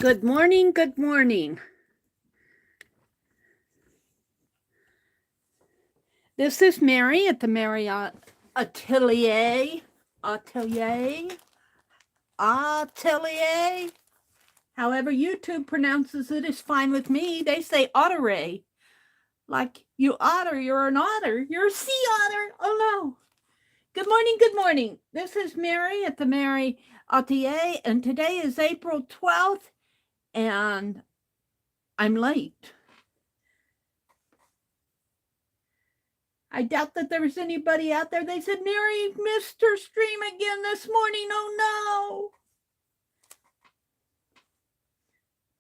Good morning, good morning. This is Meri at the Meri Atelier. Atelier. However YouTube pronounces it is fine with me. They say otter. Like you otter, you're an otter. You're a sea otter. Oh no. Good morning, good morning. This is Meri at the Meri Atelier, and today is April 12th, and I'm late. I doubt that there's anybody out there. They said, Meri missed her stream again this morning. Oh,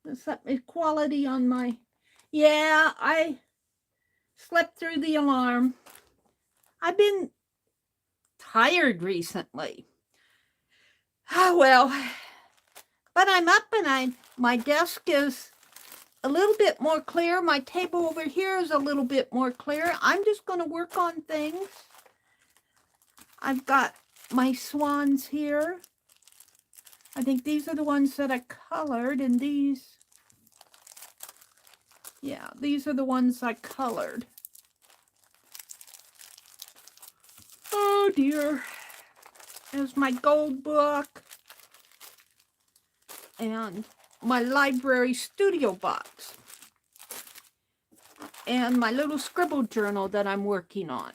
no. There's some equality on my... Yeah, I slept through the alarm. I've been tired recently. Oh, well. But I'm up and my desk is a little bit more clear. My table over here is a little bit more clear. I'm just going to work on things. I've got my swans here. I think these are the ones that I colored, and these, yeah, these are the ones I colored. Oh dear. There's my gold book and my library studio box and my little scribble journal that I'm working on.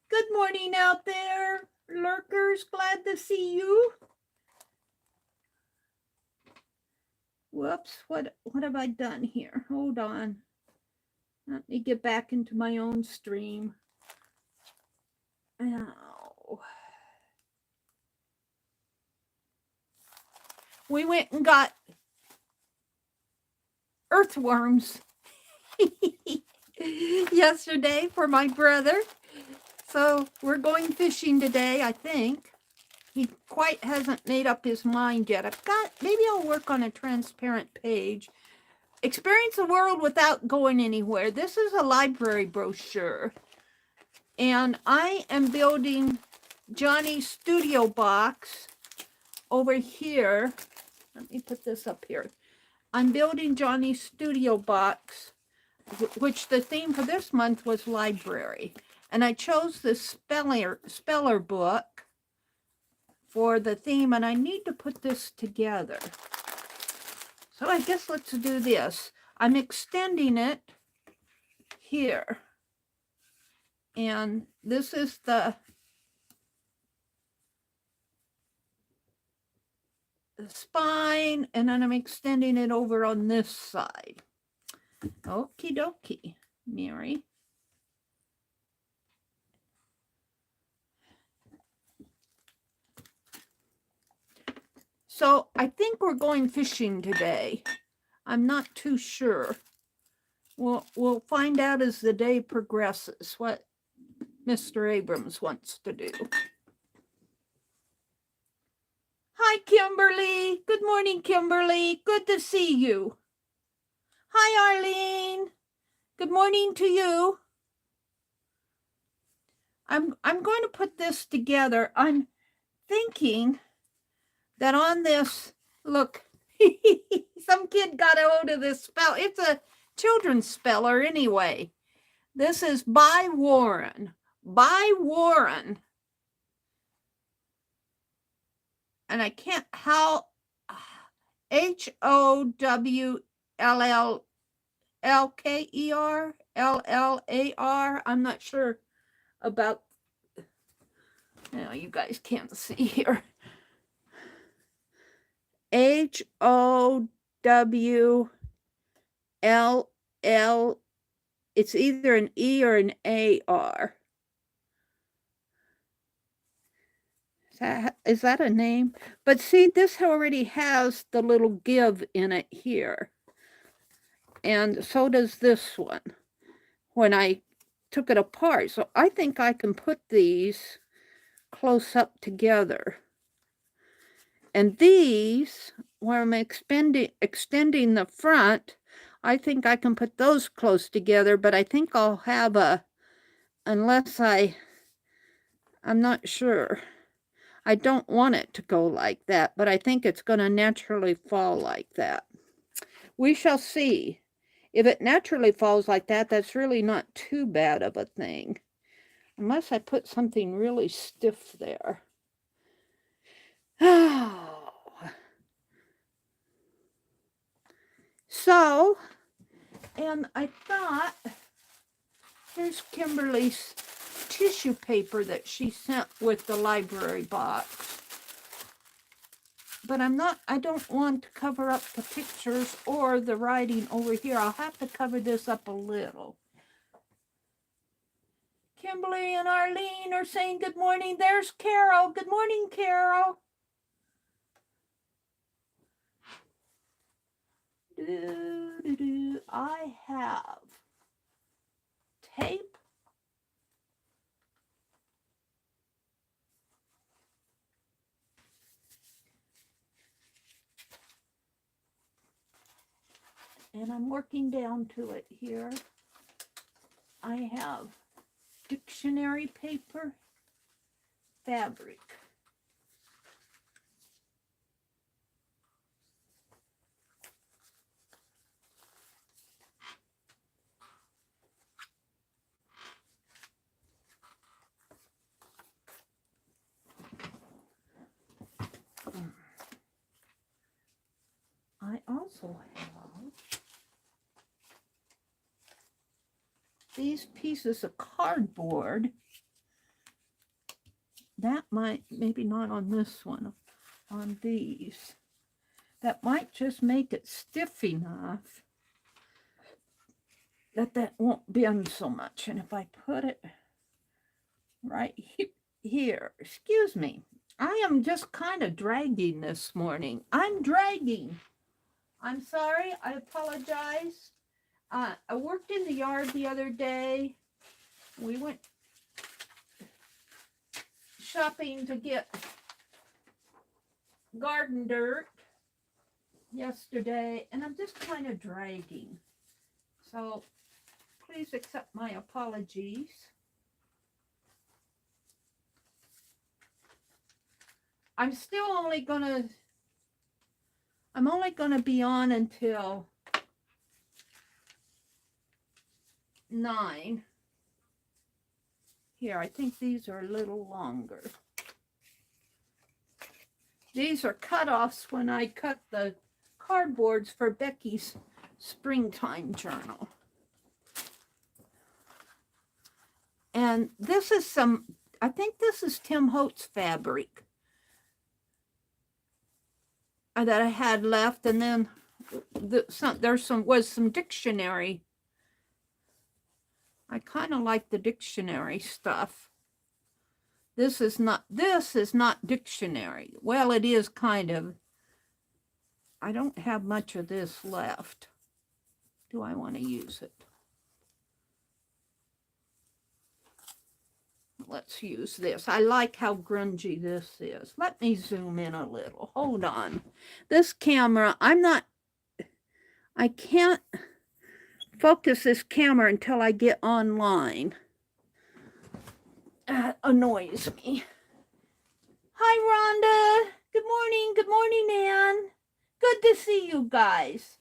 Good morning out there, lurkers. Glad to see you. Whoops, what have I done here? Hold on. Let me get back into my own stream. Ow. We went and got earthworms yesterday for my brother. So we're going fishing today, I think. He quite hasn't made up his mind yet. Maybe I'll work on a transparent page. Experience the world without going anywhere. This is a library brochure. And I am building Johnny's studio box over here. Let me put this up here. I'm building Johnny's studio box, which the theme for this month was library. And I chose the speller book for the theme, and I need to put this together. So I guess let's do this. I'm extending it here. And this is the spine, and then I'm extending it over on this side. Okie dokie, Meri. So I think we're going fishing today. I'm not too sure. We'll find out as the day progresses what Mr. Abrams wants to do. Hi, Kimberly. Good morning, Kimberly. Good to see you. Hi, Arlene. Good morning to you. I'm going to put this together. I'm thinking that on this, look, some kid got a hold of this spell. It's a children's speller anyway. This is by Warren. By Warren. And I can't, how, HOWLLLKER, LLAR. I'm not sure about, you guys can't see here. HOWLL, it's either an E or an AR. Is that a name? But see, this already has the little give in it here. And so does this one when I took it apart. So I think I can put these close up together. And these, where I'm extending the front, I think I can put those close together, but I think I'll have unless I'm not sure. I don't want it to go like that, but I think it's going to naturally fall like that. We shall see. If it naturally falls like that, that's really not too bad of a thing. Unless I put something really stiff there. Oh. So, and I thought, here's Kimberly's tissue paper that she sent with the library box. But I don't want to cover up the pictures or the writing over here. I'll have to cover this up a little. Kimberly and Arlene are saying good morning. There's Carol. Good morning, Carol. I have tape. And I'm working down to it here. I have dictionary paper, fabric. I also have these pieces of cardboard. That might, maybe not on this one, on these. That might just make it stiff enough that won't bend so much. And if I put it right here, excuse me, I am just kind of dragging this morning. I'm dragging. I'm sorry. I apologize. I worked in the yard the other day. We went shopping to get garden dirt yesterday, and I'm just kind of dragging. So please accept my apologies. I'm only gonna be on until 9. Here, I think these are a little longer. These are cutoffs when I cut the cardboards for Becky's springtime journal. And this is I think this is Tim Holtz fabric that I had left, and then was some dictionary. I kind of like the dictionary stuff. This is not dictionary. Well, it is kind of. I don't have much of this left. Do I want to use it? Let's use this. I like how grungy this is. Let me zoom in a little. Hold on. This camera, I can't focus this camera until I get online. That annoys me. Hi, Rhonda. Good morning. Good morning, Ann. Good to see you guys.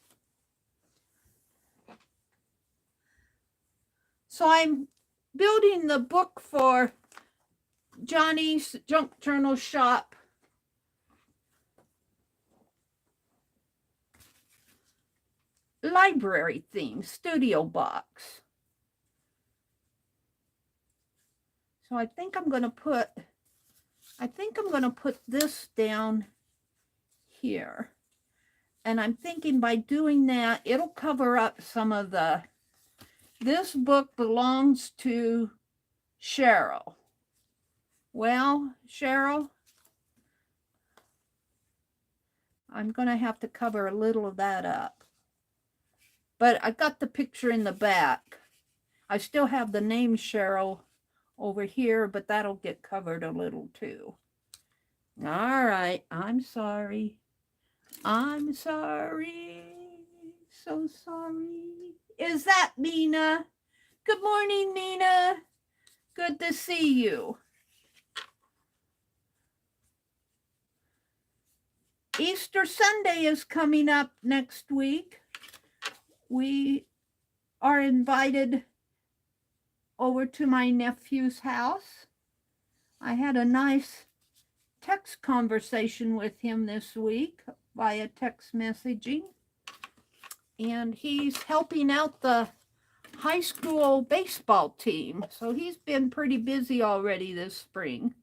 So I'm building the book for Johnny's Junk Journal Shop. Library theme, studio box. So I think I'm going to put this down here. And I'm thinking by doing that, it'll cover up some of this book belongs to Cheryl. Well, Cheryl, I'm going to have to cover a little of that up. But I got the picture in the back. I still have the name Cheryl over here, but that'll get covered a little too. All right, I'm sorry. I'm sorry. So sorry. Is that Nina? Good morning, Nina. Good to see you. Easter Sunday is coming up next week. We are invited over to my nephew's house. I had a nice text conversation with him this week via text messaging. And he's helping out the high school baseball team. So he's been pretty busy already this spring.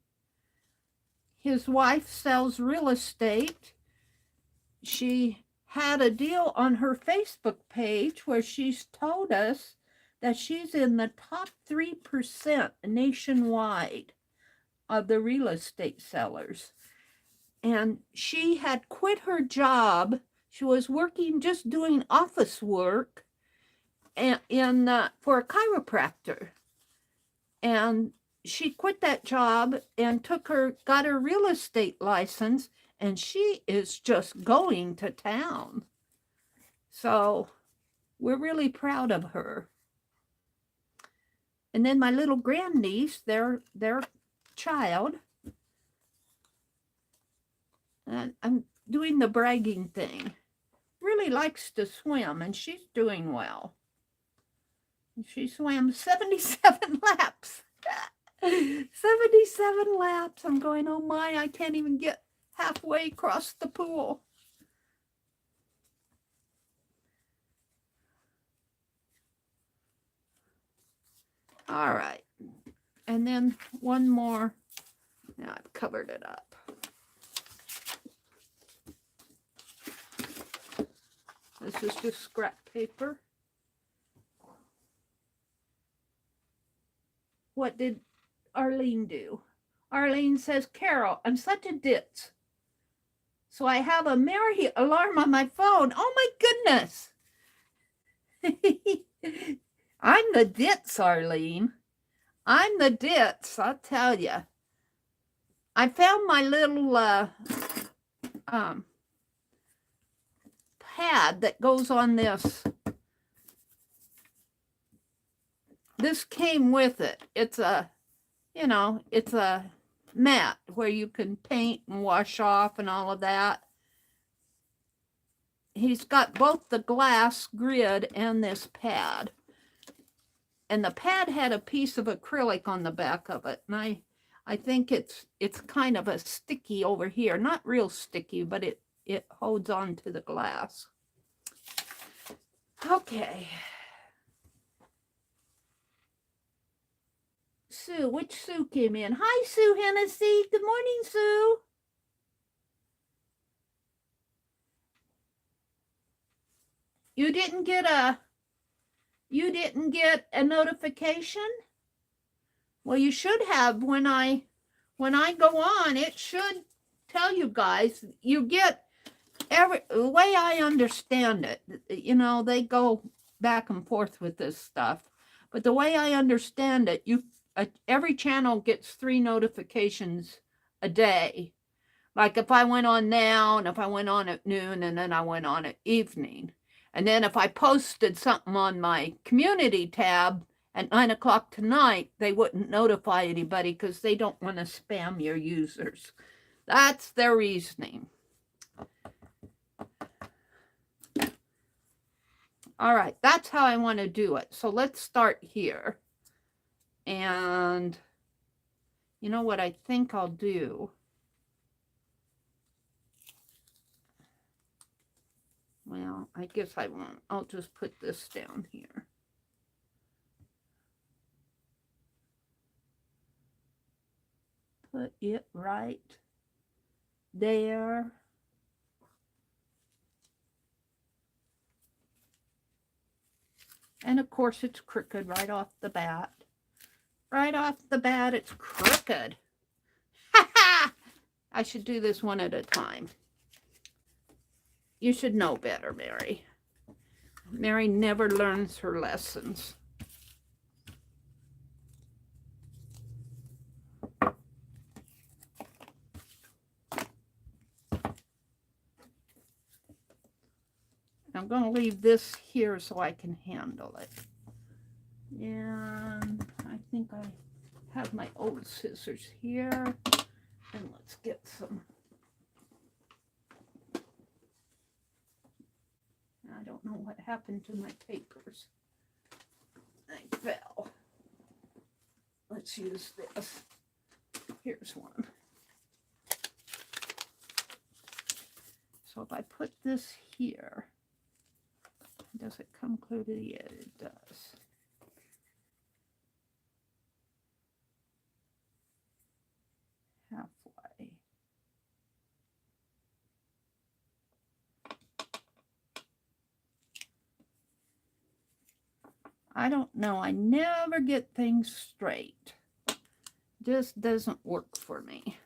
His wife sells real estate. She had a deal on her Facebook page where she's told us that she's in the top 3% nationwide of the real estate sellers. And she had quit her job. She was working, just doing office work for a chiropractor. And she quit that job and got her real estate license, and she is just going to town. So we're really proud of her. And then my little grandniece, their child, and I'm doing the bragging thing, really likes to swim, and she's doing well. She swam 77 laps. 77 laps. I'm going, oh my, I can't even get halfway across the pool. All right. And then one more. Now I've covered it up. This is just scrap paper. What did Arlene do? Arlene says, Carol, I'm such a ditz. So I have a Meri alarm on my phone. Oh my goodness. I'm the ditz, Arlene. I'm the ditz, I'll tell you. I found my little pad that goes on this. This came with it. It's a, it's a mat where you can paint and wash off and all of that. He's got both the glass grid and this pad. And the pad had a piece of acrylic on the back of it. And I think it's kind of a sticky over here. Not real sticky, but it holds on to the glass. Okay. Sue, which Sue came in? Hi, Sue Hennessy. Good morning, Sue. You didn't get a notification? Well, you should have. When I go on, it should tell you guys. You get the way I understand it, they go back and forth with this stuff. But the way I understand it, every channel gets 3 notifications a day. Like if I went on now, and if I went on at noon, and then I went on at evening. And then if I posted something on my community tab at 9 o'clock tonight, they wouldn't notify anybody because they don't want to spam your users. That's their reasoning. All right, that's how I want to do it. So let's start here. And you know what I think I'll do? Well, I guess I won't. I'll just put this down here. Put it right there. And of course it's crooked right off the bat. Right off the bat, it's crooked. Ha ha! I should do this one at a time. You should know better, Meri. Meri never learns her lessons. I'm going to leave this here so I can handle it. And I think I have my old scissors here. And let's get some I don't know what happened to my papers. They fell. Let's use this. Here's one. So if I put this here, does it come clear to the edge? It does. Halfway. I don't know. I never get things straight. Just doesn't work for me.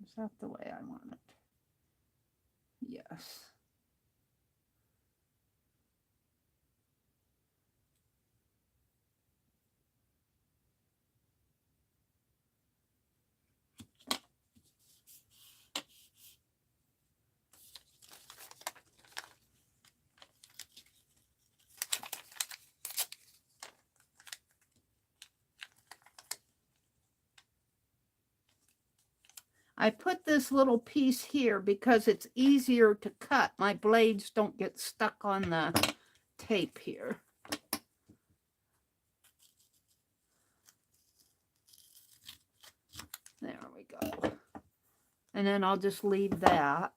Is that the way I want it? Yes. I put this little piece here because it's easier to cut. My blades don't get stuck on the tape here. There we go. And then I'll just leave that.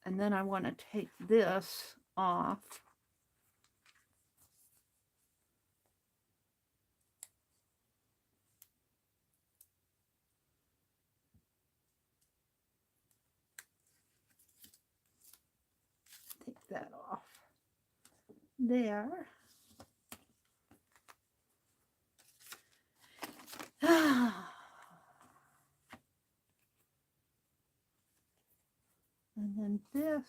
And then I want to take this off. Take that off. There. And then this,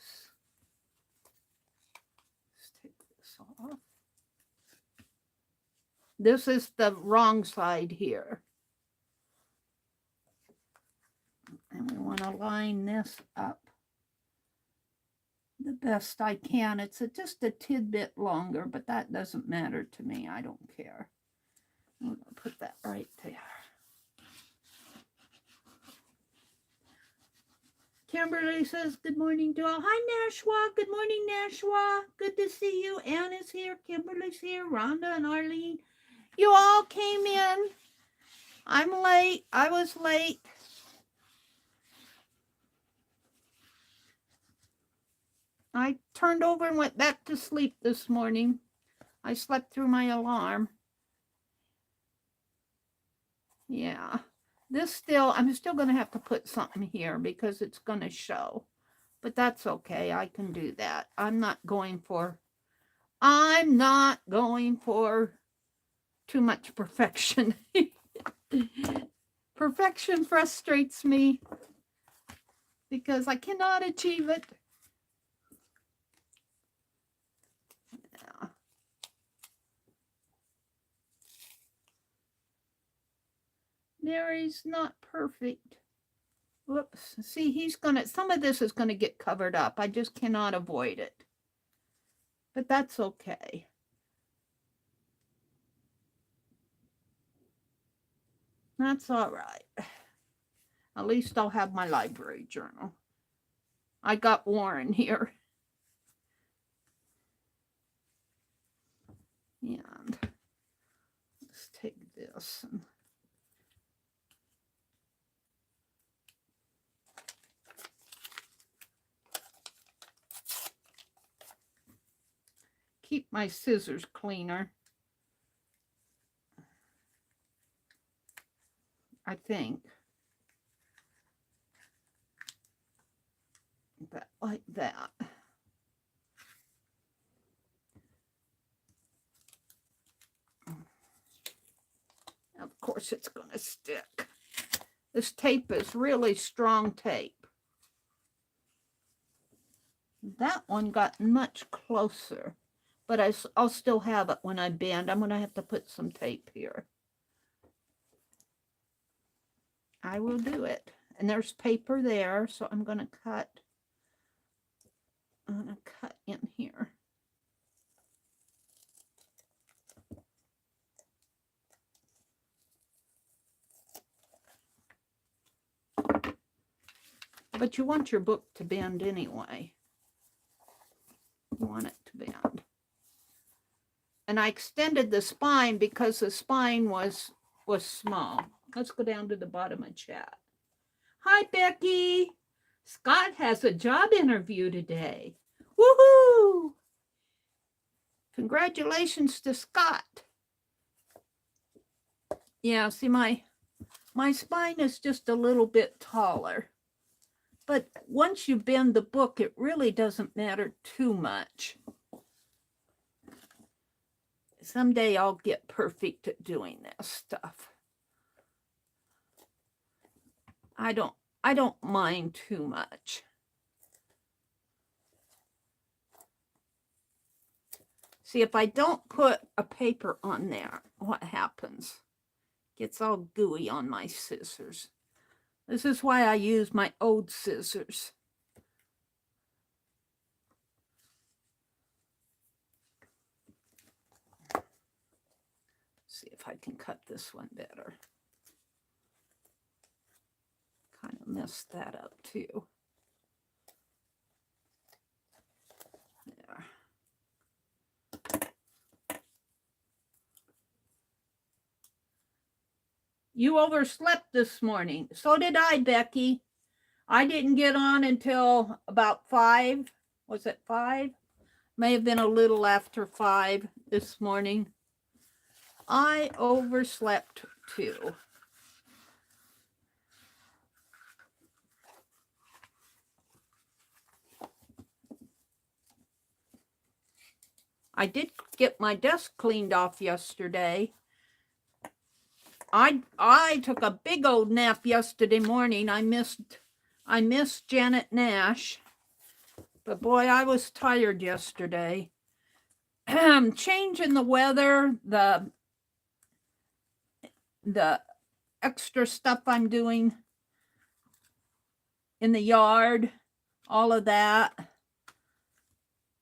let's take this off. This is the wrong side here. And we want to line this up the best I can. It's just a tidbit longer, but that doesn't matter to me. I don't care. I'm going to put that right there. Kimberly says, good morning to all. Hi, Nashwa. Good morning, Nashwa. Good to see you. Ann is here. Kimberly's here. Rhonda and Arlene. You all came in. I'm late. I was late. I turned over and went back to sleep this morning. I slept through my alarm. Yeah. This still, I'm still going to have to put something here because it's going to show. But that's okay. I can do that. I'm not going for too much perfection. Perfection frustrates me because I cannot achieve it. Yeah. Mary's not perfect. Whoops. See, some of this is going to get covered up. I just cannot avoid it. But that's okay. That's all right. At least I'll have my library journal. I got Warren here. And let's take this and keep my scissors cleaner. I think. That, like that. Of course it's going to stick. This tape is really strong tape. That one got much closer, but I'll still have it when I bend. I'm going to have to put some tape here. I will do it. And there's paper there, so I'm going to cut. I'm going to cut in here. But you want your book to bend anyway. You want it to bend. And I extended the spine because the spine was small. Let's go down to the bottom of chat. Hi, Becky. Scott has a job interview today. Woohoo! Congratulations to Scott. Yeah, see, my spine is just a little bit taller. But once you bend the book, it really doesn't matter too much. Someday I'll get perfect at doing this stuff. I don't mind too much. See, if I don't put a paper on there, what happens? It gets all gooey on my scissors. This is why I use my old scissors. See if I can cut this one better. Kind of messed that up too. There. You overslept this morning. So did I, Becky. I didn't get on until about 5. Was it 5? May have been a little after 5 this morning. I overslept too. I did get my desk cleaned off yesterday. I took a big old nap yesterday morning. I missed Janet Nash. But boy, I was tired yesterday. Change in the weather, the extra stuff I'm doing in the yard, all of that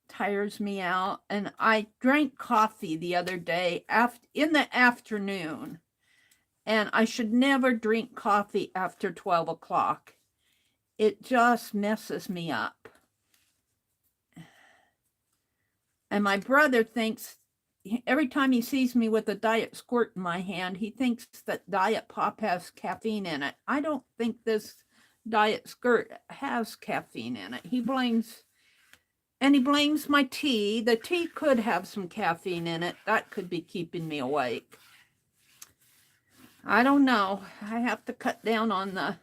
tires me out. And I drank coffee the other day in the afternoon. And I should never drink coffee after 12 o'clock. It just messes me up. And my brother thinks, every time he sees me with a diet squirt in my hand, he thinks that Diet Pop has caffeine in it. I don't think this diet squirt has caffeine in it. He blames my tea. The tea could have some caffeine in it. That could be keeping me awake. I don't know. I have to cut down on the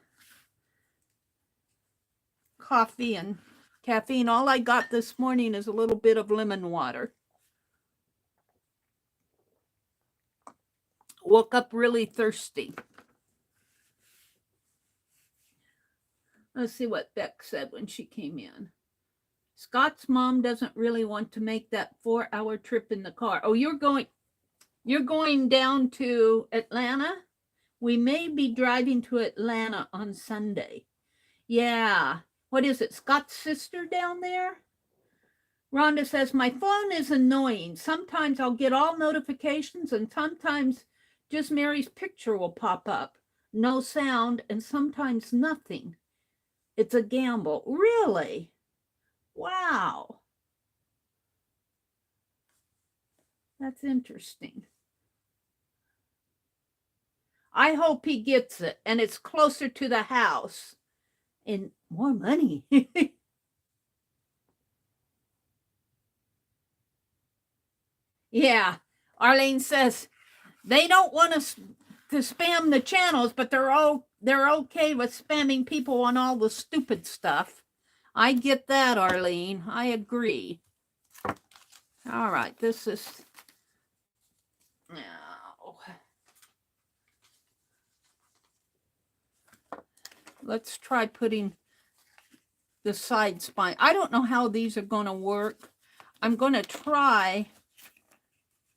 coffee and caffeine. All I got this morning is a little bit of lemon water. Woke up really thirsty. Let's see what Beck said when she came in. Scott's mom doesn't really want to make that 4-hour trip in the car. Oh, you're going down to Atlanta? We may be driving to Atlanta on Sunday. Yeah. What is it, Scott's sister down there? Rhonda says, my phone is annoying. Sometimes I'll get all notifications and sometimes just Mary's picture will pop up. No sound and sometimes nothing. It's a gamble. Really? Wow. That's interesting. I hope he gets it and it's closer to the house and more money. Yeah, Arlene says they don't want us to spam the channels, but they're okay with spamming people on all the stupid stuff. I get that, Arlene. I agree. All right, this is now. Let's try putting the side spine. I don't know how these are going to work. I'm going to try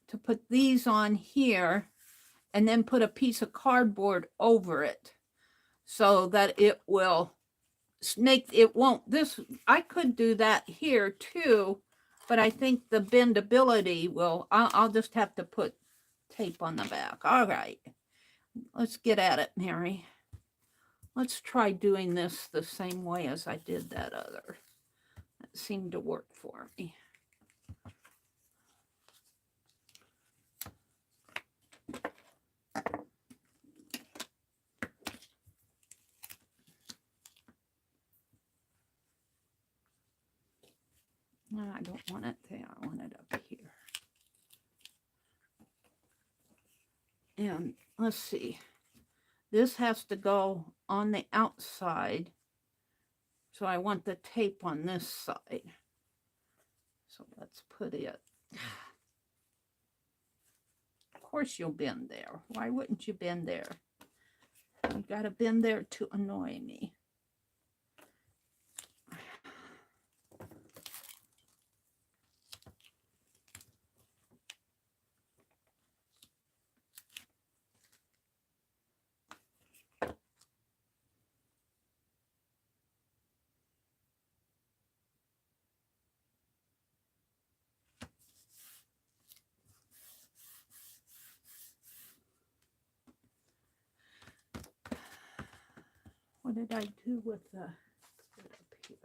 to put these on here and then put a piece of cardboard over it. so that it will make, it won't, this, I could do that here too, but I think the bendability will, I'll just have to put tape on the back. All right, let's get at it, Meri. Let's try doing this the same way as I did that other. That seemed to work for me. No, I don't want it there. I want it up here. And let's see. This has to go on the outside. So I want the tape on this side. So let's put it. Of course you'll bend there. Why wouldn't you bend there? You gotta bend there to annoy me. What did I do with the up here?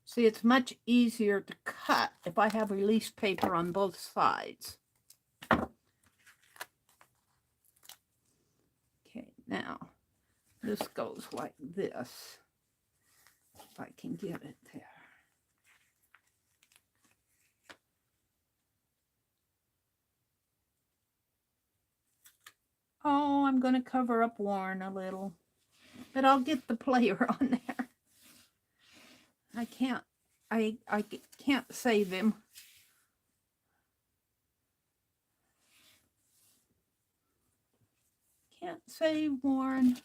See, it's much easier to cut if I have release paper on both sides. Okay, now this goes like this, if I can get it there. Oh, I'm going to cover up Warren a little, but I'll get the player on there. I can't save him. Can't save Warren.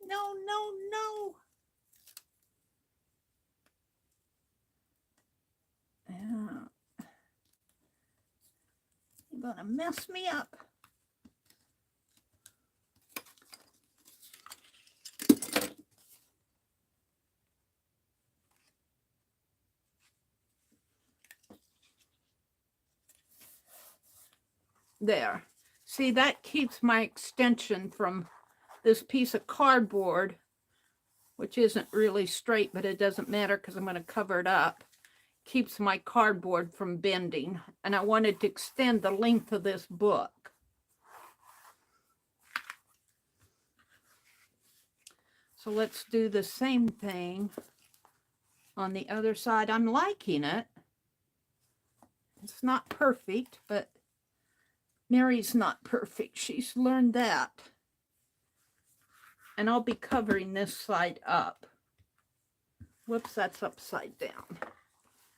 No, no, no. You're gonna mess me up. There. See, that keeps my extension from this piece of cardboard, which isn't really straight, but it doesn't matter because I'm going to cover it up. Keeps my cardboard from bending. And I wanted to extend the length of this book. So let's do the same thing on the other side. I'm liking it. It's not perfect, but Meri's not perfect. She's learned that. And I'll be covering this side up. Whoops, that's upside down.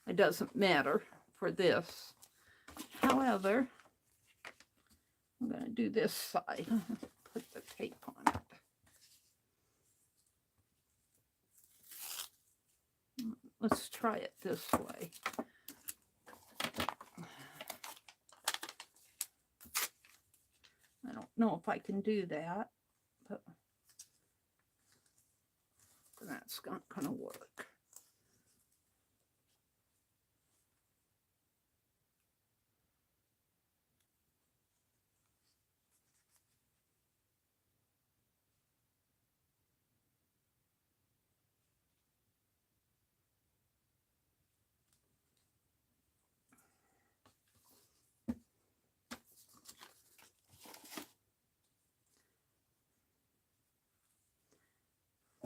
It doesn't matter for this. However, I'm going to do this side. Put the tape on it. Let's try it this way. I don't know if I can do that, but that's not going to work.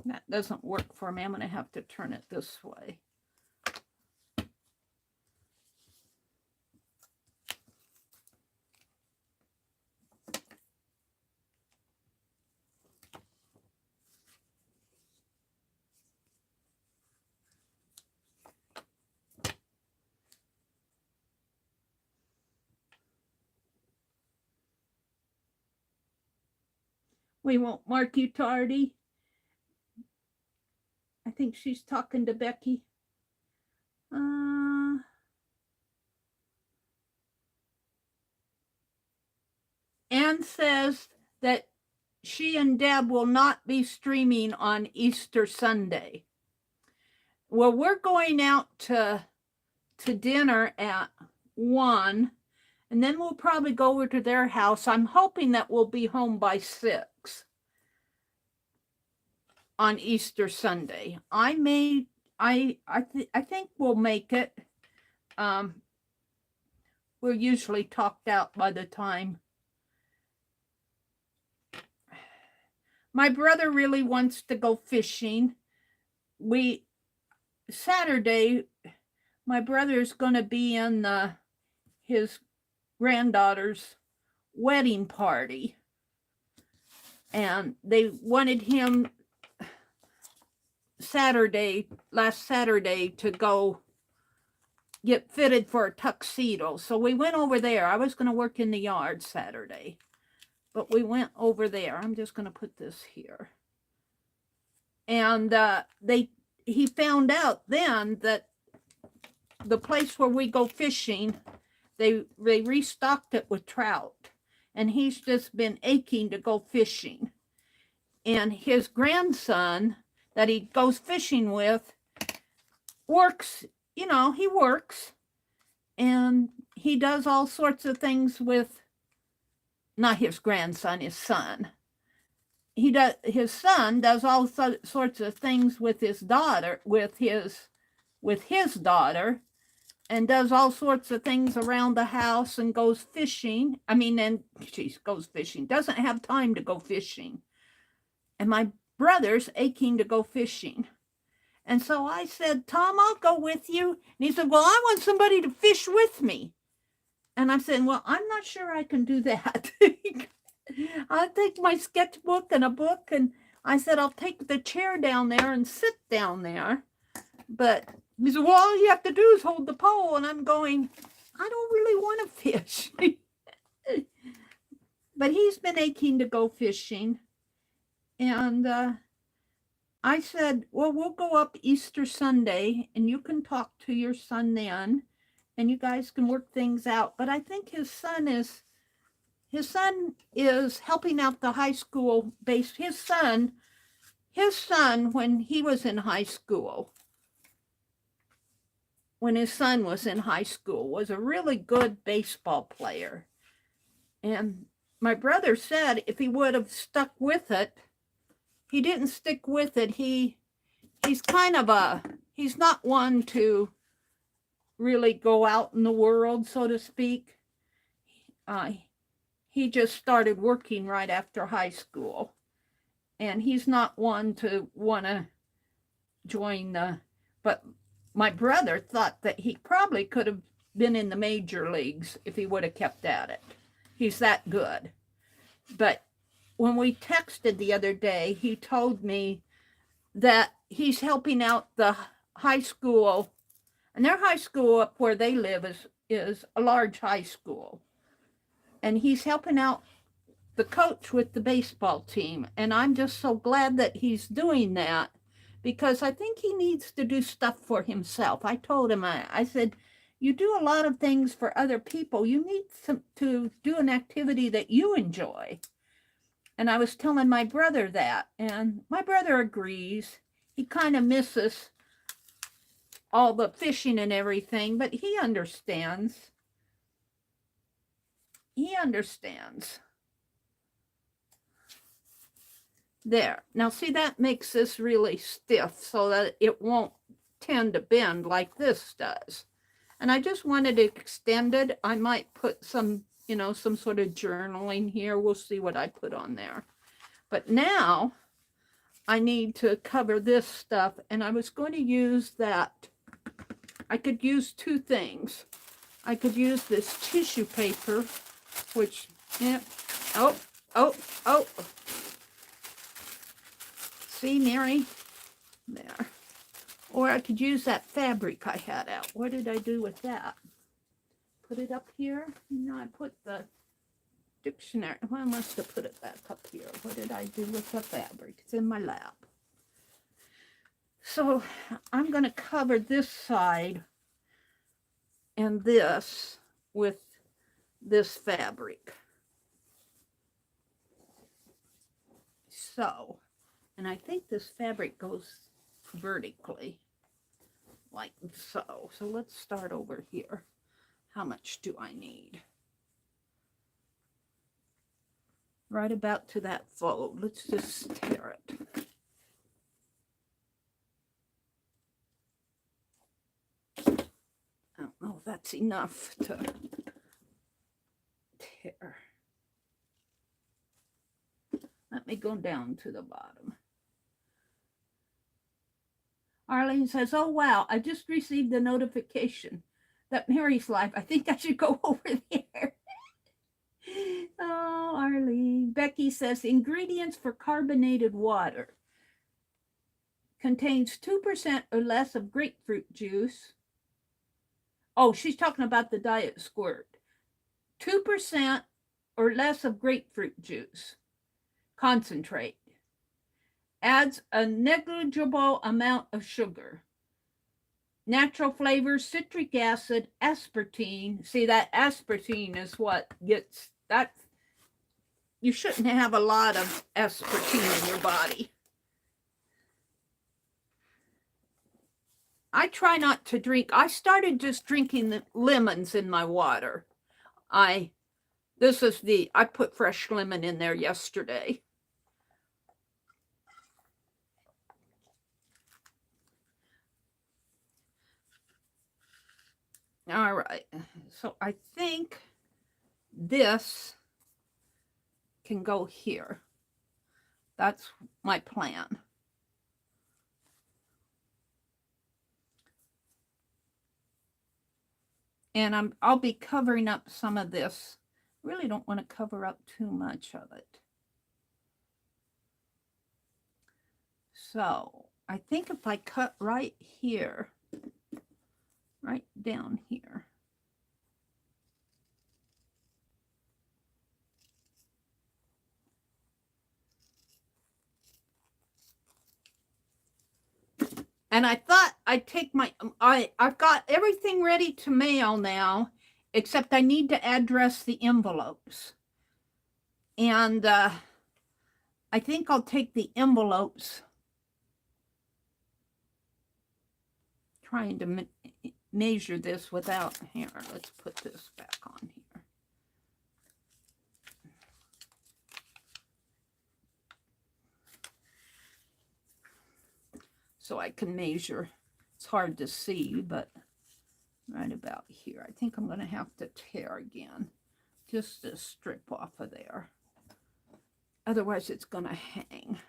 That doesn't work for me. I'm going to have to turn it this way. We won't mark you tardy. I think she's talking to Becky. Anne says that she and Deb will not be streaming on Easter Sunday. Well, we're going out to dinner at 1, and then we'll probably go over to their house. I'm hoping that we'll be home by 6 on Easter Sunday. I think we'll make it. We're usually talked out by the time. My brother really wants to go fishing. Saturday, my brother's going to be in his granddaughter's wedding party. And they wanted him last Saturday, to go get fitted for a tuxedo. So we went over there. I was going to work in the yard Saturday, but we went over there. I'm just going to put this here. And he found out then that the place where we go fishing, they restocked it with trout. And he's just been aching to go fishing. And his grandson that he goes fishing with works, he works. And he does all sorts of things with, not his grandson, his son. His son does all sorts of things with his daughter, with his daughter, and does all sorts of things around the house and goes fishing. Goes fishing. Doesn't have time to go fishing. And my brother's aching to go fishing. And so I said, Tom, I'll go with you. And he said, well, I want somebody to fish with me. And I said, well, I'm not sure I can do that. I'll take my sketchbook and a book. And I said, I'll take the chair down there and sit down there. But he said, well, all you have to do is hold the pole. And I'm going, I don't really want to fish. But he's been aching to go fishing. And I said, well, we'll go up Easter Sunday and you can talk to your son then and you guys can work things out. But I think his son is helping out the high school base. His son, when he was in high school, was a really good baseball player. And my brother said if he would have stuck with it, he didn't stick with it. He's not one to really go out in the world, so to speak. He just started working right after high school. And he's not one to want to join but my brother thought that he probably could have been in the major leagues if he would have kept at it. He's that good. But when we texted the other day, he told me that he's helping out the high school, and their high school up where they live is a large high school. And he's helping out the coach with the baseball team. And I'm just so glad that he's doing that, because I think he needs to do stuff for himself. I told him, I said, you do a lot of things for other people. You need to do an activity that you enjoy. And I was telling my brother that, and my brother agrees. He kind of misses all the fishing and everything, but he understands. He understands. There. Now, see, that makes this really stiff so that it won't tend to bend like this does. And I just wanted it extended. I might put some sort of journaling here. We'll see what I put on there. But now I need to cover this stuff, and I was going to use that. I could use two things. I could use this tissue paper, which, yeah, oh, see, Mary, there. Or I could use that fabric I had out. What did I do with that? Put it up here? No, I put the dictionary. Well, I must have put it back up here. What did I do with the fabric? It's in my lap. So I'm going to cover this side and this with this fabric. So, and I think this fabric goes vertically like so. So let's start over here. How much do I need? Right about to that fold. Let's just tear it. I don't know if that's enough to tear. Let me go down to the bottom. Arlene says, oh, wow, I just received a notification that Mary's live. I think I should go over there. Oh, Arlene. Becky says, ingredients for carbonated water. Contains 2% or less of grapefruit juice. Oh, she's talking about the diet squirt. 2% or less of grapefruit juice. Concentrate. Adds a negligible amount of sugar. Natural flavors, citric acid, aspartame. See, that aspartame is what gets that. You shouldn't have a lot of aspartame in your body. I try not to drink. I started just drinking the lemons in my water. I put fresh lemon in there yesterday. All right, so I think this can go here. That's my plan. And I'll be covering up some of this. Really don't want to cover up too much of it. So I think if I cut right here, right down here. And I thought I'd take my, I've got everything ready to mail now, except I need to address the envelopes. And I think I'll take the envelopes, trying to measure this without, here, let's put this back on here. So I can measure. It's hard to see, but right about here. I think I'm going to have to tear again, just to strip off of there. Otherwise, it's going to hang.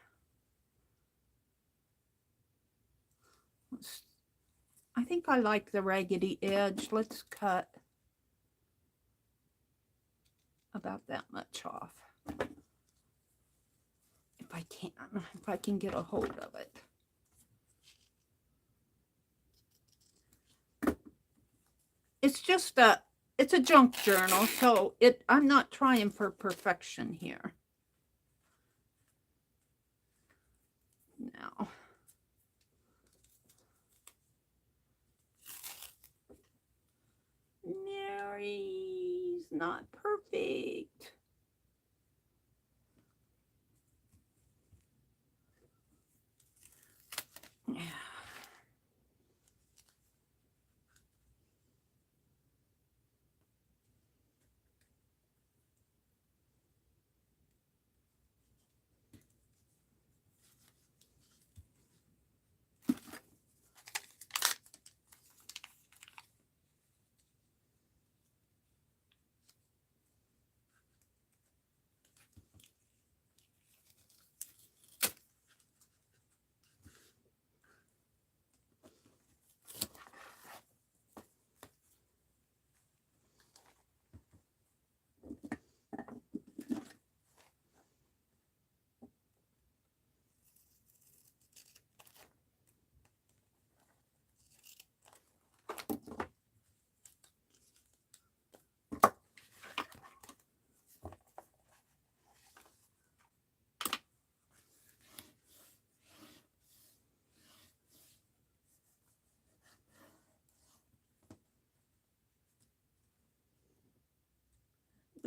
I think I like the raggedy edge. Let's cut about that much off. If I can get a hold of it. It's just it's a junk journal, so I'm not trying for perfection here. Now, Mary's not perfect. Yeah.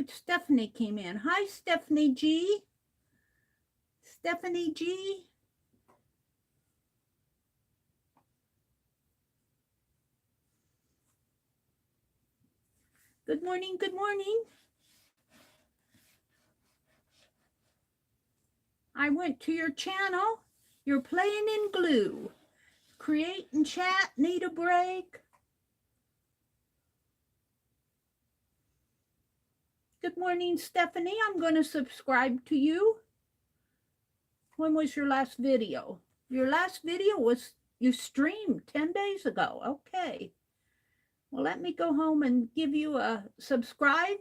Which Stephanie came in. Hi, Stephanie G. Stephanie G. Good morning, good morning. I went to your channel. You're playing in glue. Create and chat, need a break. Good morning, Stephanie. I'm going to subscribe to you. When was your last video? Your last video was you streamed 10 days ago. Okay. Well, let me go home and give you a subscribe.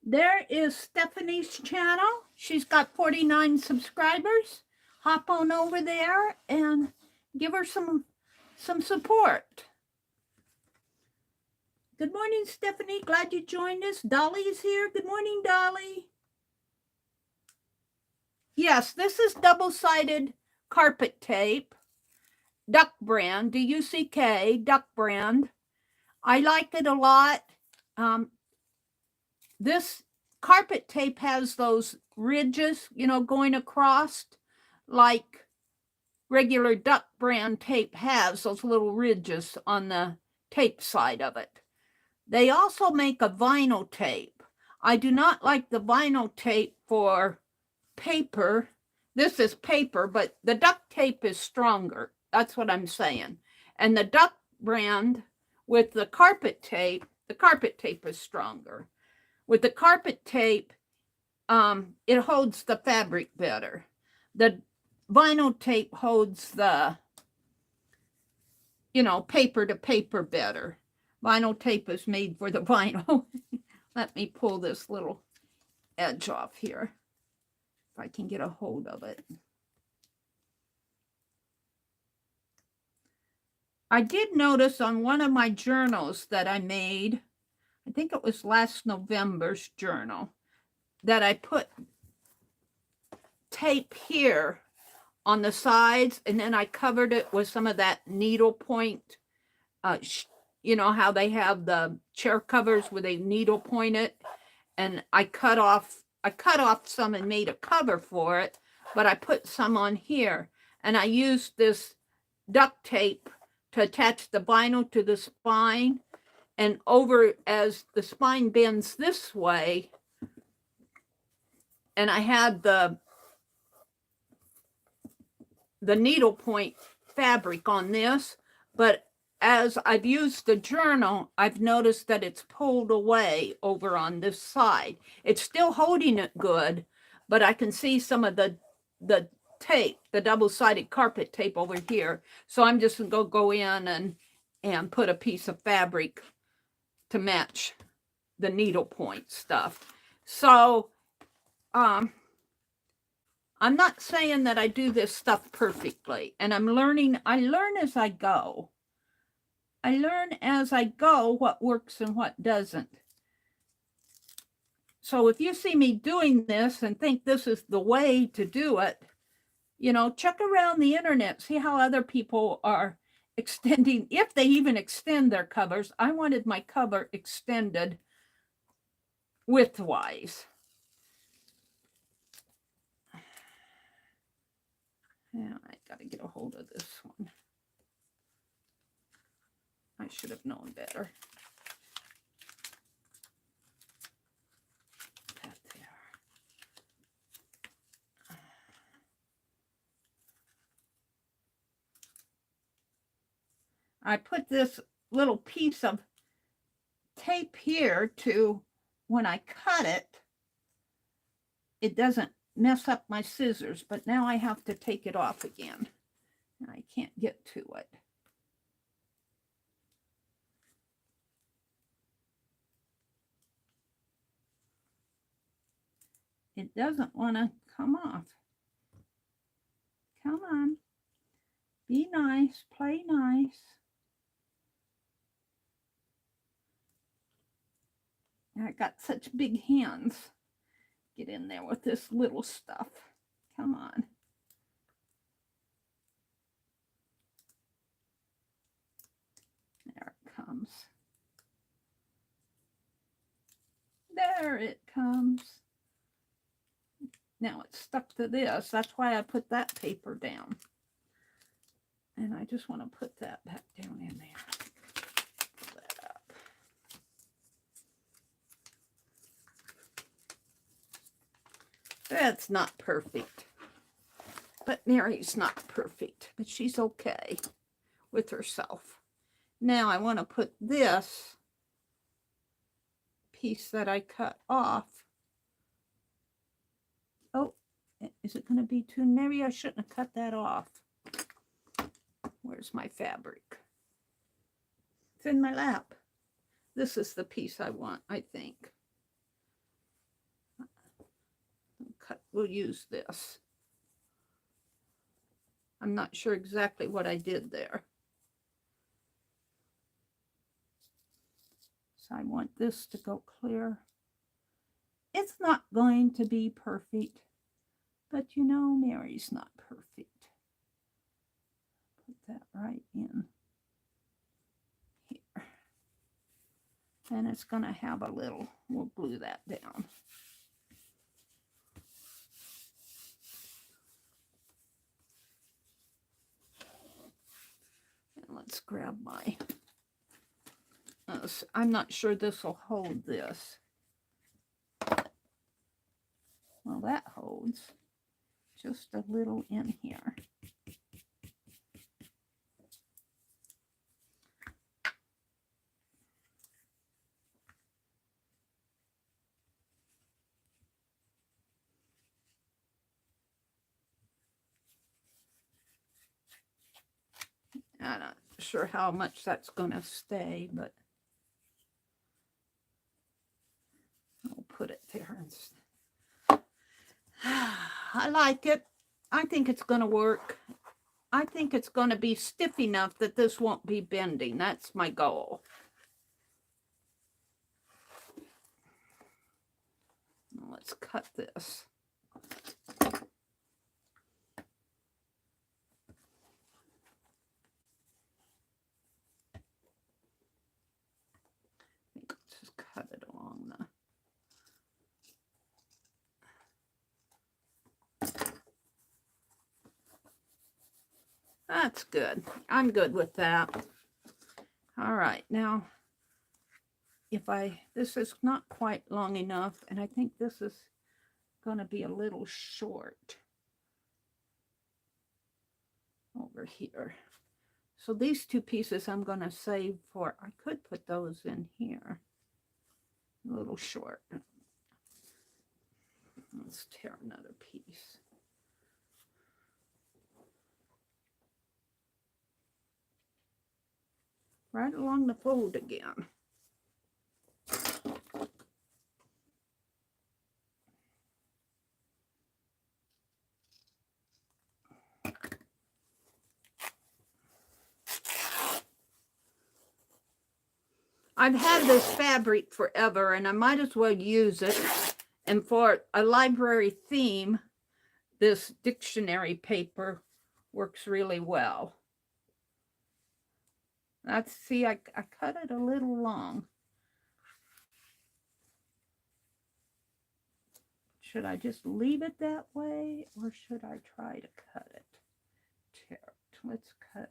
There is Stephanie's channel. She's got 49 subscribers. Hop on over there and give her some support. Good morning, Stephanie. Glad you joined us. Dolly's here. Good morning, Dolly. Yes, this is double-sided carpet tape. Duck brand, D-U-C-K, Duck brand. I like it a lot. This carpet tape has those ridges, you know, going across like regular Duck brand tape has, those little ridges on the tape side of it. They also make a vinyl tape. I do not like the vinyl tape for paper. This is paper, but the duct tape is stronger. That's what I'm saying. And the Duck brand with the carpet tape is stronger. With the carpet tape, it holds the fabric better. The vinyl tape holds the, you know, paper to paper better. Vinyl tape is made for the vinyl. Let me pull this little edge off here, if I can get a hold of it. I did notice on one of my journals that I made, I think it was last November's journal, that I put tape here on the sides, and then I covered it with some of that needle point. You know how they have the chair covers where they needle point it, and I cut off some and made a cover for it, but I put some on here, and I used this duct tape to attach the vinyl to the spine, and over as the spine bends this way, and I had the needle point fabric on this, but as I've used the journal, I've noticed that it's pulled away over on this side. It's still holding it good, but I can see some of the tape, the double-sided carpet tape over here. So I'm just going to go in and put a piece of fabric to match the needle point stuff. So I'm not saying that I do this stuff perfectly, and I'm learning. I learn as I go. I learn as I go what works and what doesn't. So if you see me doing this and think this is the way to do it, you know, check around the internet, see how other people are extending, if they even extend their covers. I wanted my cover extended widthwise. Yeah, I got to get a hold of this one. I should have known better. That there. I put this little piece of tape here to, when I cut it, it doesn't mess up my scissors, but now I have to take it off again. I can't get to it. It doesn't want to come off. Come on. Be nice. Play nice. I got such big hands. get in there with this little stuff. Come on. There it comes. There it comes. Now it's stuck to this. That's why I put that paper down. And I just want to put that back down in there. Pull that up. That's not perfect. But Meri's not perfect. But she's okay with herself. Now I want to put this piece that I cut off. Oh, is it going to be too Meri? I shouldn't have cut that off. Where's my fabric? It's in my lap. This is the piece I want, I think. We'll use this. I'm not sure exactly what I did there. So I want this to go clear. It's not going to be perfect, but you know, Meri's not perfect. Put that right in here. And it's going to have a little, we'll glue that down. And let's grab my, I'm not sure this will hold this. Well, that holds just a little in here. I'm not sure how much that's going to stay, but I'll put it there instead. I like it. I think it's going to work. I think it's going to be stiff enough that this won't be bending. That's my goal. Let's cut this. Let's just cut it along the... That's good. I'm good with that. All right, now this is not quite long enough, and I think this is going to be a little short over here. So these two pieces I'm going to save for, I could put those in here. A little short. Let's tear another piece. Right along the fold again. I've had this fabric forever and I might as well use it. And for a library theme, this dictionary paper works really well. See, I cut it a little long. Should I just leave it that way or should I try to cut it? Let's cut.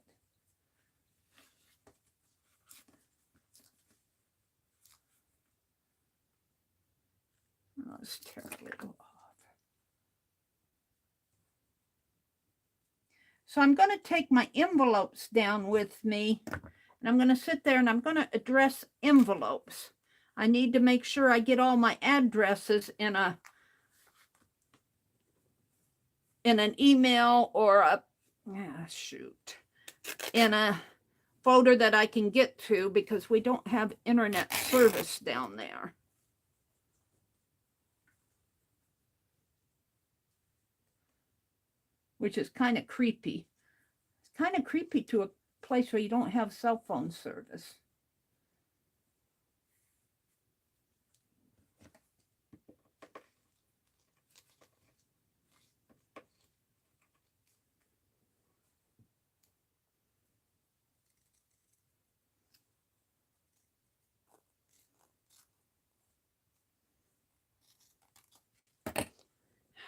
Let's tear a little off. So I'm going to take my envelopes down with me. And I'm going to sit there and I'm going to address envelopes. I need to make sure I get all my addresses in an email or in a folder that I can get to because we don't have internet service down there. Which is kind of creepy. It's kind of creepy to a place where you don't have cell phone service.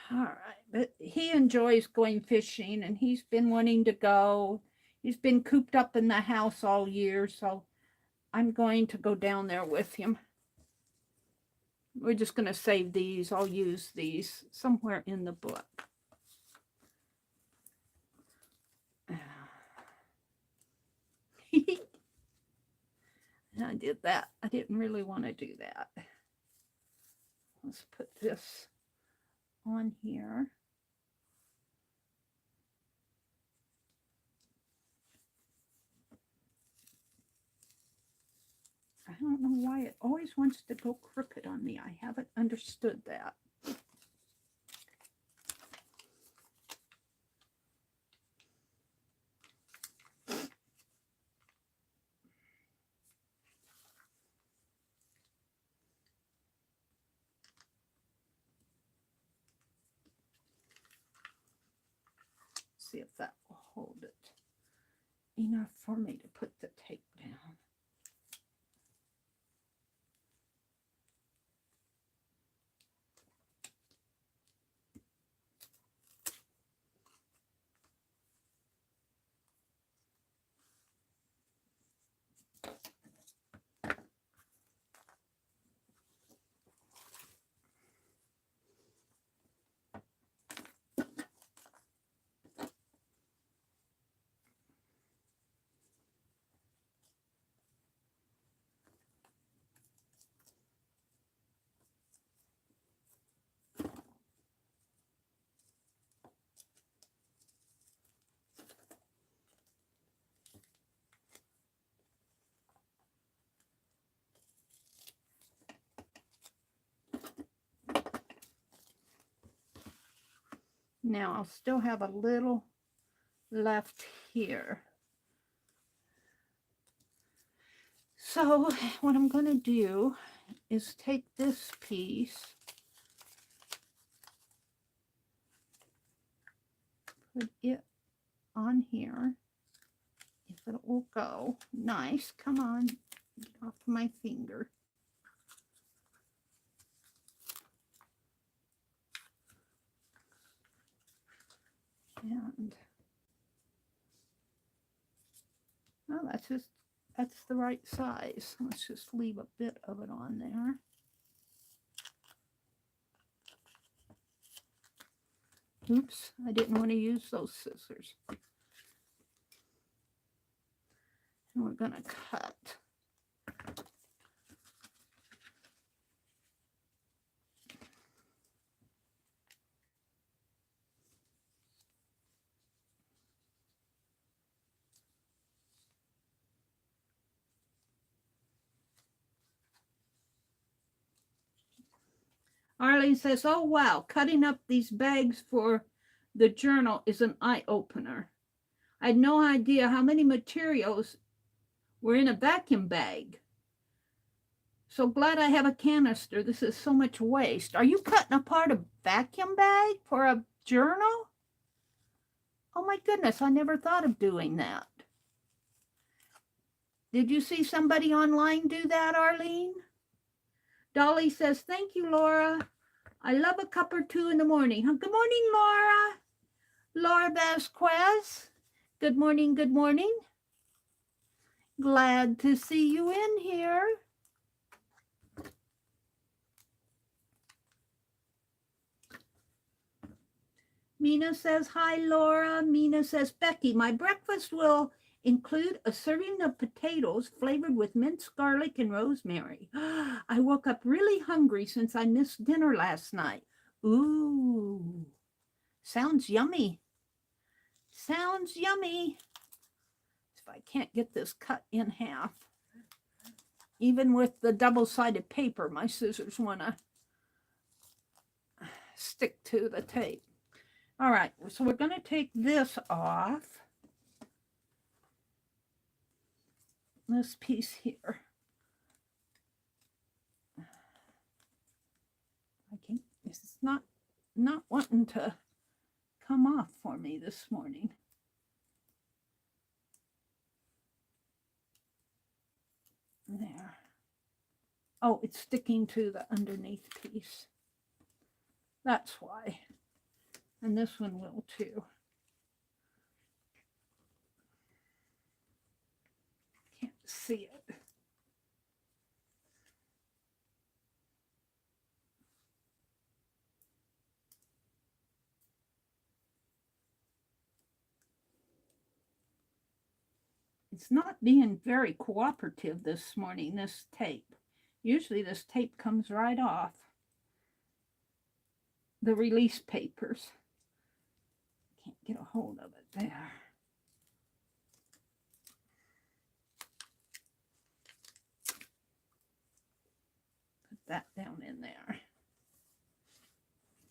All right, but he enjoys going fishing, and he's been wanting to go. He's been cooped up in the house all year, so I'm going to go down there with him. We're just going to save these. I'll use these somewhere in the book. I did that. I didn't really want to do that. Let's put this on here. I don't know why it always wants to go crooked on me. I haven't understood that. See if that will hold it enough for me to put the tape down. Now I'll still have a little left here. So what I'm going to do is take this piece, put it on here, if it will go. Nice, come on, get off my finger. And, oh, that's the right size. Let's just leave a bit of it on there. Oops, I didn't want to use those scissors. And we're going to cut. Arlene says, oh, wow, cutting up these bags for the journal is an eye-opener. I had no idea how many materials were in a vacuum bag. So glad I have a canister. This is so much waste. Are you cutting apart a vacuum bag for a journal? Oh my goodness, I never thought of doing that. Did you see somebody online do that, Arlene? Dolly says, thank you, Laura. I love a cup or two in the morning. Good morning, Laura. Laura Vasquez. Good morning, good morning. Glad to see you in here. Mina says, hi, Laura. Mina says, Becky, my breakfast will include a serving of potatoes flavored with minced garlic and rosemary. I woke up really hungry since I missed dinner last night. Ooh, sounds yummy. Sounds yummy. If I can't get this cut in half, even with the double-sided paper, my scissors want to stick to the tape. All right, so we're going to take this off. This piece here. This is not wanting to come off for me this morning. There. Oh, it's sticking to the underneath piece. That's why. And this one will too. Can't see it. It's not being very cooperative this morning, this tape. Usually this tape comes right off the release papers. Can't get a hold of it there. Put that down in there.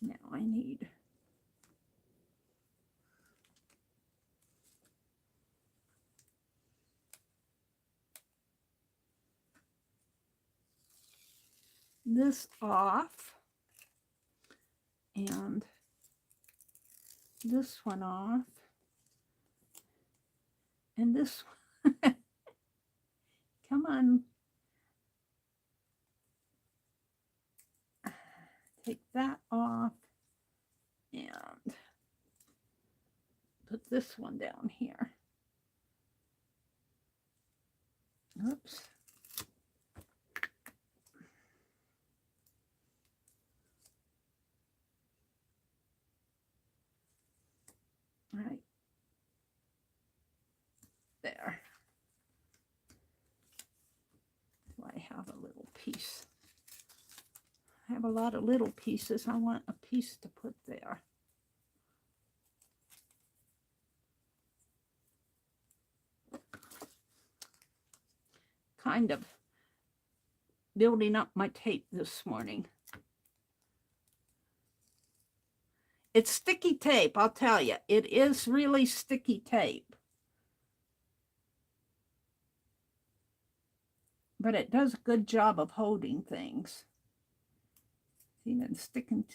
Now I need this off and this one off and this one. Come on. Take that off and put this one down here. Oops. Right there. So I have a little piece. I have a lot of little pieces. I want a piece to put there. Kind of building up my tape this morning. It's sticky tape, I'll tell you. It is really sticky tape. But it does a good job of holding things. Even sticking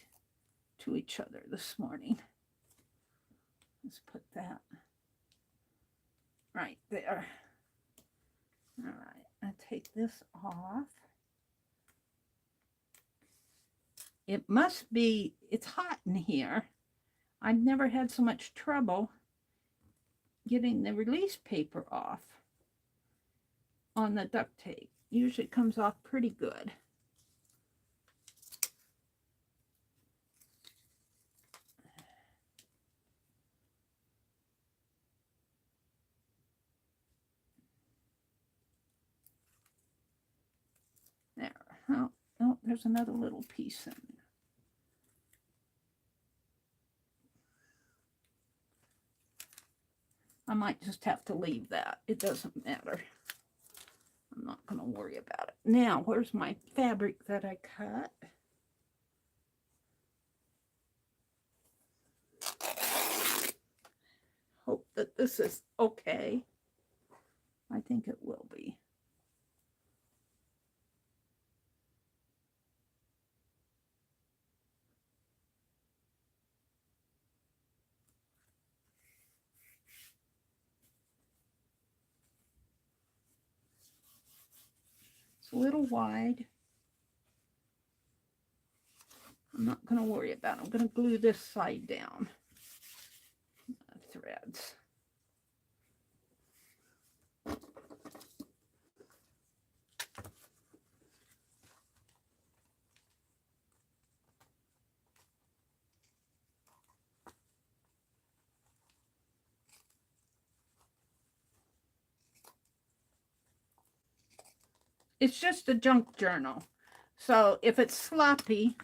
to each other this morning. Let's put that right there. All right, I'll take this off. It must be, it's hot in here. I've never had so much trouble getting the release paper off on the duct tape. Usually it comes off pretty good. There. Oh, there's another little piece in there. I might just have to leave that. It doesn't matter. I'm not going to worry about it. Now, where's my fabric that I cut? Hope that this is okay. I think it will be. A little wide. I'm not going to worry about it. I'm going to glue this side down. Threads. It's just a junk journal. So if it's sloppy,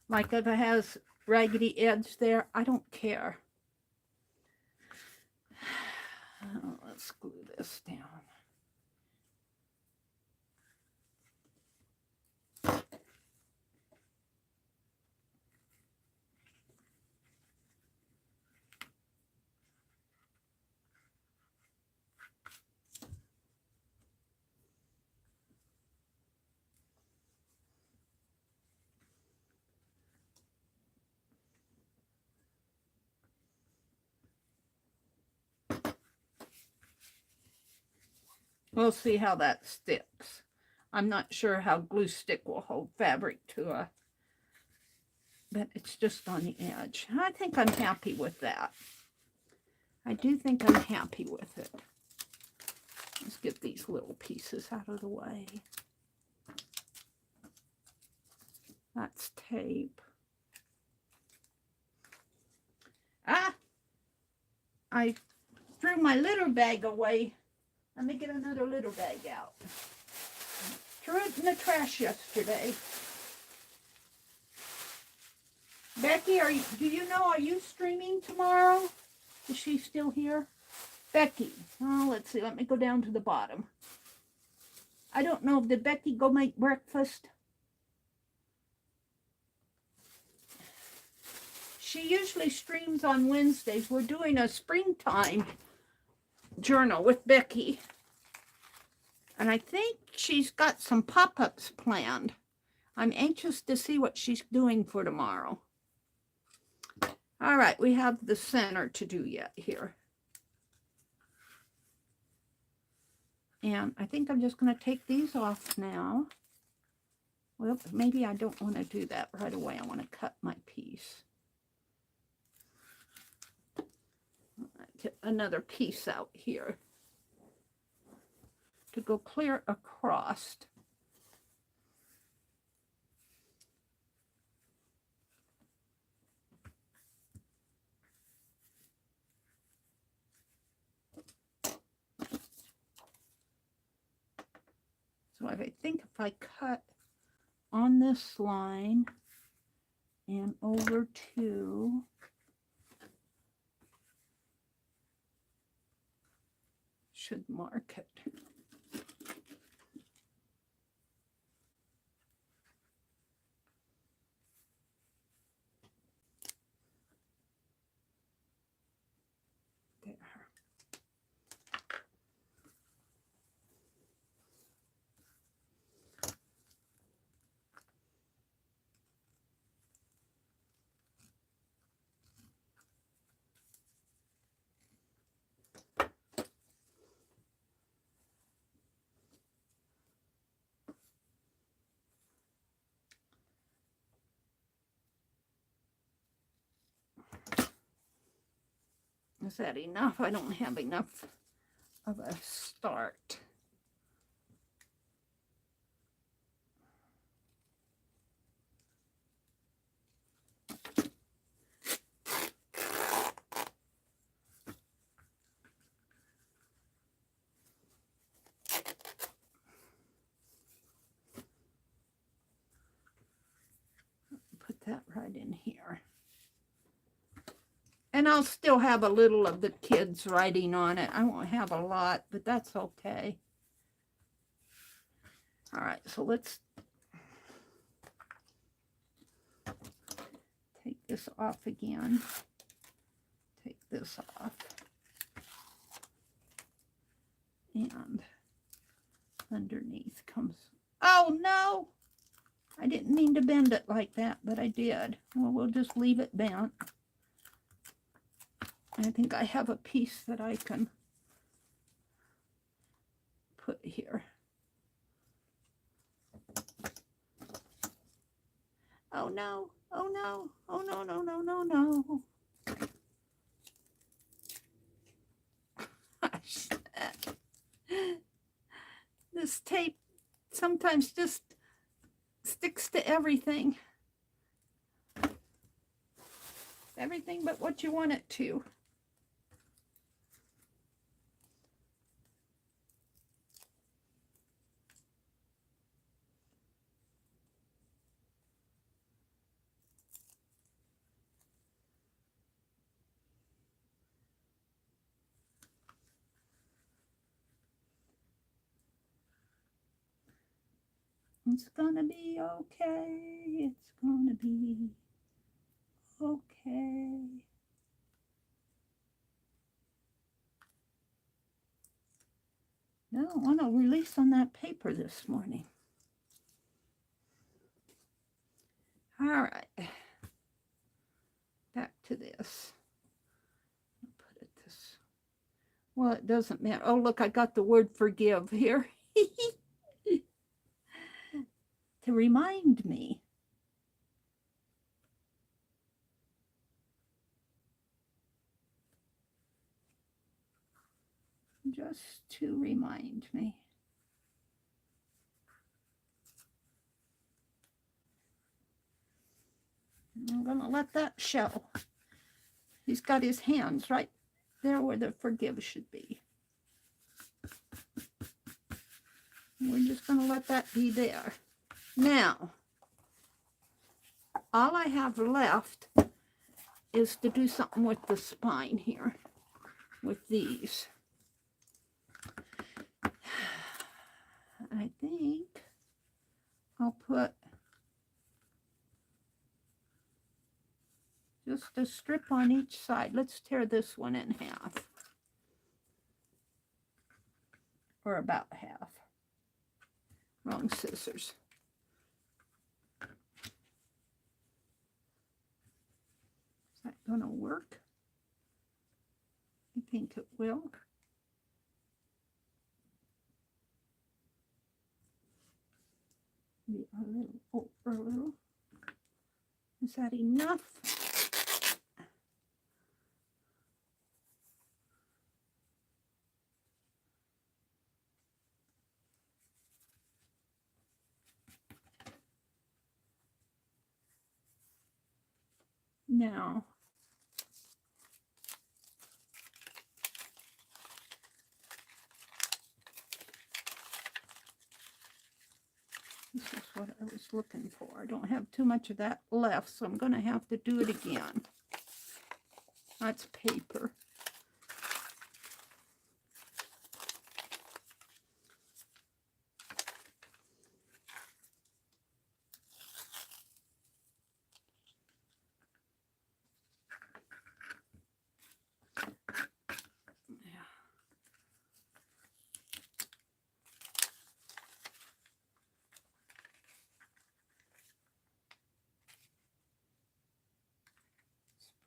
like if it has raggedy edge there, I don't care. Oh, let's glue this down. We'll see how that sticks. I'm not sure how glue stick will hold fabric to a but it's just on the edge. I think I'm happy with that. I do think I'm happy with it. Let's get these little pieces out of the way. That's tape. Ah! I threw my litter bag away. Let me get another litter bag out. Threw it in the trash yesterday. Becky, do you know, are you streaming tomorrow? Is she still here? Becky. Oh, let's see. Let me go down to the bottom. I don't know. Did Becky go make breakfast? She usually streams on Wednesdays. We're doing a springtime journal with Becky. And I think she's got some pop-ups planned. I'm anxious to see what she's doing for tomorrow. All right, we have the center to do yet here. And I think I'm just going to take these off now. Well, maybe I don't want to do that right away. I want to cut my piece. Get another piece out here to go clear across. So I think if I cut on this line and over to should mark it. There. Is that enough? I don't have enough of a start. Put that right in here. And I'll still have a little of the kids writing on it. I won't have a lot, but that's okay. All right, so let's take this off again. Take this off. And underneath comes, oh no! I didn't mean to bend it like that, but I did. Well, we'll just leave it bent. I think I have a piece that I can put here. Oh no, oh no, oh no, no, no, no, no. This tape sometimes just sticks to everything. Everything but what you want it to. It's gonna be okay. It's gonna be okay. No, I want to release on that paper this morning. All right. Back to this. I'll put it this. Well, it doesn't matter. Oh, look, I got the word forgive here. To remind me. just to remind me. I'm going to let that show. He's got his hands right there where the forgive should be. We're just going to let that be there. Now, all I have left is to do something with the spine here, with these. I think I'll put just a strip on each side. Let's tear this one in half. Or about half. Wrong scissors. Is that going to work? I think it will. Maybe a little over a little. Is that enough? Now, this is what I was looking for. I don't have too much of that left, so I'm going to have to do it again. That's paper.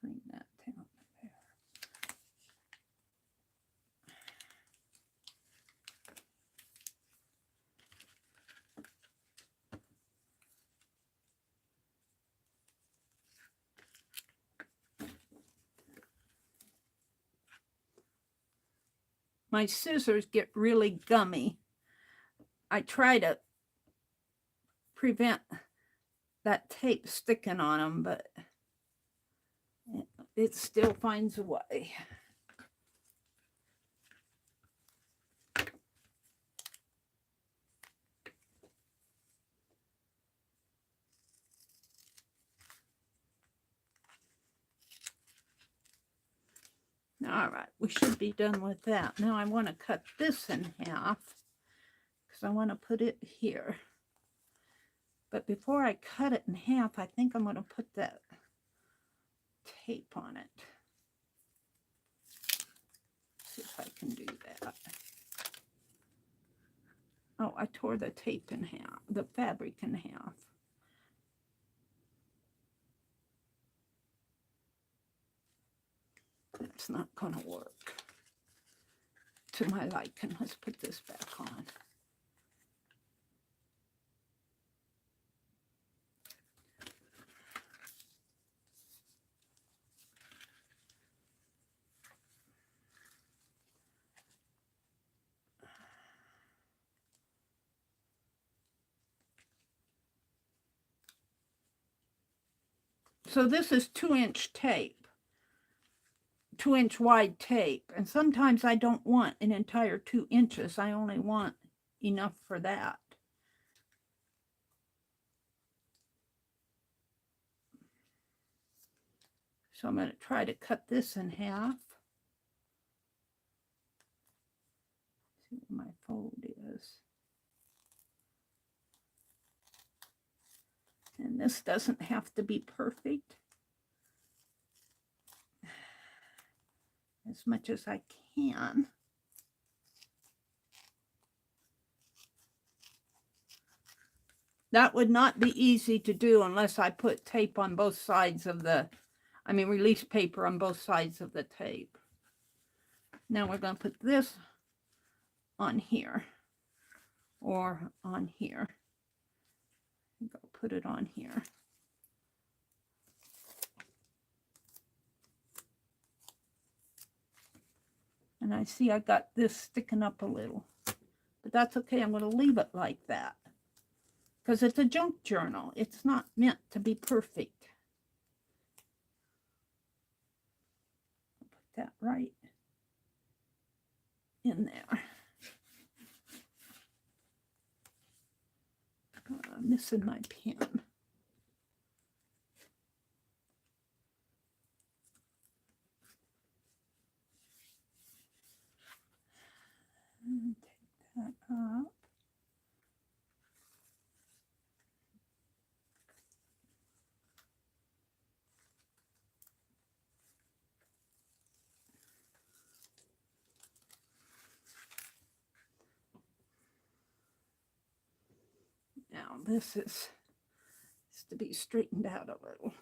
Bring that down there. My scissors get really gummy. I try to prevent that tape sticking on them, but it still finds a way. All right, we should be done with that. Now I want to cut this in half because I want to put it here. But before I cut it in half, I think I'm going to put that tape on it. See if I can do that. Oh, I tore the tape in half, the fabric in half. That's not going to work to my liking. Let's put this back on. So this is 2-inch tape, 2-inch wide tape. And sometimes I don't want an entire 2 inches. I only want enough for that. So I'm going to try to cut this in half. See where my fold is. And this doesn't have to be perfect. As much as I can. That would not be easy to do unless I put tape on both sides of the, release paper on both sides of the tape. Now we're going to put this on here or on here. I'll put it on here. And And I see I got this sticking up a little. But that's okay. I'm going to leave it like that. Because it's a junk journal. It's not meant to be perfect. Put that right in there. Missing my pen. And take that up. Now this is to be straightened out a little.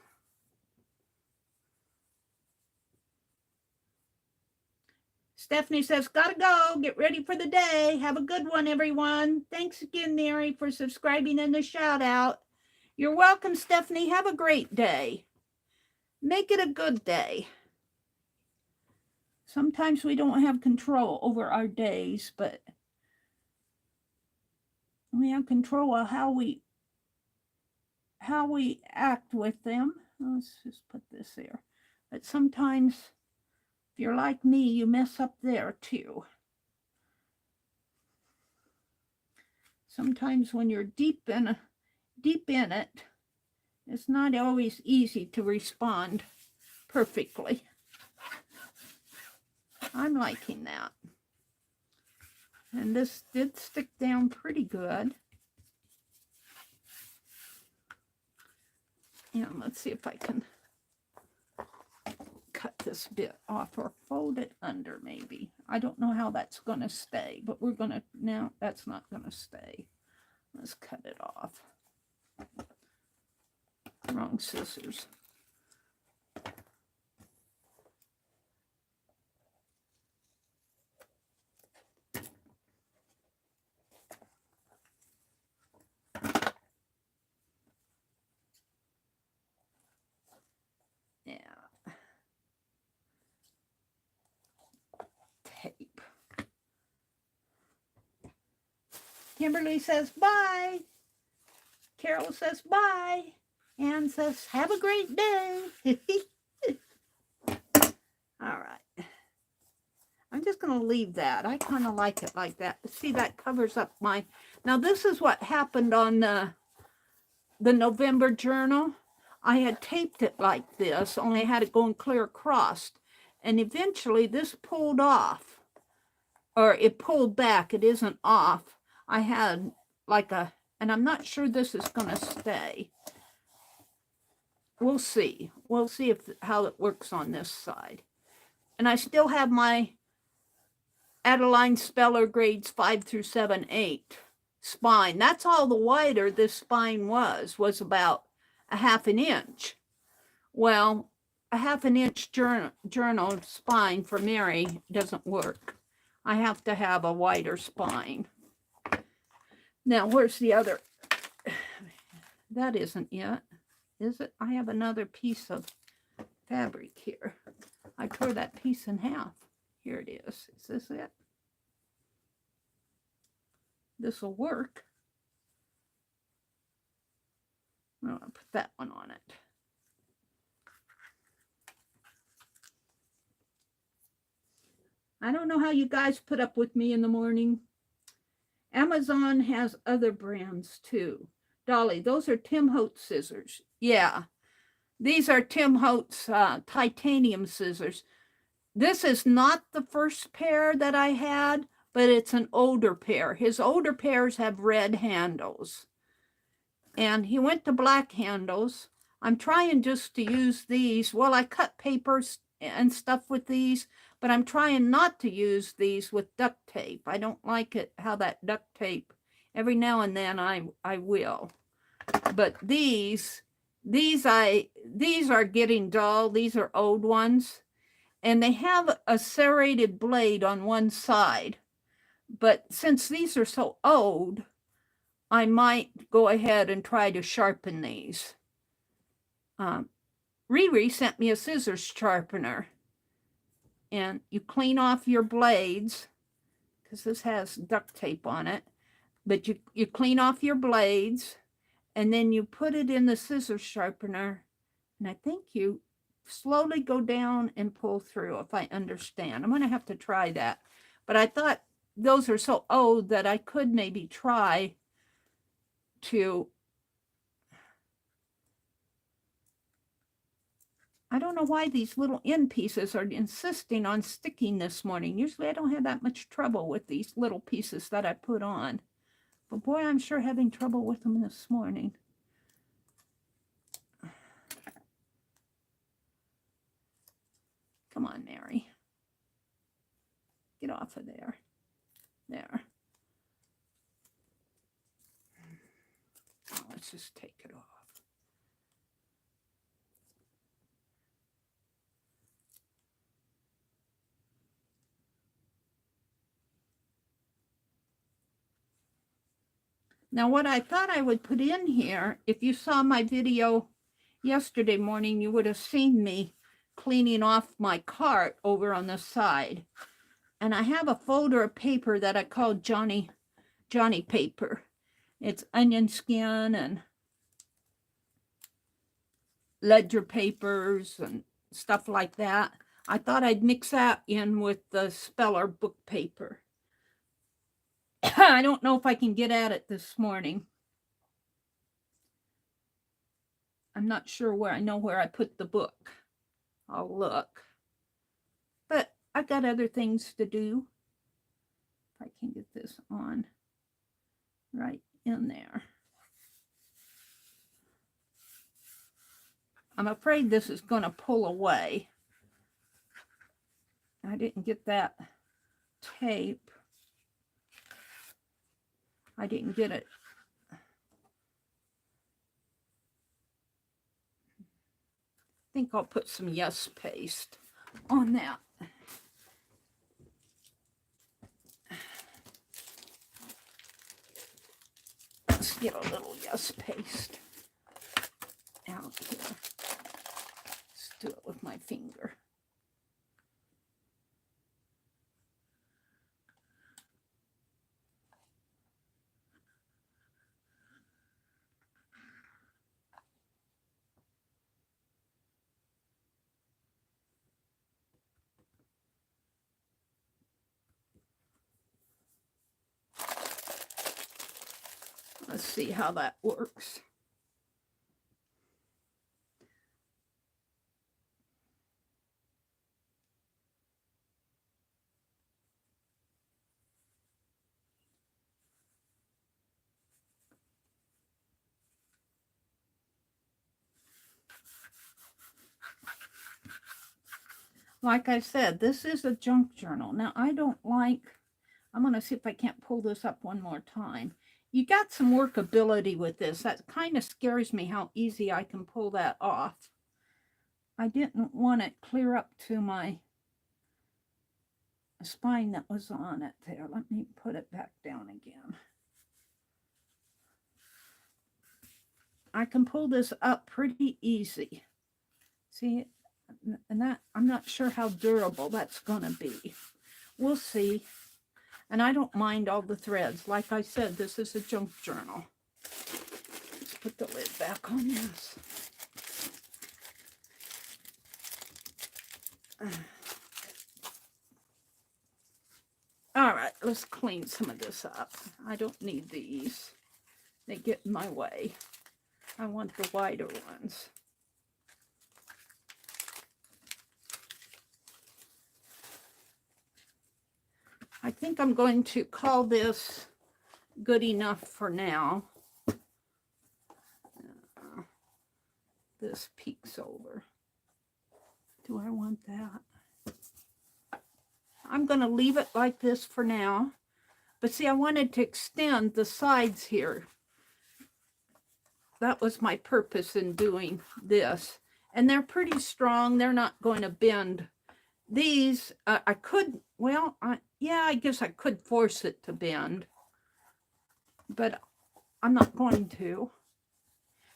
Stephanie says, gotta go. Get ready for the day. Have a good one, everyone. Thanks again, Meri, for subscribing and the shout out. You're welcome, Stephanie. Have a great day. Make it a good day. Sometimes we don't have control over our days, but we have control of how we act with them. Let's just put this there. But sometimes, if you're like me, you mess up there too. Sometimes when you're deep in it, it's not always easy to respond perfectly. I'm liking that. And this did stick down pretty good. And let's see if I can cut this bit off or fold it under maybe. I don't know how that's going to stay, but we're going to, now that's not going to stay. Let's cut it off. Wrong scissors. Yeah. Tape. Kimberly says bye. Carol says bye. Anne says have a great day. All right. I'm just going to leave that. I kind of like it like that. See, that covers up my... Now, this is what happened on the November journal. I had taped it like this, only I had it going clear across. And eventually, this pulled off. Or it pulled back. It isn't off. I had like a... And I'm not sure this is going to stay. We'll see. We'll see how it works on this side. And I still have my Adeline Speller grades 5 through 7, 8 spine. That's all the wider this spine was about a ½ an inch. Well, a ½ an inch journal spine for Meri doesn't work. I have to have a wider spine. Now, where's the other? That isn't it, is it? I have another piece of fabric here. I tore that piece in half. Here it is. Is this it? This will work. I'll put that one on it. I don't know how you guys put up with me in the morning. Amazon has other brands too. Dolly, those are Tim Holtz scissors. Yeah, these are Tim Holtz titanium scissors. This is not the first pair that I had, but it's an older pair. His older pairs have red handles. And he went to black handles. I'm trying just to use these. Well, I cut papers and stuff with these, but I'm trying not to use these with duct tape. I don't like it how that duct tape, every now and then I will. But these are getting dull. These are old ones. And they have a serrated blade on one side. But since these are so old, I might go ahead and try to sharpen these. Riri sent me a scissors sharpener. and you clean off your blades, because this has duct tape on it, but you clean off your blades, and then you put it in the scissors sharpener, and I think you slowly go down and pull through, if I understand. I'm going to have to try that. But I thought those are so old that I could maybe try to, I don't know why these little end pieces are insisting on sticking this morning. Usually I don't have that much trouble with these little pieces that I put on. But boy, I'm sure having trouble with them this morning. Come on, Meri. Get off of there. There. Oh, let's just take it off. Now, what I thought I would put in here, if you saw my video yesterday morning, you would have seen me cleaning off my cart over on the side. And I have a folder of paper that I call Johnny paper. It's onion skin and ledger papers and stuff like that. I thought I'd mix that in with the speller book paper. I don't know if I can get at it this morning. I'm not sure where. I know where I put the book. I'll look. But I've got other things to do. If I can get this on right in there. I'm afraid this is going to pull away. I didn't get that tape. I didn't get it. I think I'll put some Yes paste on that. Let's get a little Yes paste out here. Let's do it with my finger. Let's see how that works. Like I said, this is a junk journal. Now, I don't like, I'm going to see if I can't pull this up one more time. You got some workability with this. That kind of scares me how easy I can pull that off. I didn't want it clear up to my spine that was on it there. Let me put it back down again. I can pull this up pretty easy. See, and that, I'm not sure how durable that's going to be. We'll see. And I don't mind all the threads. Like I said, this is a junk journal. Let's put the lid back on this. All right, let's clean some of this up. I don't need these. They get in my way. I want the wider ones. I think I'm going to call this good enough for now. This peeks over. Do I want that? I'm going to leave it like this for now. But see, I wanted to extend the sides here. That was my purpose in doing this. And they're pretty strong. They're not going to bend. These, I could, well, yeah, I guess I could force it to bend. But I'm not going to.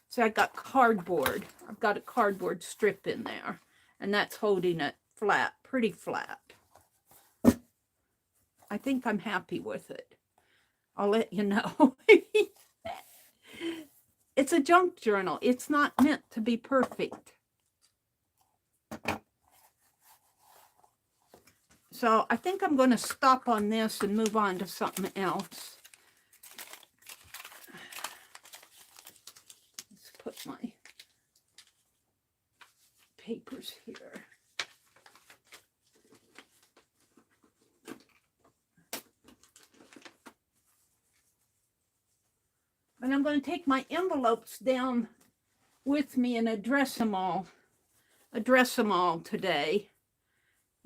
See, I got cardboard. I've got a cardboard strip in there. And that's holding it flat, pretty flat. I think I'm happy with it. I'll let you know. It's a junk journal. It's not meant to be perfect. So I think I'm going to stop on this and move on to something else. Let's put my papers here. And I'm going to take my envelopes down with me and address them all today.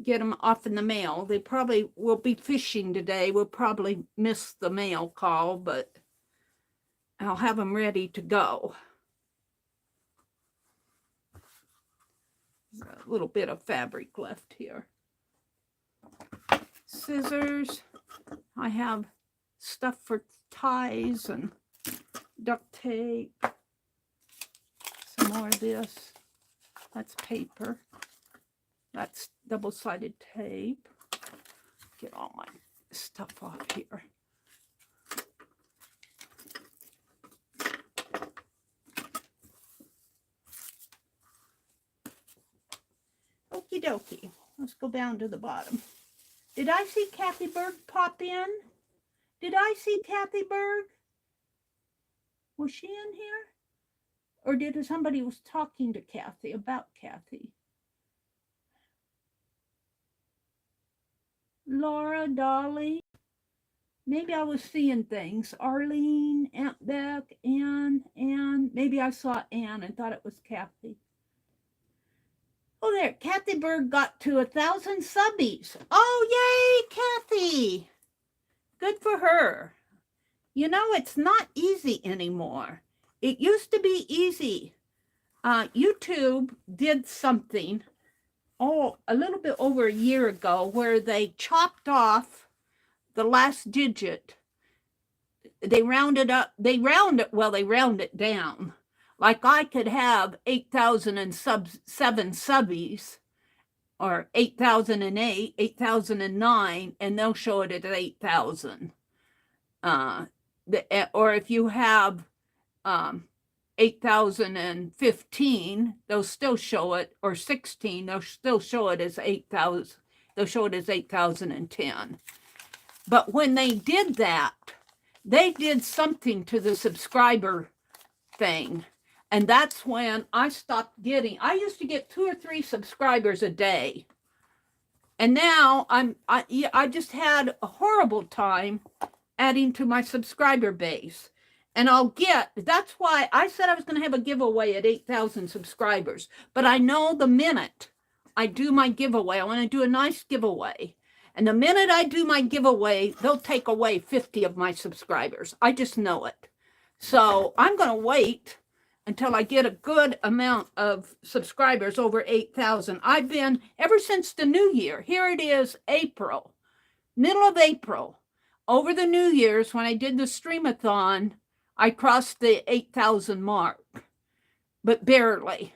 Get them off in the mail. They probably will be fishing today. We'll probably miss the mail call, but I'll have them ready to go. There's a little bit of fabric left here. Scissors. I have stuff for ties and duct tape. Some more of this. That's paper. That's double-sided tape. Get all my stuff off here. Okie dokie. Let's go down to the bottom. Did I see Kathy Berg pop in? Did I see Kathy Berg? Was she in here? Or did somebody was talking to Kathy about Kathy? Laura, Dolly. Maybe I was seeing things. Arlene, Aunt Beck, Ann. Maybe I saw Ann and thought it was Kathy. Oh, there. Kathy Berg got to 1,000 subbies. Oh, yay, Kathy. Good for her. You know, it's not easy anymore. It used to be easy. YouTube did something, a little bit over a year ago, where they chopped off the last digit. They round it down. Like I could have 8,007 subbies, or 8,008, 8,009, and they'll show it at 8,000. Or if you have 8,015, they'll still show it, or 16, they'll still show it as 8,000. They'll show it as 8,010. But when they did that, they did something to the subscriber thing. And that's when I stopped getting, I used to get 2 or 3 subscribers a day. And now I just had a horrible time adding to my subscriber base. And that's why I said I was going to have a giveaway at 8,000 subscribers. But I know the minute I do my giveaway, I want to do a nice giveaway. And the minute I do my giveaway, they'll take away 50 of my subscribers. I just know it. So I'm going to wait until I get a good amount of subscribers over 8,000. I've been, ever since the new year, here it is, April, middle of April, over the New Year's, when I did the streamathon, I crossed the 8,000 mark, but barely.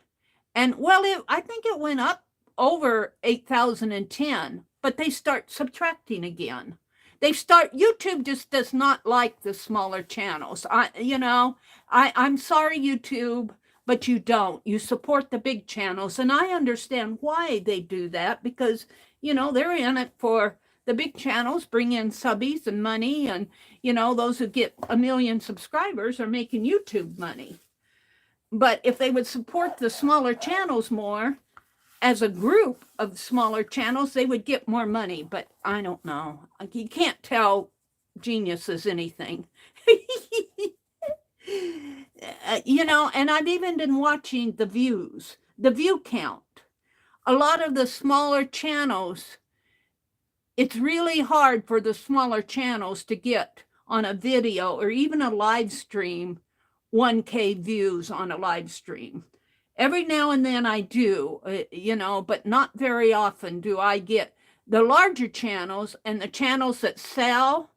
And well, I think it went up over 8,010, but they start subtracting again. YouTube just does not like the smaller channels. I'm sorry, YouTube, but you don't. You support the big channels. And I understand why they do that, because, they're in it for the big channels, bring in subbies and money. And, those who get 1 million subscribers are making YouTube money. But if they would support the smaller channels more, as a group of smaller channels, they would get more money, but I don't know. You can't tell geniuses anything. And I've even been watching the views, the view count. A lot of the smaller channels, it's really hard for the smaller channels to get on a video or even a live stream 1K views on a live stream. Every now and then I do, but not very often do I get the larger channels and the channels that sell.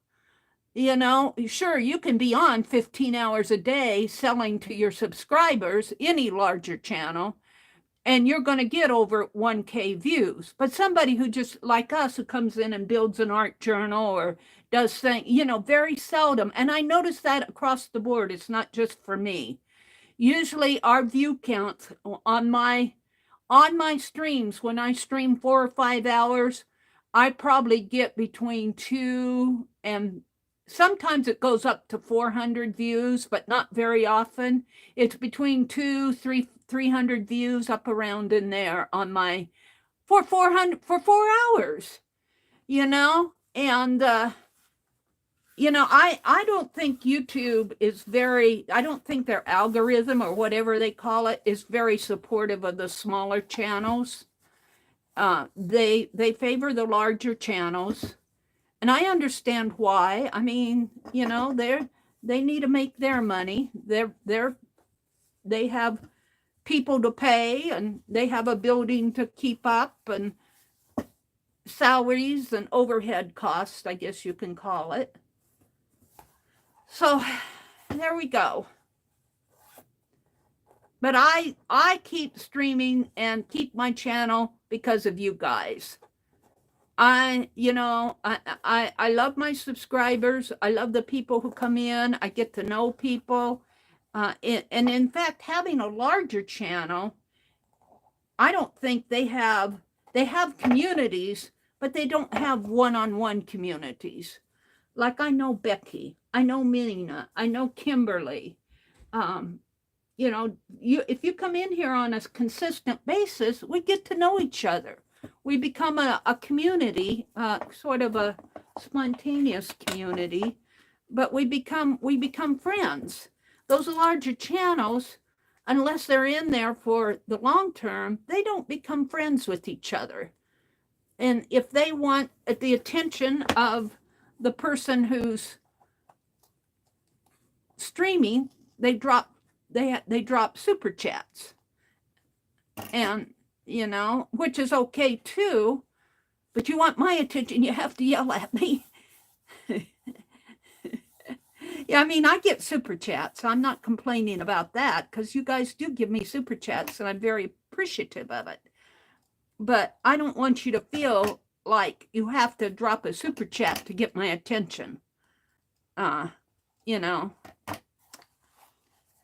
Sure, you can be on 15 hours a day selling to your subscribers, any larger channel. and you're going to get over 1K views. But somebody who just like us, who comes in and builds an art journal or does things, you know, very seldom. And I notice that across the board. It's not just for me. Usually our view count on my streams, when I stream 4 or 5 hours, I probably get between 2 and sometimes it goes up to 400 views, but not very often. It's between 300 views, up around in there on my for 4 hours, you know. And you know, I don't think YouTube is very, I don't think their algorithm or whatever they call it is very supportive of the smaller channels. They favor the larger channels. And I understand why. I mean, you know, they need to make their money. They have people to pay, and they have a building to keep up, and salaries and overhead costs, I guess you can call it. So there we go. But I keep streaming and keep my channel because of you guys. You know, I love my subscribers. I love the people who come in. I get to know people. And in fact, having a larger channel, I don't think they have communities, but they don't have one-on-one communities. Like I know Becky, I know Mina, I know Kimberly. You know, if you come in here on a consistent basis, we get to know each other. We become a community, sort of a spontaneous community, but we become friends. Those larger channels, unless they're in there for the long term, they don't become friends with each other. And if they want the attention of the person who's streaming, they drop super chats. And you know, which is okay too, but you want my attention, you have to yell at me. Yeah, I mean, I get super chats. I'm not complaining about that, because you guys do give me super chats, and I'm very appreciative of it. But I don't want you to feel like you have to drop a super chat to get my attention. You know,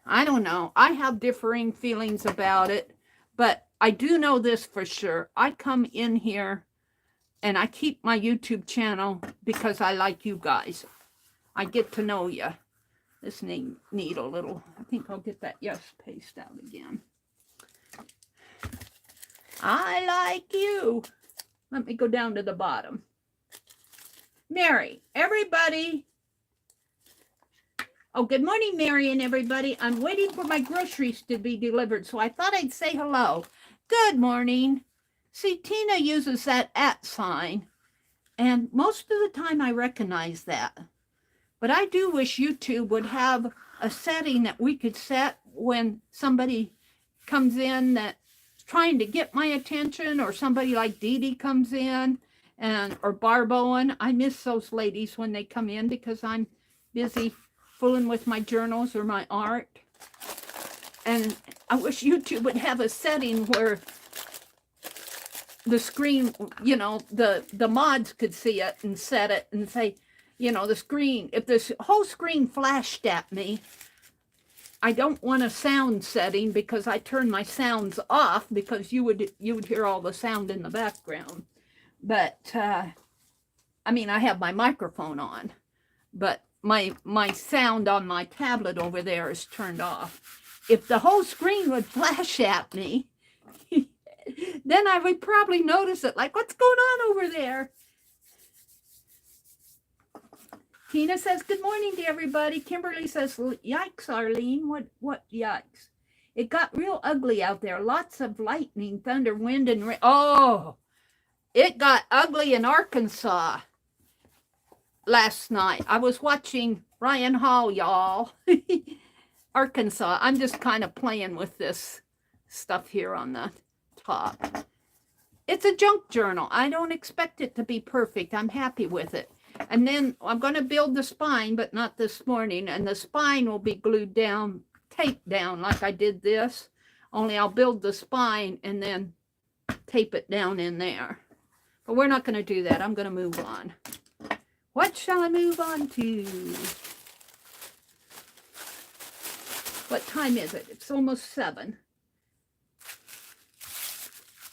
I don't know. I have differing feelings about it, but I do know this for sure. I come in here and I keep my YouTube channel because I like you guys. I get to know you. This need a little, I think I'll get that yes paste out again. I like you. Let me go down to the bottom. Meri, everybody. Oh, good morning, Meri and everybody. I'm waiting for my groceries to be delivered, so I thought I'd say hello. Good morning. See, Tina uses that @ sign, and most of the time I recognize that. But I do wish YouTube would have a setting that we could set when somebody comes in that's trying to get my attention, or somebody like Dee Dee comes in, or Barb Owen. I miss those ladies when they come in because I'm busy fooling with my journals or my art. And I wish YouTube would have a setting where the screen, you know, the mods could see it and set it and say, you know, the screen, if this whole screen flashed at me, I don't want a sound setting, because I turn my sounds off, because you would hear all the sound in the background. But I mean, I have my microphone on, but my sound on my tablet over there is turned off. If the whole screen would flash at me, then I would probably notice it, like, what's going on over there? Tina says, good morning to everybody. Kimberly says, yikes, Arlene. What yikes? It got real ugly out there. Lots of lightning, thunder, wind, and rain. Oh, it got ugly in Arkansas last night. I was watching Ryan Hall, y'all. Arkansas. I'm just kind of playing with this stuff here on the top. It's a junk journal. I don't expect it to be perfect. I'm happy with it. And then I'm going to build the spine, but not this morning. And the spine will be glued down, taped down like I did this. only I'll build the spine and then tape it down in there. But we're not going to do that. I'm going to move on. What shall I move on to? What time is it? It's almost 7.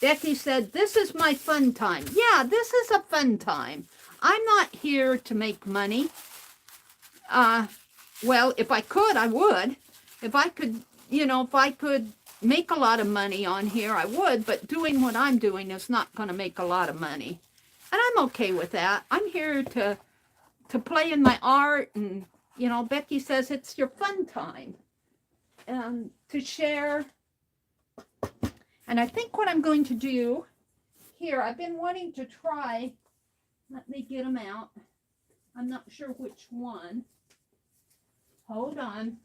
Becky said, this is my fun time. Yeah, this is a fun time. I'm not here to make money. Well, if I could, I would. If I could, you know, if I could make a lot of money on here, I would. But doing what I'm doing is not going to make a lot of money. And I'm okay with that. I'm here to play in my art. And, you know, Becky says it's your fun time. And to share. And I think what I'm going to do here, I've been wanting to try, let me get them out. I'm not sure which one. Hold on.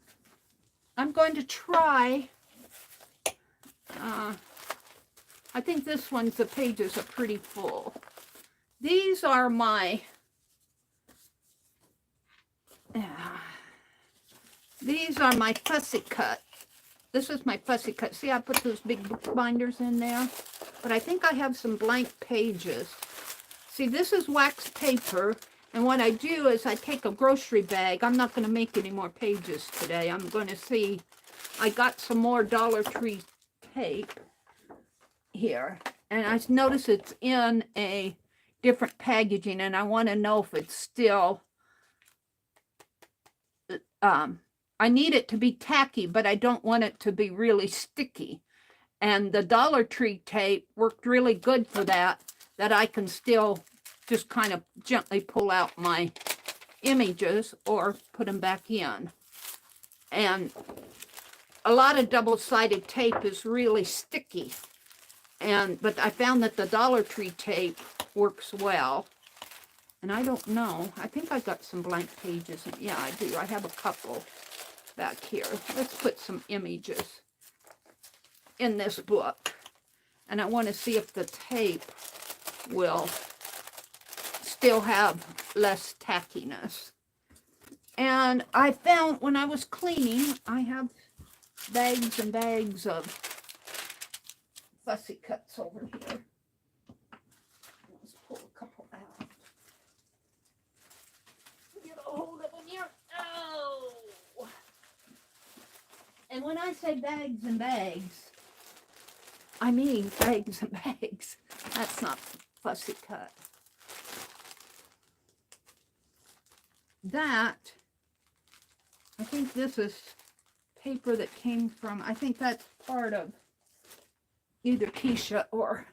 I'm going to try, I think this one's, the pages are pretty full. These are my, fussy cut. This is my fussy cut. See, I put those big book binders in there, but I think I have some blank pages. See, this is wax paper, and what I do is I take a grocery bag. I'm not going to make any more pages today. I'm going to see, I got some more Dollar Tree tape here, and I notice it's in a different packaging, and I want to know if it's still, I need it to be tacky, but I don't want it to be really sticky. And the Dollar Tree tape worked really good for that I can still just kind of gently pull out my images or put them back in. And a lot of double-sided tape is really sticky. But I found that the Dollar Tree tape works well. And I don't know. I think I got some blank pages. Yeah, I do. I have a couple back here. Let's put some images in this book. And I want to see if the tape will still have less tackiness. And I found when I was cleaning, I have bags and bags of fussy cuts over here. Let's pull a couple out. Get a hold of them here. Oh! And when I say bags and bags, I mean bags and bags. That's not fussy cut. That, I think this is paper that came from, I think that's part of either Keisha or,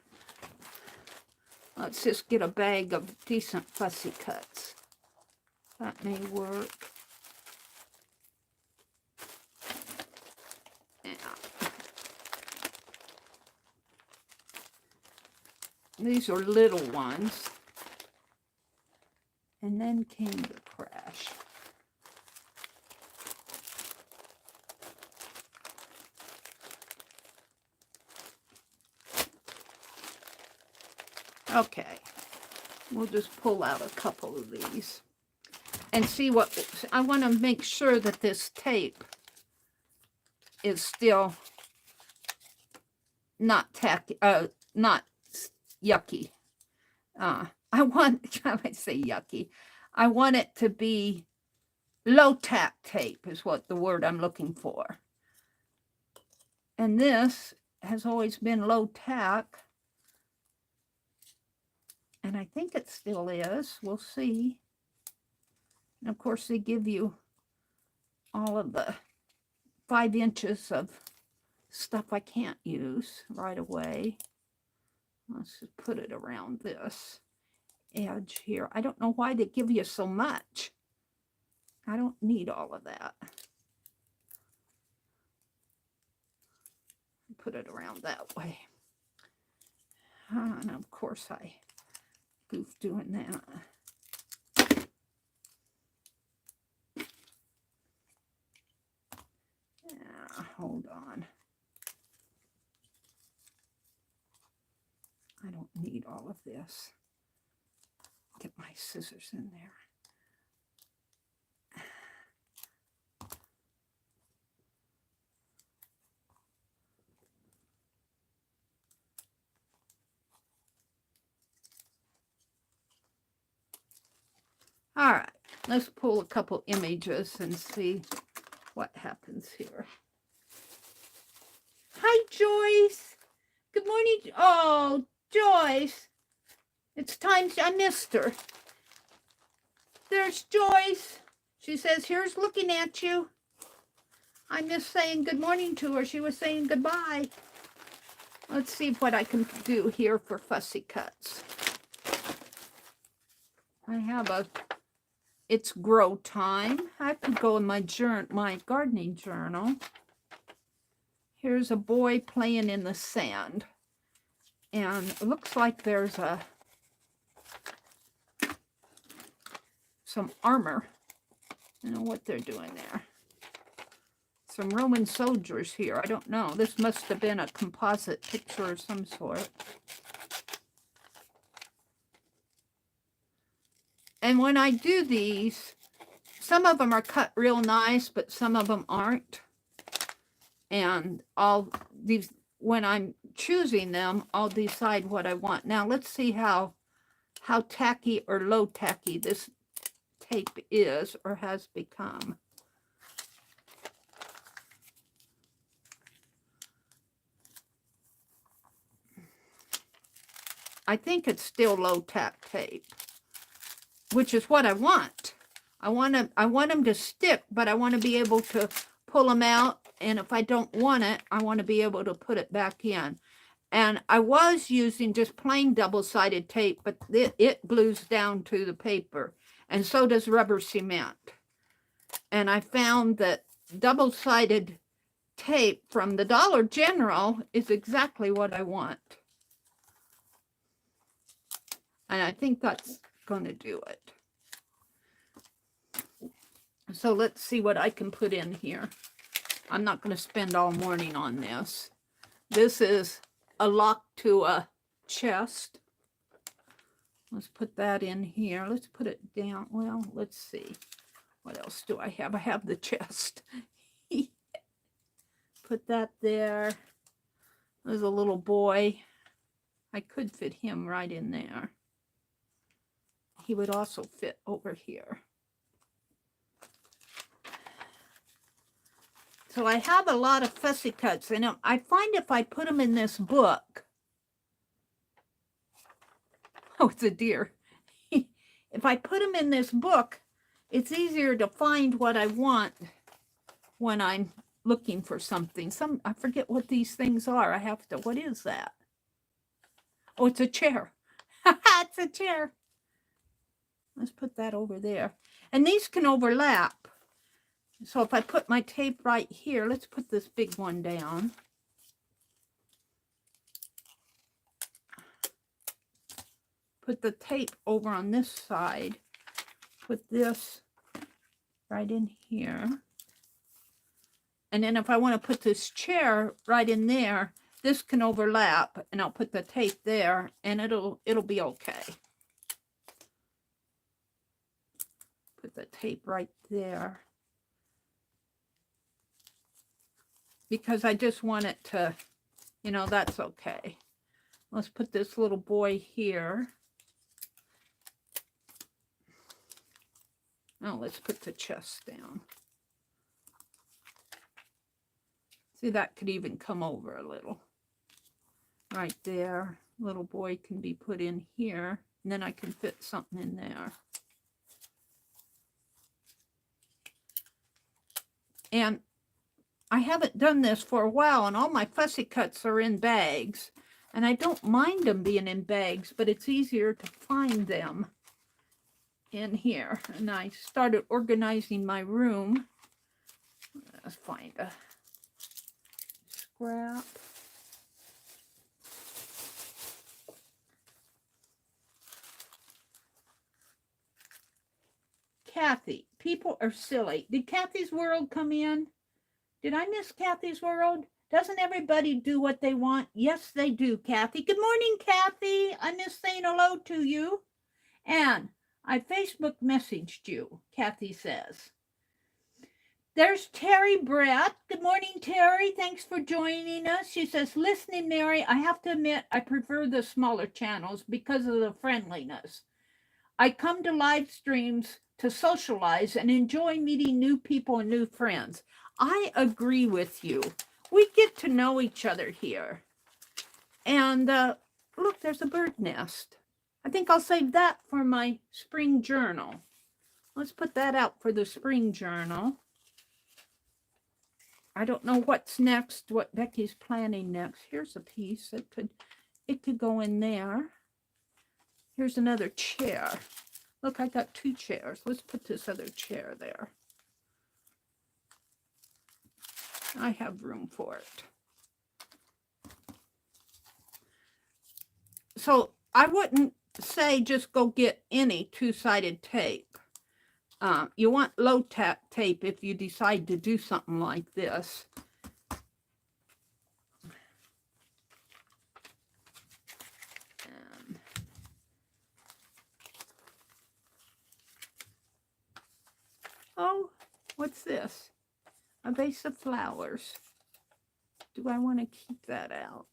let's just get a bag of decent fussy cuts. That may work. These are little ones. And then came the crash. Okay. We'll just pull out a couple of these. And see what, I want to make sure that this tape is still not tacky, not yucky. I want, I say yucky. I want it to be low tack tape is what the word I'm looking for. And this has always been low tack. And I think it still is. We'll see. And of course they give you all of the 5 inches of stuff I can't use right away. Let's just put it around this edge here. I don't know why they give you so much. I don't need all of that. Put it around that way. And of course I goofed doing that. Yeah, hold on. I don't need all of this. Get my scissors in there. All right, let's pull a couple images and see what happens here. Hi, Joyce. Good morning. Oh, Joyce. It's time. I missed her. There's Joyce. She says, here's looking at you. I missed saying good morning to her. She was saying goodbye. Let's see what I can do here for fussy cuts. I have it's grow time. I could go in my gardening journal. Here's a boy playing in the sand. And it looks like there's some armor. I don't know what they're doing there. Some Roman soldiers here. I don't know. This must have been a composite picture of some sort. And when I do these, some of them are cut real nice, but some of them aren't. And when I'm choosing them, I'll decide what I want. Now let's see how tacky or low tacky this tape is or has become. I think it's still low tack tape, which is what I want. I want them to stick, but I want to be able to pull them out. And if I don't want it, I want to be able to put it back in. And I was using just plain double-sided tape, but it glues down to the paper. And so does rubber cement. And I found that double-sided tape from the Dollar General is exactly what I want. And I think that's going to do it. So let's see what I can put in here. I'm not going to spend all morning on this. This is a lock to a chest. Let's put that in here. Let's put it down. Well, let's see. What else do I have? I have the chest. Put that there. There's a little boy. I could fit him right in there. He would also fit over here. So I have a lot of fussy cuts, and I find if I put them in this book, oh, it's a deer. If I put them in this book, it's easier to find what I want when I'm looking for something. I forget what these things are. What is that? Oh, it's a chair. It's a chair. Let's put that over there. And these can overlap. So if I put my tape right here, let's put this big one down. Put the tape over on this side. Put this right in here. And then if I want to put this chair right in there, this can overlap, and I'll put the tape there, and it'll be okay. Put the tape right there. Because I just want it to, that's okay. Let's put this little boy here. Now let's put the chest down. See, that could even come over a little. Right there. Little boy can be put in here. And then I can fit something in there. And I haven't done this for a while, and all my fussy cuts are in bags. And I don't mind them being in bags, but it's easier to find them in here. And I started organizing my room. Let's find a scrap. Kathy, people are silly. Did Kathy's World come in? Did I miss Kathy's World? Doesn't everybody do what they want? Yes, they do, Kathy. Good morning, Kathy. I miss saying hello to you. And I Facebook messaged you, Kathy says. There's Terry Brett. Good morning, Terry. Thanks for joining us. She says, listening, Meri, I have to admit I prefer the smaller channels because of the friendliness. I come to live streams to socialize and enjoy meeting new people and new friends. I agree with you. We get to know each other here. And look, there's a bird nest. I think I'll save that for my spring journal. Let's put that out for the spring journal. I don't know what's next, what Becky's planning next. Here's a piece. It could go in there. Here's another chair. Look, I got 2 chairs. Let's put this other chair there. I have room for it. So I wouldn't say just go get any 2-sided tape. You want low tape if you decide to do something like this. And oh, what's this? A vase of flowers. Do I want to keep that out?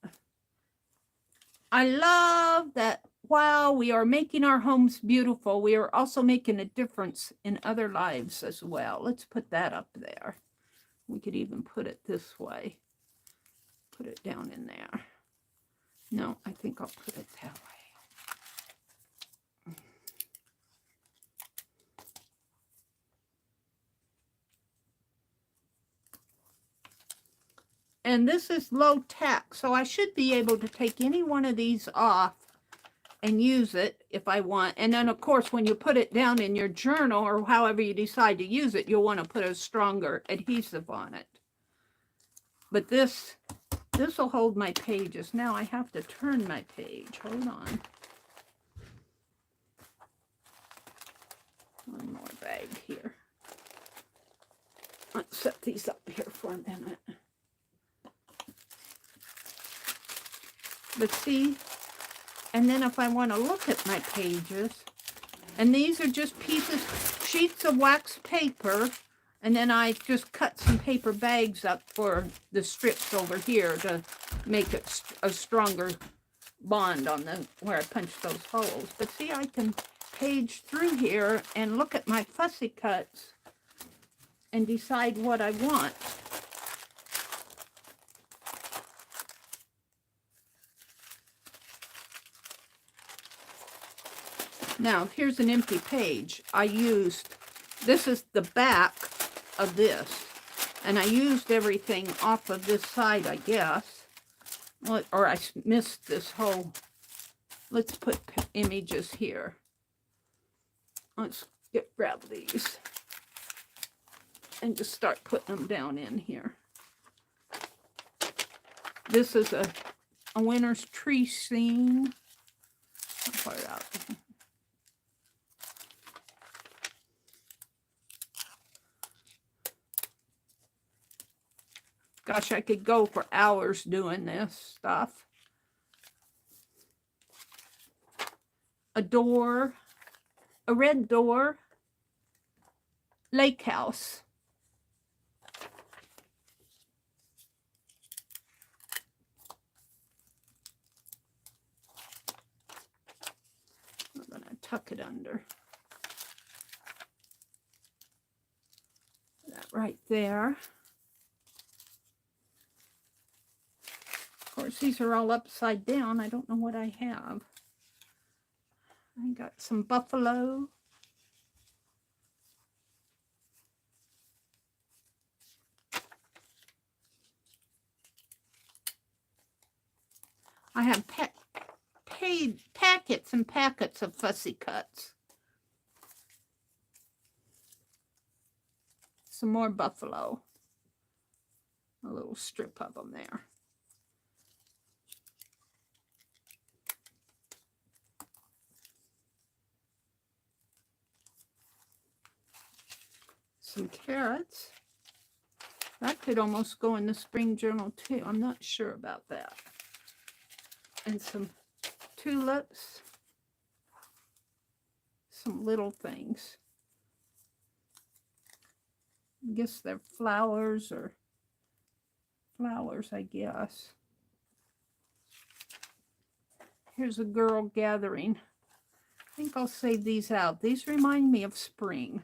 I love that while we are making our homes beautiful, we are also making a difference in other lives as well. Let's put that up there. We could even put it this way. Put it down in there. No, I think I'll put it that way. And this is low tack, so I should be able to take any one of these off and use it if I want. And then, of course, when you put it down in your journal or however you decide to use it, you'll want to put a stronger adhesive on it. But this will hold my pages. Now I have to turn my page. Hold on. One more bag here. Let's set these up here for a minute. But see, and then if I want to look at my pages, and these are just sheets of wax paper, and then I just cut some paper bags up for the strips over here to make it a stronger bond on where I punched those holes. But see, I can page through here and look at my fussy cuts and decide what I want. Now, here's an empty page. This is the back of this, and I used everything off of this side, I guess. Well, or I missed this whole, let's put images here. Let's grab these and just start putting them down in here. This is a winter's tree scene. I'll put it out. Gosh, I could go for hours doing this stuff. A door, a red door, lake house. I'm going to tuck it under. That right there. Of course, these are all upside down. I don't know what I have. I got some buffalo. I have packets and packets of fussy cuts. Some more buffalo. A little strip of them there. Some carrots. That could almost go in the spring journal too. I'm not sure about that. And some tulips. Some little things. I guess they're flowers, I guess. Here's a girl gathering think I'll save these out. These remind me of spring.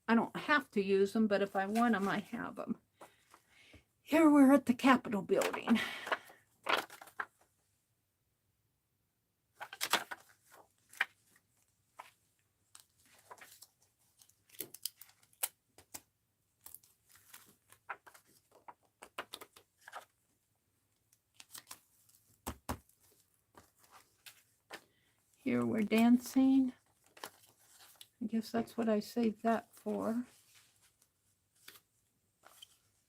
I don't have to use them, but if I want them, I have them. Here we're at the Capitol building. Here we're dancing. I guess that's what I saved that for.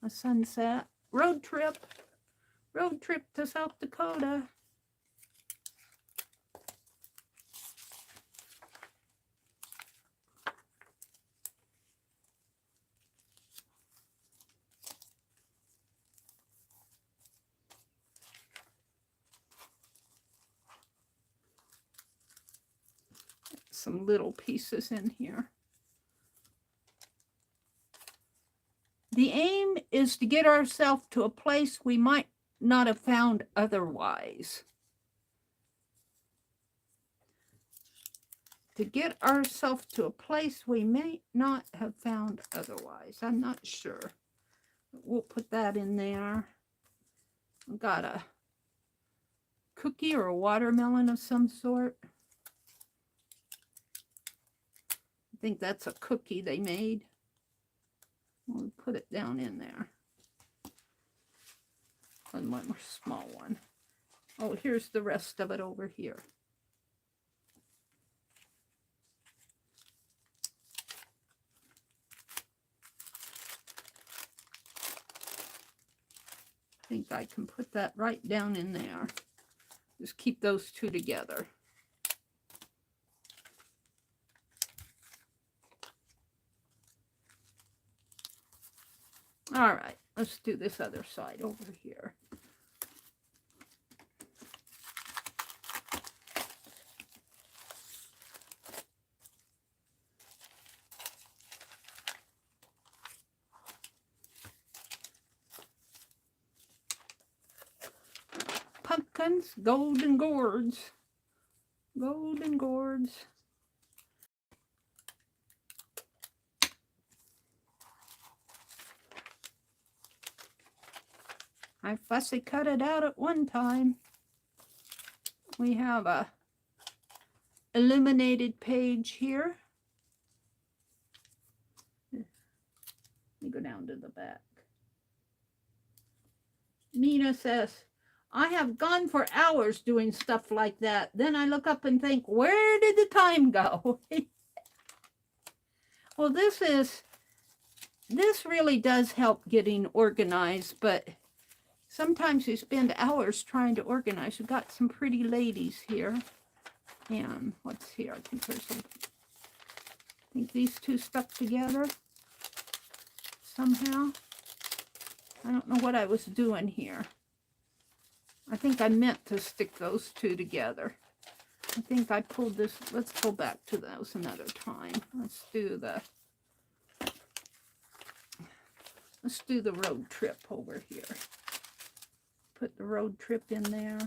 A sunset. Road trip. Road trip to South Dakota. Some little pieces in here. The aim is to get ourselves to a place we might not have found otherwise. To get ourselves to a place we may not have found otherwise. I'm not sure. We'll put that in there. We've got a cookie or a watermelon of some sort. I think that's a cookie they made. We'll put it down in there. One more small one. Oh, here's the rest of it over here. I think I can put that right down in there. Just keep those two together. All right, let's do this other side over here. Pumpkins, golden gourds. Golden gourds. I fussy cut it out at one time. We have a illuminated page here. Let me go down to the back. Mina says, I have gone for hours doing stuff like that. Then I look up and think, where did the time go? Well, this really does help getting organized, but sometimes you spend hours trying to organize. We've got some pretty ladies here. And what's here? I think there's some, I think these two stuck together somehow. I don't know what I was doing here. I think I meant to stick those two together. I think I pulled this. Let's go back to those another time. Let's do the road trip over here. Put the road trip in there.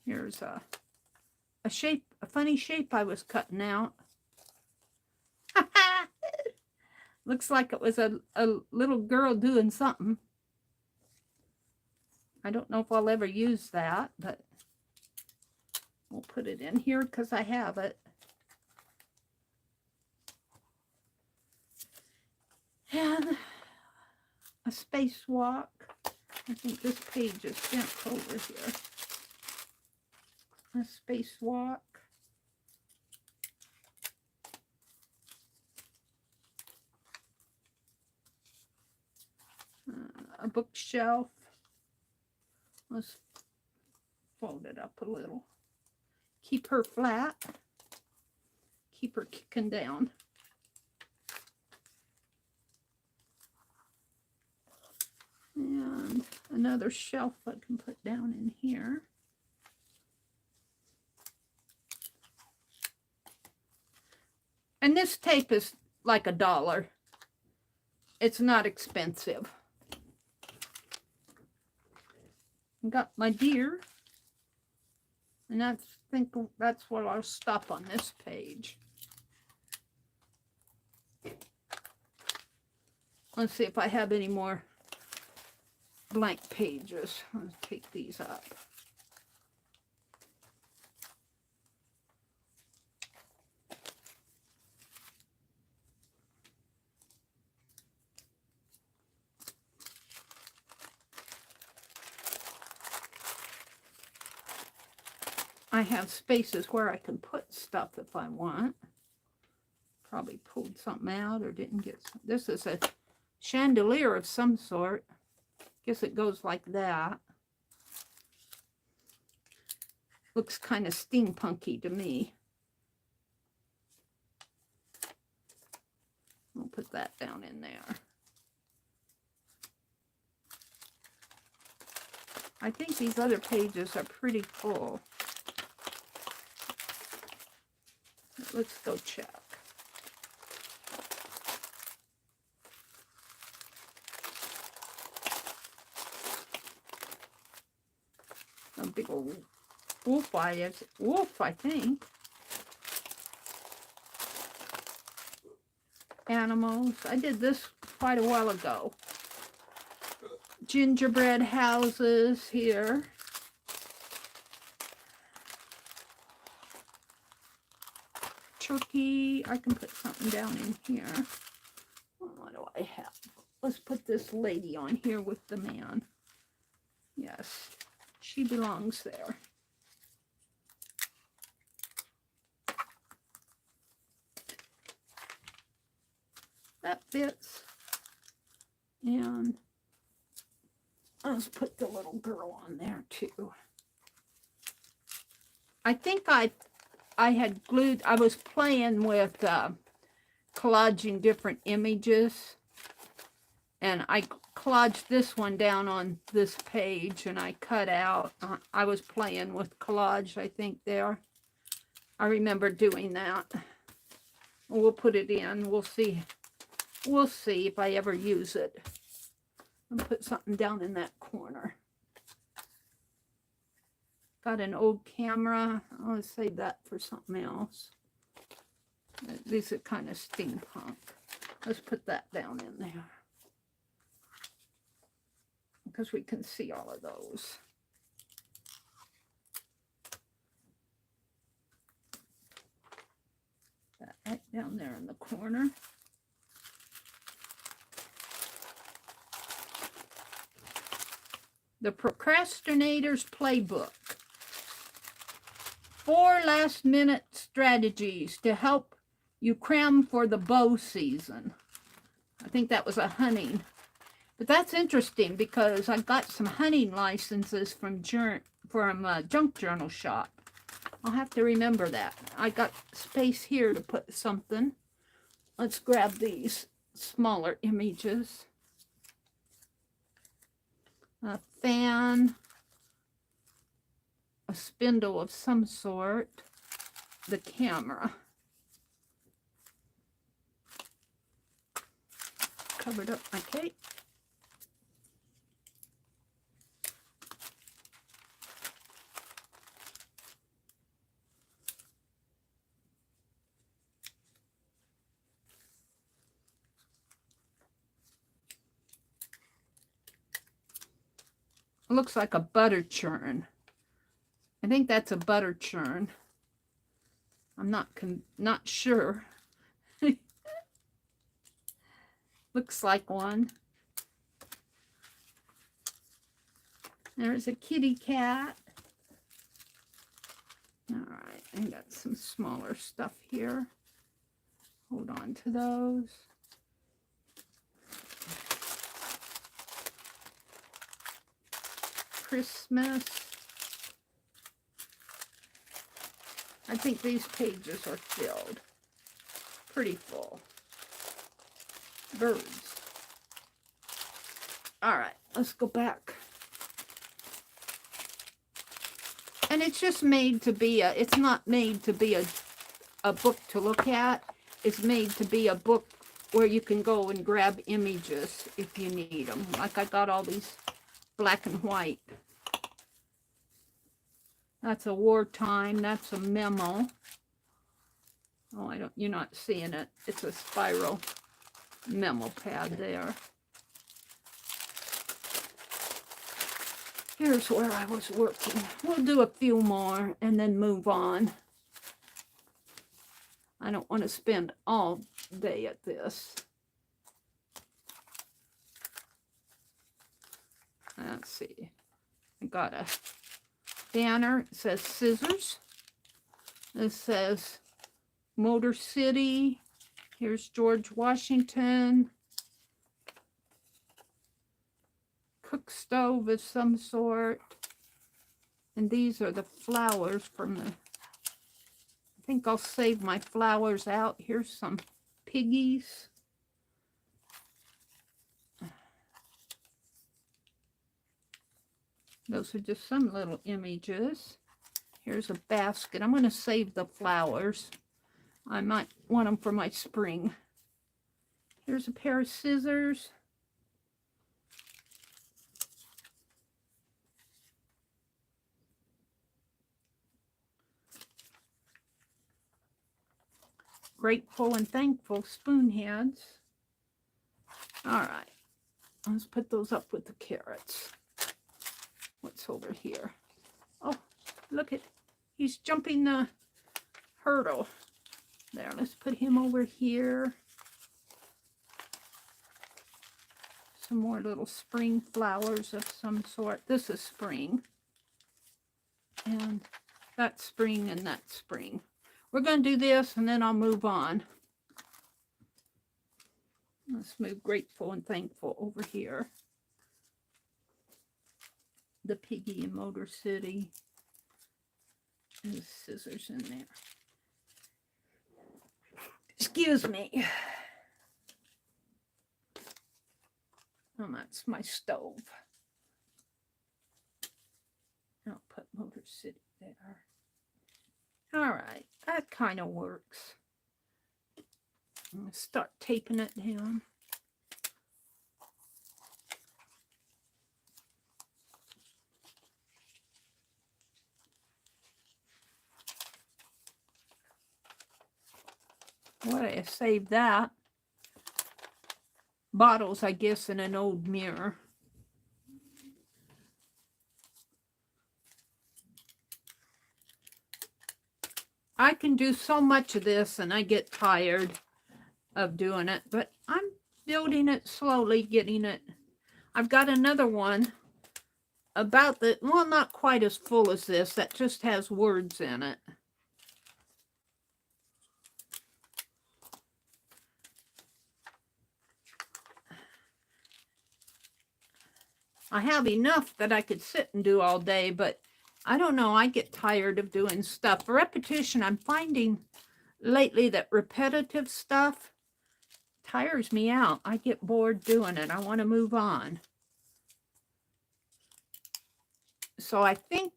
Here's a shape, a funny shape I was cutting out. Looks like it was a little girl doing something. I don't know if I'll ever use that, but we'll put it in here because I have it. And a spacewalk. I think this page is bent over here. A spacewalk. A bookshelf. Let's fold it up a little. Keep her flat. Keep her kicking down. And another shelf I can put down in here. And this tape is like $1. It's not expensive. I got my deer. And I think that's what I'll stop on this page. Let's see if I have any more blank pages. Let's take these up. I have spaces where I can put stuff if I want. Probably pulled something out or didn't get some. This is a chandelier of some sort. Guess it goes like that. Looks kind of steampunky to me. I'll put that down in there. I think these other pages are pretty full. Let's go check. A big old wolf, I think. Animals. I did this quite a while ago. Gingerbread houses here. Turkey. I can put something down in here. What do I have? Let's put this lady on here with the man. Yes, she belongs there. That fits. And let's put the little girl on there too. I think I had glued, I was playing with collaging different images, and I collaged this one down on this page, and I cut out, I was playing with collage, I think there. I remember doing that. We'll put it in, we'll see if I ever use it. I'll put something down in that corner. Got an old camera. I'll save that for something else. These are kind of steampunk. Let's put that down in there, because we can see all of those. That right down there in the corner. The Procrastinator's Playbook. 4 last-minute strategies to help you cram for the bow season. I think that was a hunting. But that's interesting because I got some hunting licenses from Junk Journal Shop. I'll have to remember that. I got space here to put something. Let's grab these smaller images. A fan, a spindle of some sort, the camera. Covered up my cake. Looks like a butter churn. I think that's a butter churn. I'm not sure. Looks like one. There's a kitty cat. All right, I got some smaller stuff here. Hold on to those. Christmas. I think these pages are filled. Pretty full. Birds. All right, let's go back. And it's just made to be it's not made to be a book to look at. is made to be a book where you can go and grab images if you need them. Like I got all these black and white. That's a wartime. That's a memo. Oh, you're not seeing it. It's a spiral memo pad there. Here's where I was working. We'll do a few more and then move on. I don't want to spend all day at this. Let's see. I got a banner. It says scissors. It says Motor City. Here's George Washington. Cook stove of some sort. And these are the flowers from the... I think I'll save my flowers out. Here's some piggies. Those are just some little images. Here's a basket. I'm going to save the flowers. I might want them for my spring. Here's a pair of scissors. Grateful and thankful spoon heads. All right. Let's put those up with the carrots. What's over here? Oh, look at, he's jumping the hurdle. There, let's put him over here. Some more little spring flowers of some sort. This is spring. And that's spring and that's spring. We're going to do this and then I'll move on. Let's move grateful and thankful over here. The piggy in Motor City. There's scissors in there. Excuse me. Oh, that's my stove. I'll put Motor City there. All right, that kind of works. I'm going to start taping it down. What I saved that. Bottles, I guess, in an old mirror. I can do so much of this and I get tired of doing it, but I'm building it slowly, getting it. I've got another one about the, well, not quite as full as this, that just has words in it. I have enough that I could sit and do all day, but I don't know, I get tired of doing stuff. Repetition, I'm finding lately that repetitive stuff tires me out. I get bored doing it. I want to move on. So I think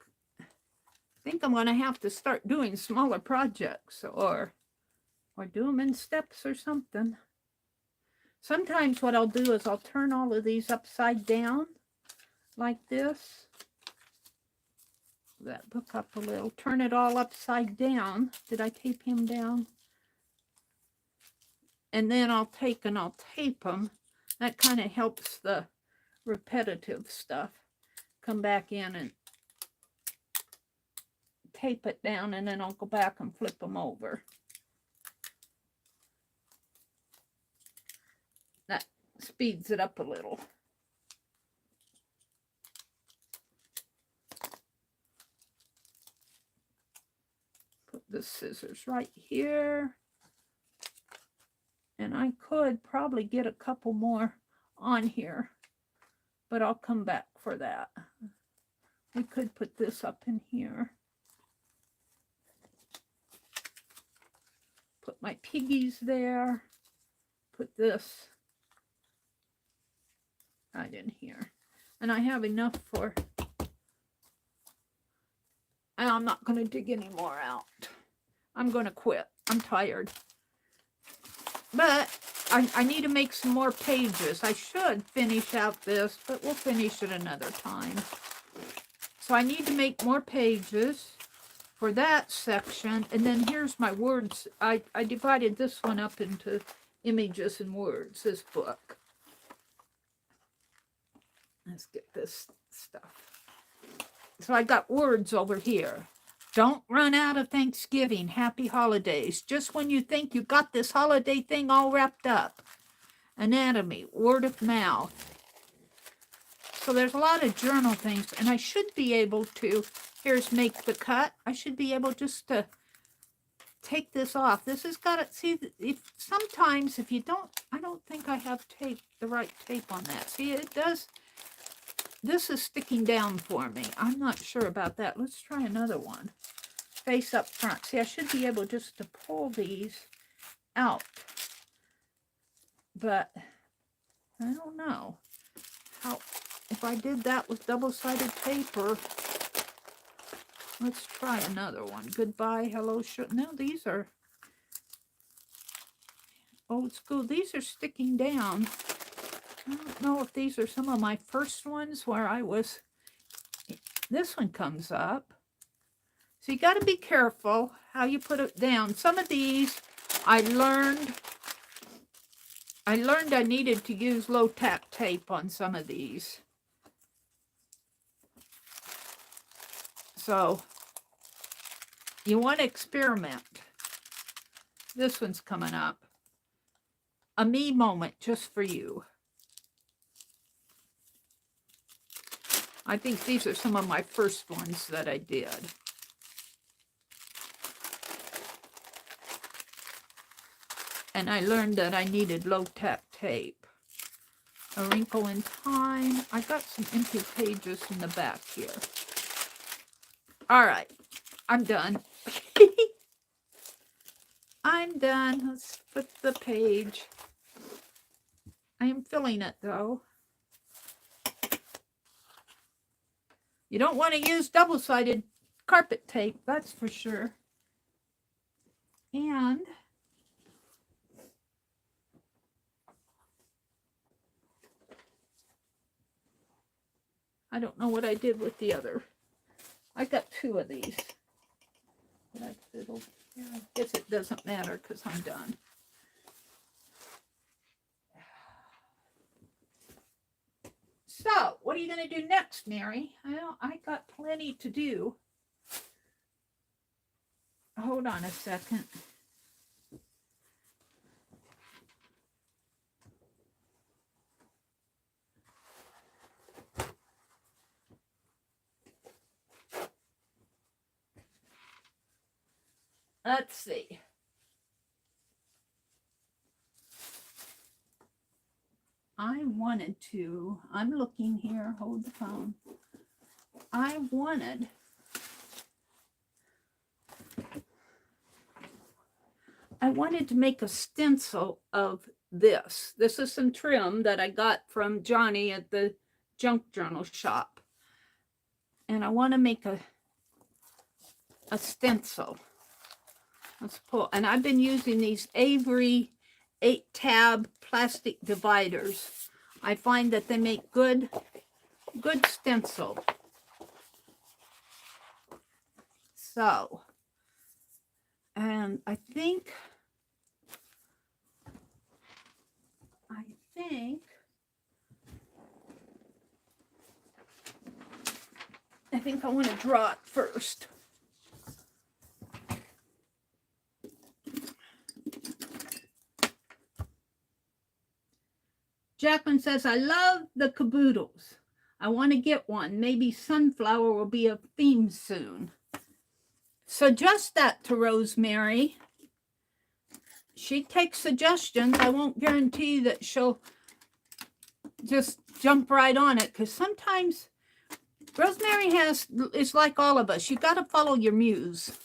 I'm going to have to start doing smaller projects or do them in steps or something. Sometimes what I'll do is I'll turn all of these upside down like this. That book up a little, turn it all upside down. Did I tape him down? And then I'll take and I'll tape them. That kind of helps the repetitive stuff come back in and tape it down, and then I'll go back and flip them over. That speeds it up a little. The scissors right here, and I could probably get a couple more on here, but I'll come back for that. We could put this up in here, put my piggies there, put this right in here, and I have enough for, and I'm not going to dig any more out. I'm going to quit. I'm tired. But I need to make some more pages. I should finish out this, but we'll finish it another time. So I need to make more pages for that section. And then here's my words. I divided this one up into images and words, this book. Let's get this stuff. So I got words over here. Don't run out of Thanksgiving. Happy holidays. Just when you think you got this holiday thing all wrapped up. Anatomy. Word of mouth. So there's a lot of journal things. And I should be able to, here's make the cut. I should be able just to take this off. This has got to, see, if sometimes if you don't, I don't think I have tape, the right tape on that. See, it does, this is sticking down for me. I'm not sure about that. Let's try another one. Face up front. See, I should be able just to pull these out. But I don't know how, if I did that with double-sided paper. Let's try another one. Goodbye, hello, no, these are old school. These are sticking down. I don't know if these are some of my first ones where I was, this one comes up. So you got to be careful how you put it down. Some of these I learned I needed to use low tack tape on some of these. So you want to experiment. This one's coming up. A me moment just for you. I think these are some of my first ones that I did. And I learned that I needed low-tack tape. A Wrinkle in Time. I got some empty pages in the back here. All right, I'm done. I'm done. Let's put the page. I am filling it, though. You don't want to use double-sided carpet tape, that's for sure. And I don't know what I did with the other. I got two of these. I guess it doesn't matter because I'm done. So, what are you going to do next, Mary? Well, I got plenty to do. Hold on a second. Let's see. I'm looking here, hold the phone. I wanted to make a stencil of this. This is some trim that I got from Johnny at the junk journal shop. And I want to make a stencil. Let's pull, and I've been using these Avery 8-tab plastic dividers. I find that they make good stencil. So, and I think I want to draw it first. Jacqueline says, I love the caboodles. I want to get one. Maybe sunflower will be a theme soon. Suggest that to Rosemary. She takes suggestions. I won't guarantee that she'll just jump right on it, because sometimes Rosemary is like all of us. You got to follow your muse.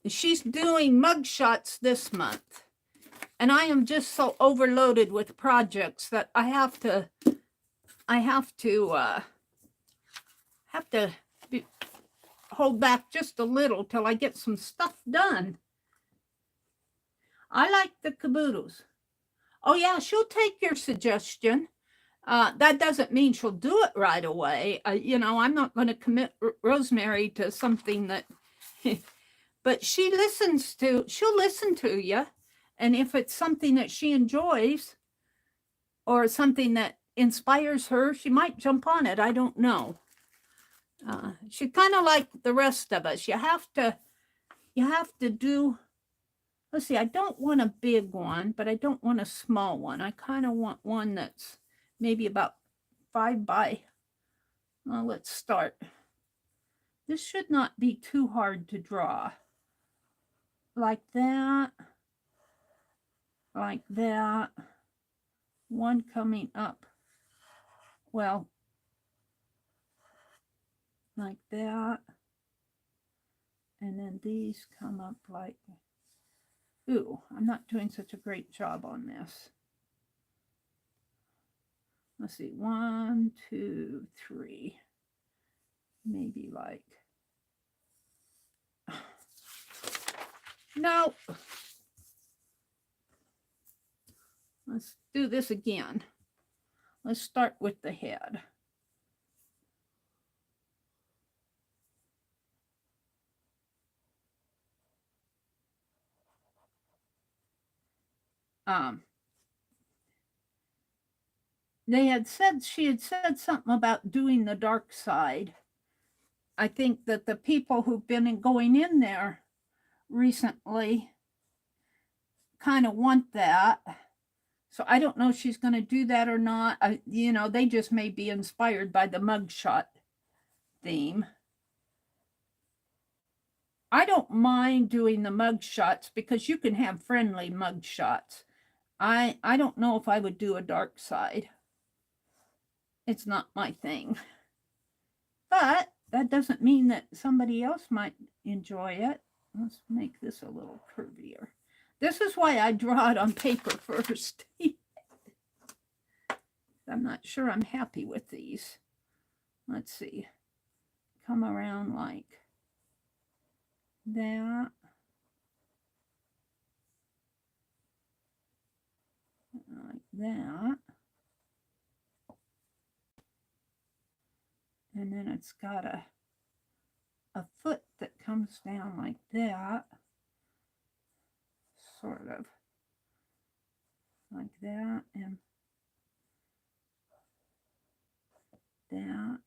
She's doing mug shots this month. And I am just so overloaded with projects that I have to hold back just a little till I get some stuff done. I like the caboodles. Oh yeah, she'll take your suggestion. That doesn't mean she'll do it right away. You know, I'm not going to commit Rosemary to something that, but she'll listen to you. And if it's something that she enjoys or something that inspires her, she might jump on it. I don't know. She's kind of like the rest of us. You have to do, let's see, I don't want a big one, but I don't want a small one. I kind of want one that's maybe about 5 by, let's start. This should not be too hard to draw. Like that. Like that. One coming up. Well, like that. And then these come up like, ooh, I'm not doing such a great job on this. Let's see, 1, 2, 3. Maybe like, no. Let's do this again. Let's start with the head. She had said something about doing the dark side. I think that the people who've been going in there recently kind of want that. So I don't know if she's going to do that or not. You know, they just may be inspired by the mugshot theme. I don't mind doing the mugshots because you can have friendly mugshots. I don't know if I would do a dark side. It's not my thing. But that doesn't mean that somebody else might enjoy it. Let's make this a little curvier. This is why I draw it on paper first. I'm not sure I'm happy with these. Let's see. Come around like that. Like that. And then it's got a foot that comes down like that. Sort of. Like that and that.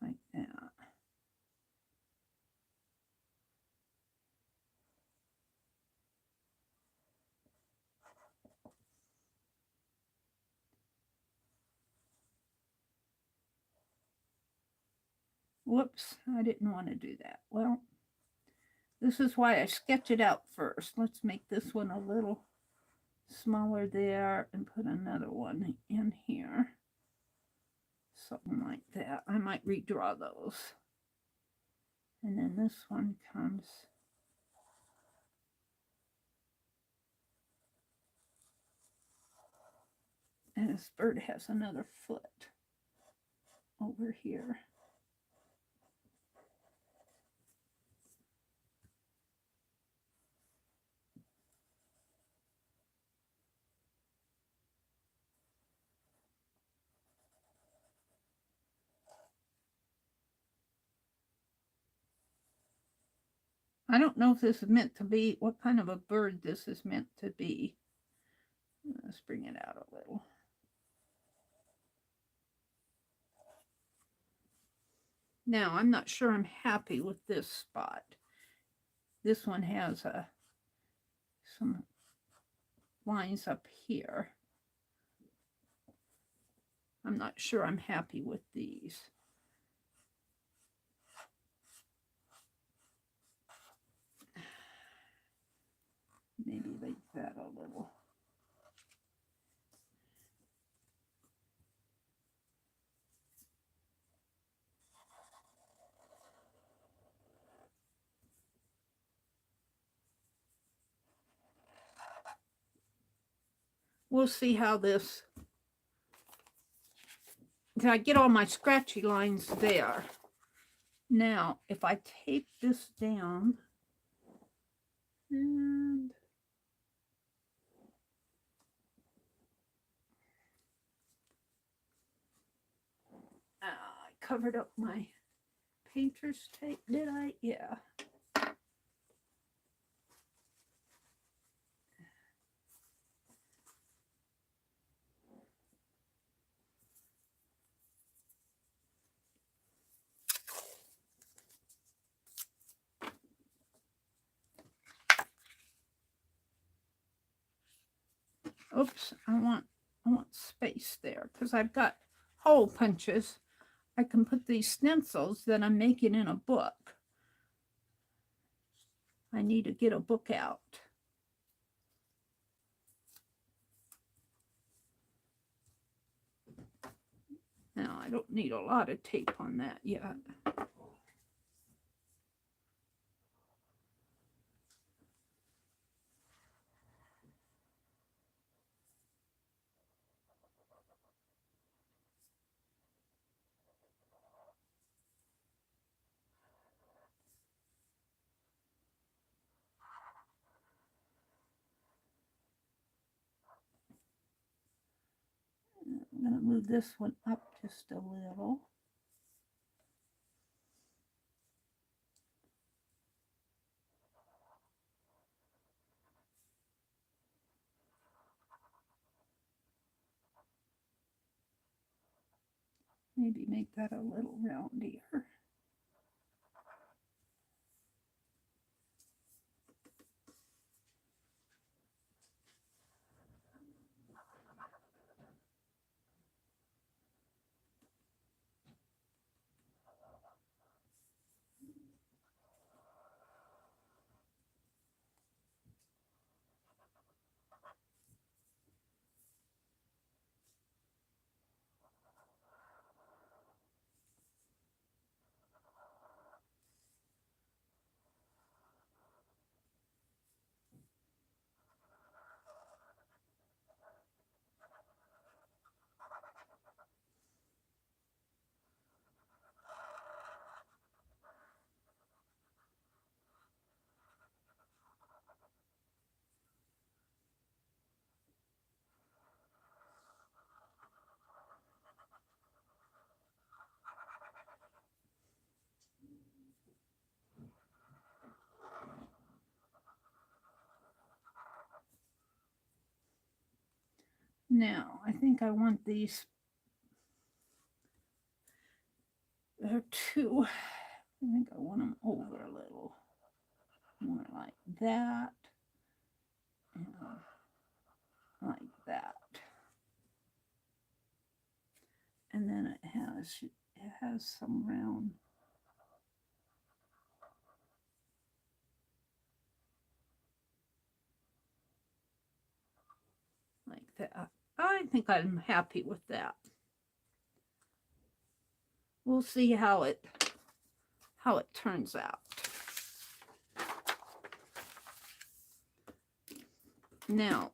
Like that. Whoops, I didn't want to do that. Well, this is why I sketch it out first. Let's make this one a little smaller there and put another one in here. Something like that. I might redraw those. And then this one comes. And this bird has another foot over here. I don't know if this is meant to be, what kind of a bird this is meant to be. Let's bring it out a little. Now, I'm not sure I'm happy with this spot. This one has some lines up here. I'm not sure I'm happy with these. Maybe like that a little. we'll see how this, I get all my scratchy lines there. Now, if I tape this down, and I covered up my painter's tape, did I? Yeah. Oops, I want space there because I've got hole punches. I can put these stencils that I'm making in a book. I need to get a book out. Now, I don't need a lot of tape on that yet. I'm going to move this one up just a little. Maybe make that a little roundier. Now, I think I want these. There are two. I think I want them over a little more like that. And like that. And then it has some round. Like that. I think I'm happy with that. We'll see how it turns out. Now,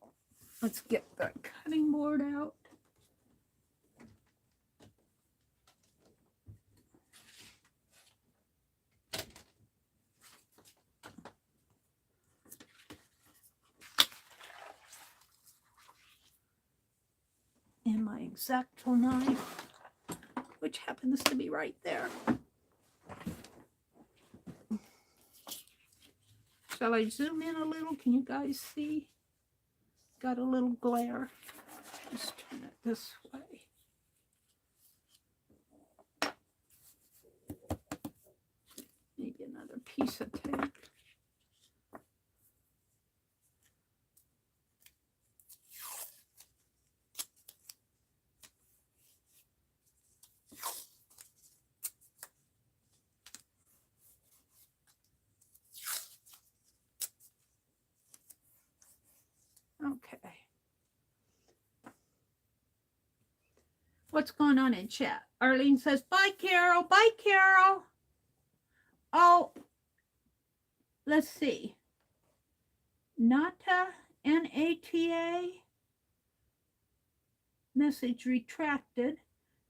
let's get the cutting board out. And my X-Acto knife, which happens to be right there. Shall I zoom in a little? Can you guys see? Got a little glare. Just turn it this way. Maybe another piece of tape. Okay. What's going on in chat? Arlene says, bye, Carol. Bye, Carol. Oh, let's see. Nata, N-A-T-A. Message retracted.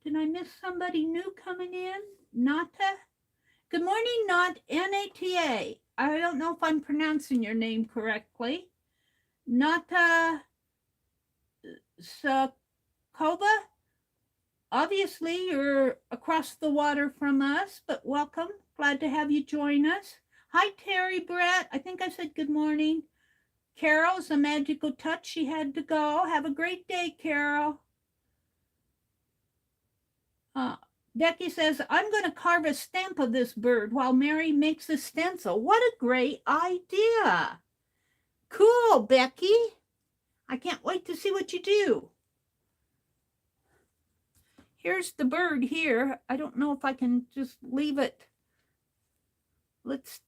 Did I miss somebody new coming in? Nata? Good morning, Nata. I don't know if I'm pronouncing your name correctly. Nata Sakova? Obviously, you're across the water from us, but welcome. Glad to have you join us. Hi, Terry Brett. I think I said good morning. Carol's a magical touch. She had to go. Have a great day, Carol. Becky says, I'm going to carve a stamp of this bird while Meri makes a stencil. What a great idea. Cool, Becky. I can't wait to see what you do. Here's the bird here. I don't know if I can just leave it. Let's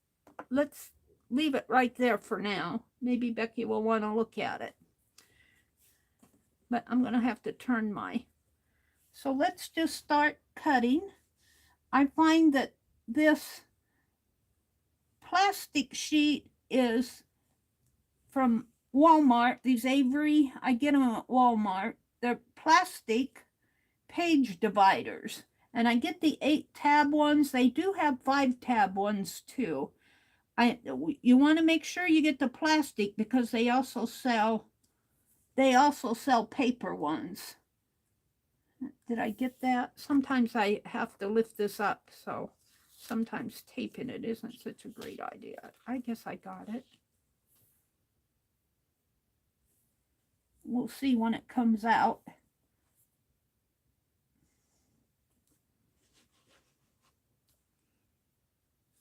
leave it right there for now. Maybe Becky will want to look at it. But I'm going to have to turn my... So let's just start cutting. I find that this plastic sheet is from Walmart. These Avery, I get them at Walmart. They're plastic page dividers. And I get the 8-tab ones. They do have 5-tab ones too. You want to make sure you get the plastic because they also sell paper ones. Did I get that? Sometimes I have to lift this up, so sometimes taping it isn't such a great idea. I guess I got it. We'll see when it comes out.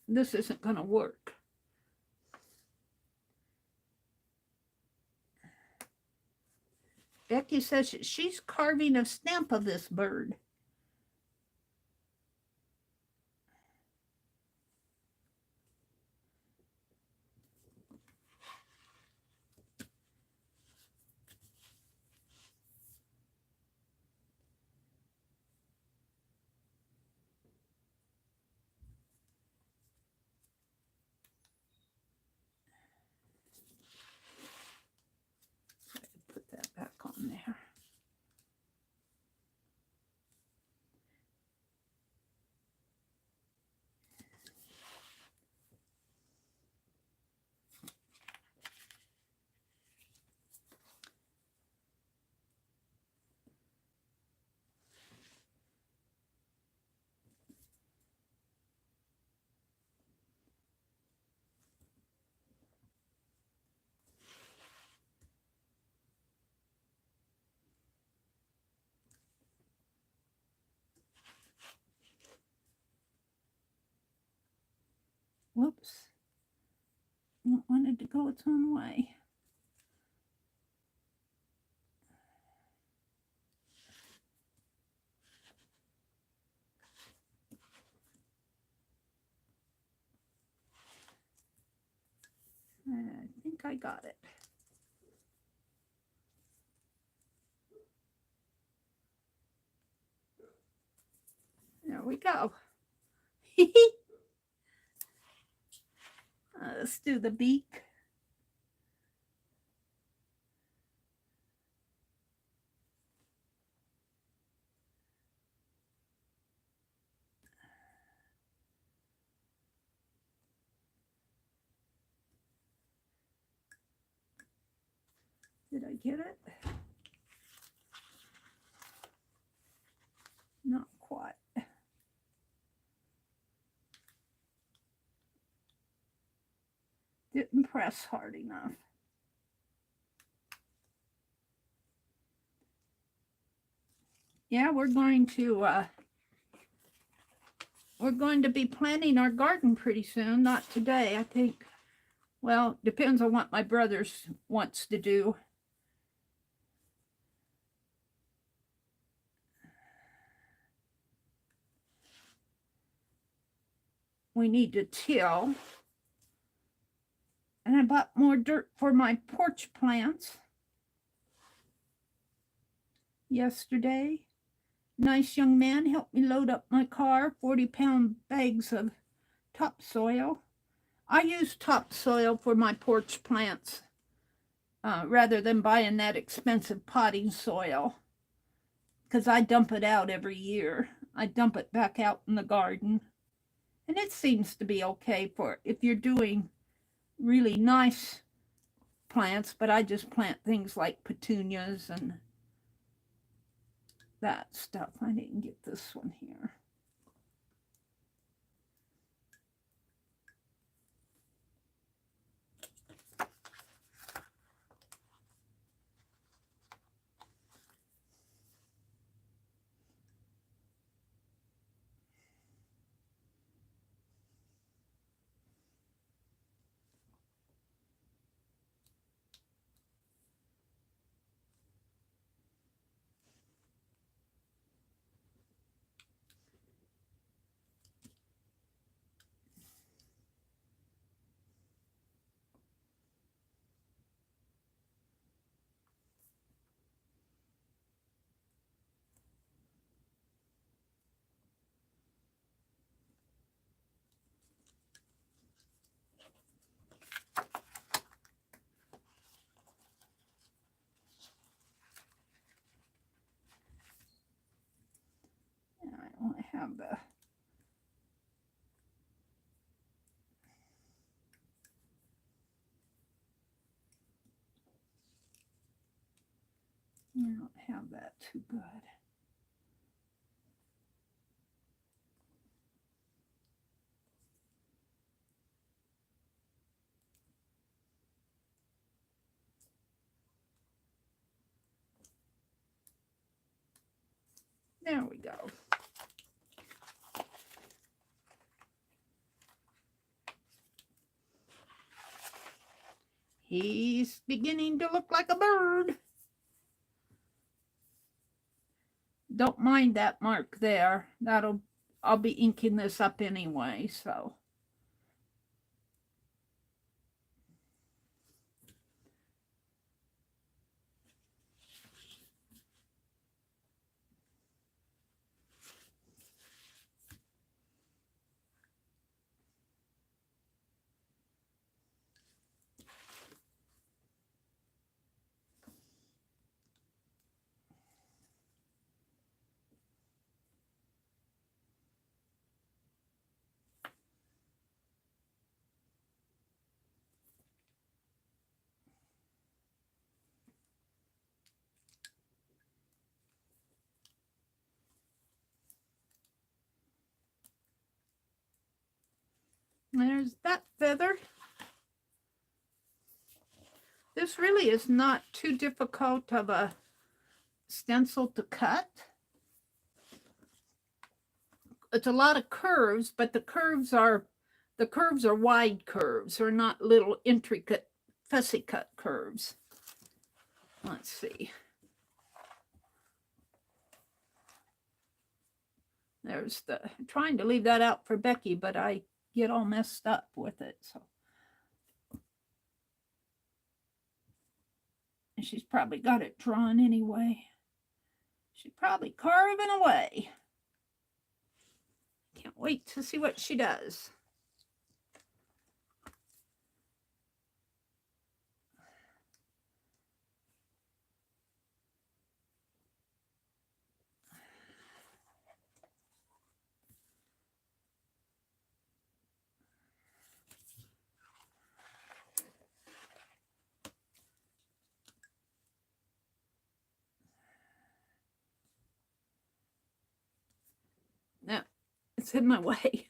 This isn't going to work. Becky says she's carving a stamp of this bird. Put that back on there. Whoops. I wanted to go its own way. I think I got it. There we go. Let's do the beak. Did I get it? Not quite. Didn't press hard enough. Yeah, we're going to be planting our garden pretty soon. Not today, I think. Well, depends on what my brother wants to do. We need to till. And I bought more dirt for my porch plants yesterday. Nice young man helped me load up my car, 40-pound bags of topsoil. I use topsoil for my porch plants rather than buying that expensive potting soil. because I dump it out every year. I dump it back out in the garden. And it seems to be okay for if you're doing really nice plants, but I just plant things like petunias and that stuff. I didn't get this one here. I don't have the I don't have that too good. There we go. He's beginning to look like a bird. Don't mind that mark there. I'll be inking this up anyway, so. There's that feather. This really is not too difficult of a stencil to cut. It's a lot of curves, but the curves are wide curves. They're not little intricate fussy cut curves. Let's see. There's I'm trying to leave that out for Becky, but I get all messed up with it. So and she's probably got it drawn anyway. She's probably carving away. Can't wait to see what she does. No, it's in my way.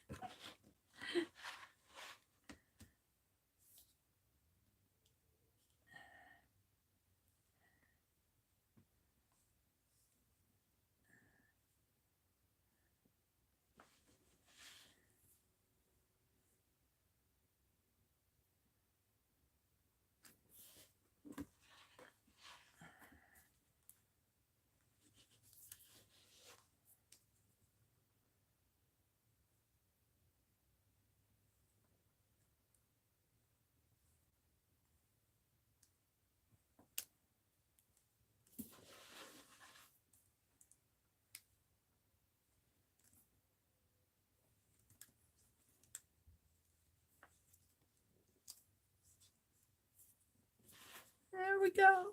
There we go.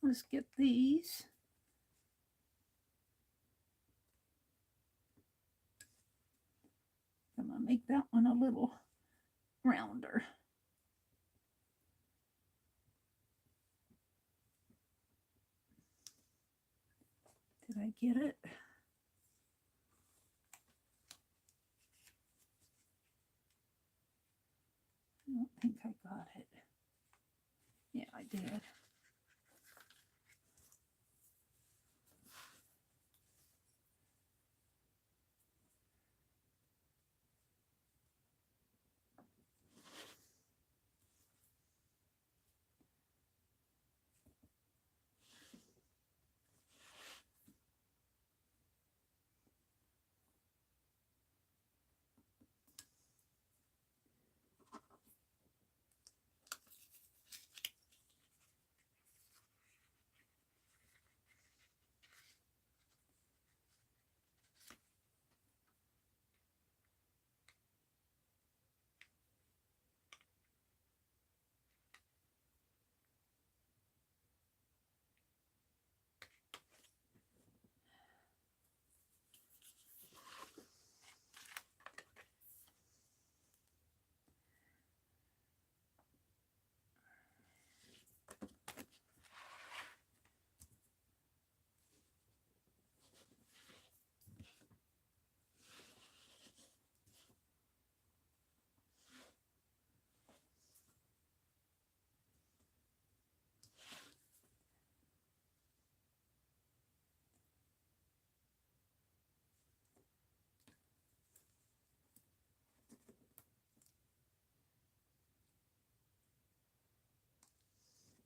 Let's get these. I'm going to make that one a little rounder. Did I get it? I don't think I got it. Yeah, I did.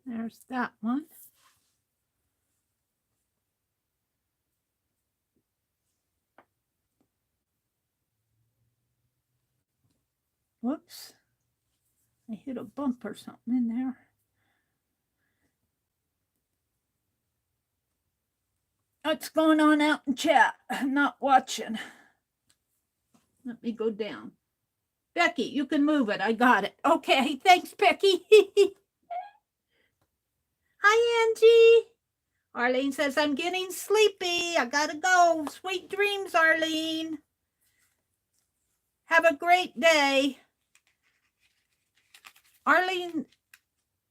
There's that one. Whoops. I hit a bump or something in there. What's going on out in chat? I'm not watching. Let me go down. Becky, you can move it. I got it. Okay, thanks, Becky. Hi, Angie. Arlene says, I'm getting sleepy. I gotta go. Sweet dreams, Arlene. Have a great day. Arlene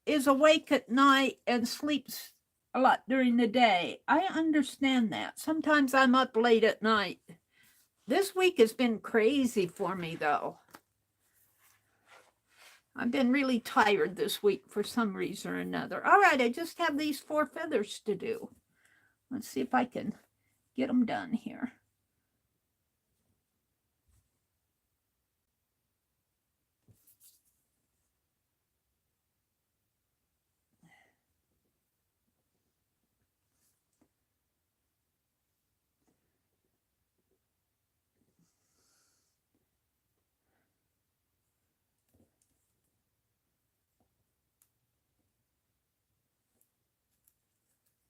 is awake at night and sleeps a lot during the day. I understand that. Sometimes I'm up late at night. This week has been crazy for me, though. I've been really tired this week for some reason or another. All right, I just have these 4 feathers to do. Let's see if I can get them done here.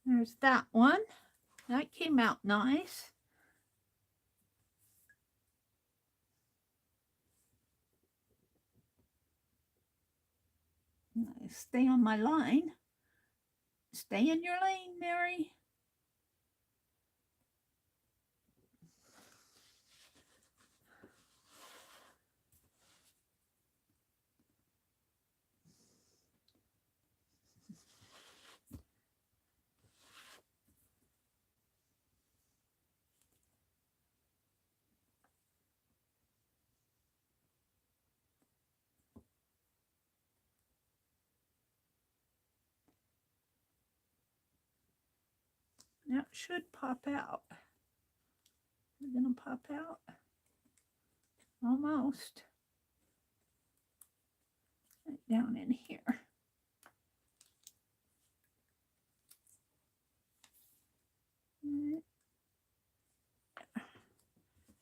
There's that one. That came out nice. Stay on my line. Stay in your lane, Meri. That should pop out. Is it gonna pop out? Almost. Right down in here.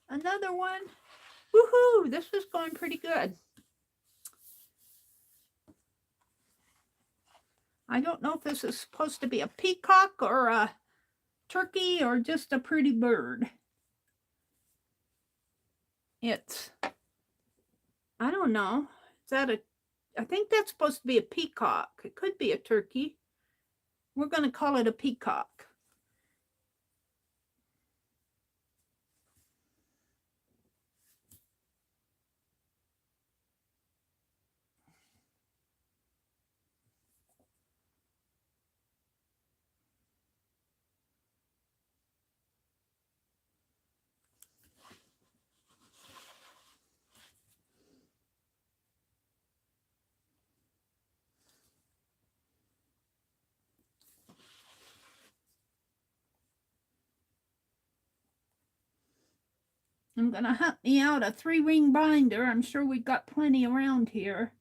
Another one. Woohoo! This was going pretty good. I don't know if this is supposed to be a peacock or a turkey or just a pretty bird. It's, I don't know. Is that a, I think that's supposed to be a peacock. It could be a turkey. We're going to call it a peacock. I'm going to hunt me out a 3-ring binder. I'm sure we've got plenty around here.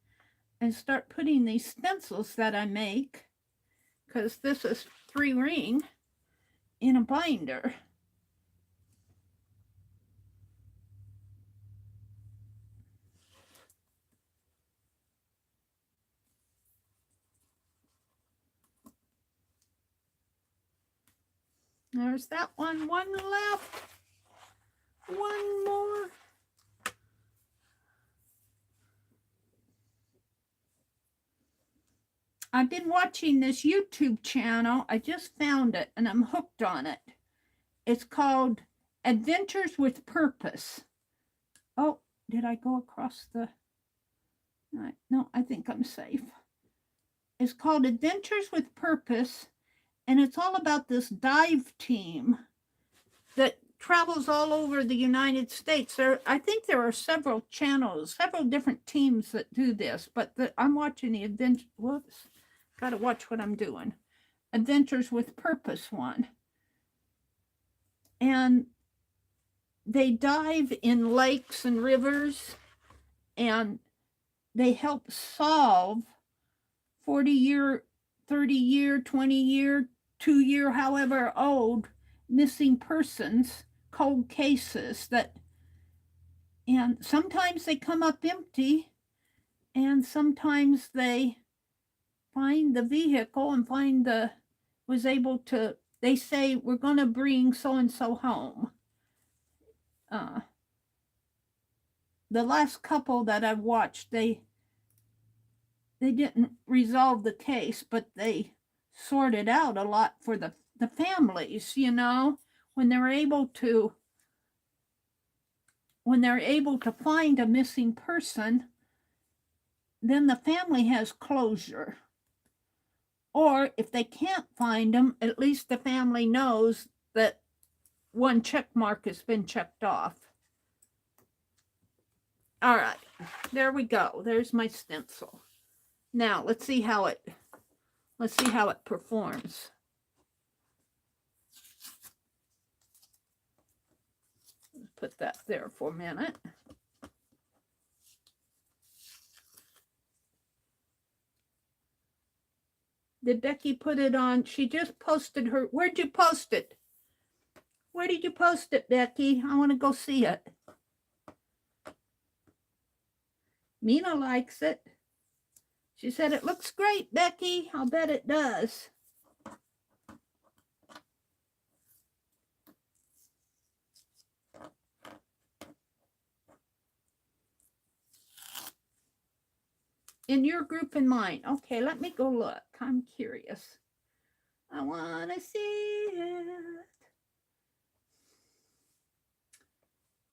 And start putting these stencils that I make, because this is 3-ring, in a binder. There's that one. One left. One more. I've been watching this YouTube channel. I just found it and I'm hooked on it. It's called Adventures with Purpose. Oh, did I go across the... No, I think I'm safe. It's called Adventures with Purpose, and it's all about this dive team that travels all over the United States. I think there are several channels, several different teams that do this, but I'm watching the Adventure... Whoops. Got to watch what I'm doing. Adventures with Purpose one. And they dive in lakes and rivers, and they help solve 40-year, 30-year, 20-year, 2-year, however old, missing persons, cold cases that, and sometimes they come up empty, and sometimes they find the vehicle and was able to, they say, we're going to bring so-and-so home. The last couple that I've watched, they didn't resolve the case, but they sorted out a lot for the families, you know, when they're able to find a missing person, then the family has closure. Or if they can't find them, at least the family knows that one check mark has been checked off. All right, there we go. There's my stencil. Now let's see how it performs. Put that there for a minute. Did Becky put it on? She just posted her. Where'd you post it? Where did you post it, Becky? I want to go see it. Mina likes it. She said, it looks great, Becky. I'll bet it does. In your group and mine. Okay, let me go look. I'm curious. I want to see it.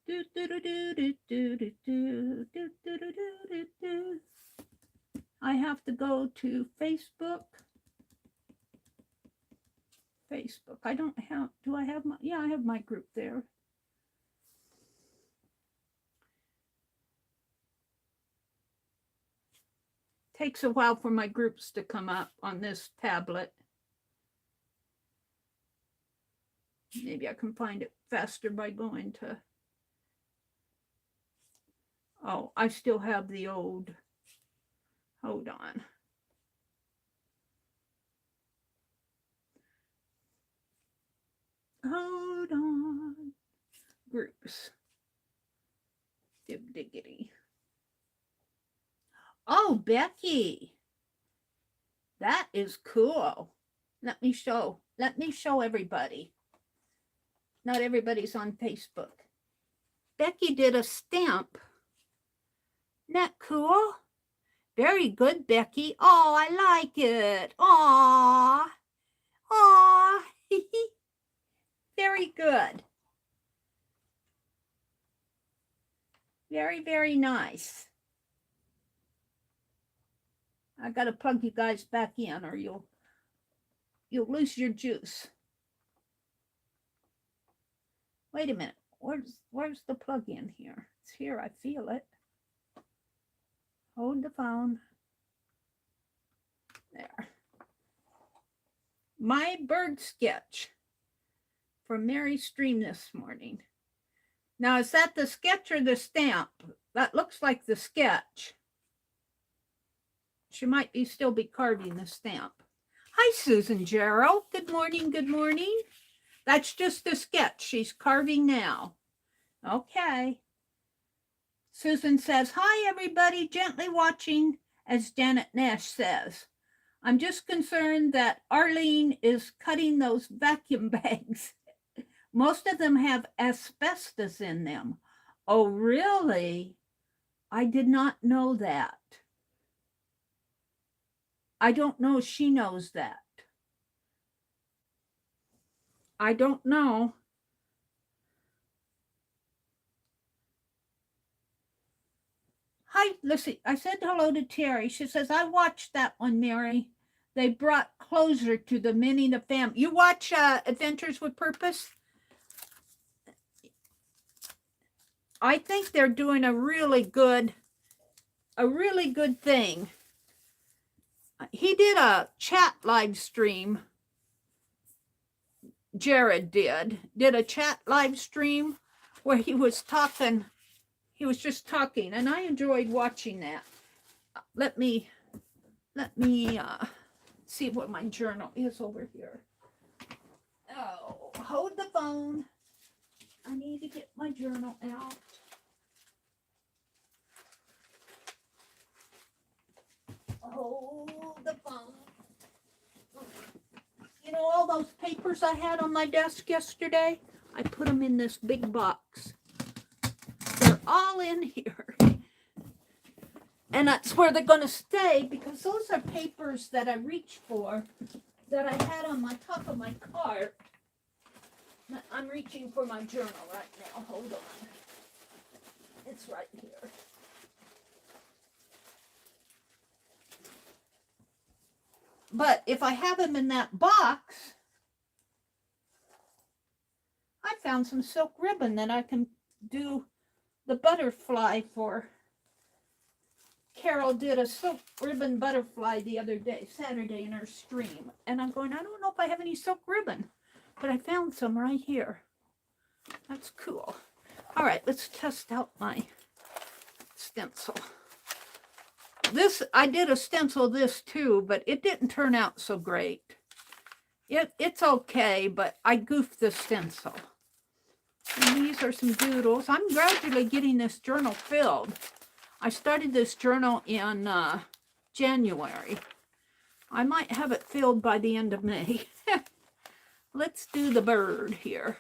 Do, do, do, do, do, do, do, do, do, do, do, do. I have to go to Facebook. Facebook. I don't have, do I have my, yeah, I have my group there. Takes a while for my groups to come up on this tablet. Maybe I can find it faster by going to, oh, I still have the old, hold on. Hold on. Groups. Diggity. Oh, Becky. That is cool. Let me show everybody. Not everybody's on Facebook. Becky did a stamp. Isn't that cool? Very good, Becky. Oh, I like it. Aw. Aw, very good. Very, very nice. I gotta plug you guys back in or you'll lose your juice. Wait a minute. Where's the plug in here? It's here. I feel it. Hold the phone. There. My bird sketch for Meri's stream this morning. Now, is that the sketch or the stamp? That looks like the sketch. She might still be carving the stamp. Hi, Susan Gerald. Good morning, good morning. That's just the sketch she's carving now. Okay. Susan says, hi, everybody, gently watching, as Janet Nash says. I'm just concerned that Arlene is cutting those vacuum bags. Most of them have asbestos in them. Oh, really? I did not know that. I don't know if she knows that. I don't know. Hi, Lucy. I said hello to Terry. She says, I watched that one, Meri. They brought closure to the Minnie the family. You watch Adventures with Purpose? I think they're doing a really good thing. He did a chat live stream. Jared did a chat live stream where he was talking. He was just talking, and I enjoyed watching that. Let me see what my journal is over here. Oh, hold the phone. I need to get my journal out. Hold the phone. You know all those papers I had on my desk yesterday? I put them in this big box. They're all in here. And that's where they're going to stay because those are papers that I reached for that I had on my top of my cart. I'm reaching for my journal right now. Hold on. It's right here. But if I have them in that box, I found some silk ribbon that I can do the butterfly for. Carol did a silk ribbon butterfly the other day, Saturday, in her stream. And I'm going, I don't know if I have any silk ribbon, but I found some right here. That's cool. All right, let's test out my stencil. I did a stencil this too, but it didn't turn out so great. It's okay, but I goofed the stencil. And these are some doodles. I'm gradually getting this journal filled. I started this journal in January. I might have it filled by the end of May. Let's do the bird here.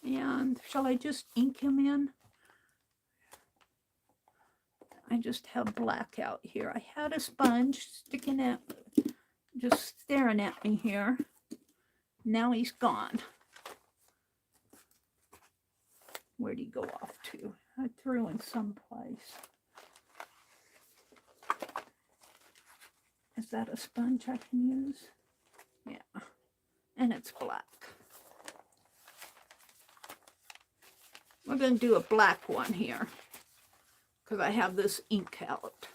And shall I just ink him in? I just have black out here. I had a sponge sticking out, just staring at me here. Now he's gone. Where'd he go off to? I threw him someplace. Is that a sponge I can use? Yeah, and it's black. We're going to do a black one here because I have this ink out.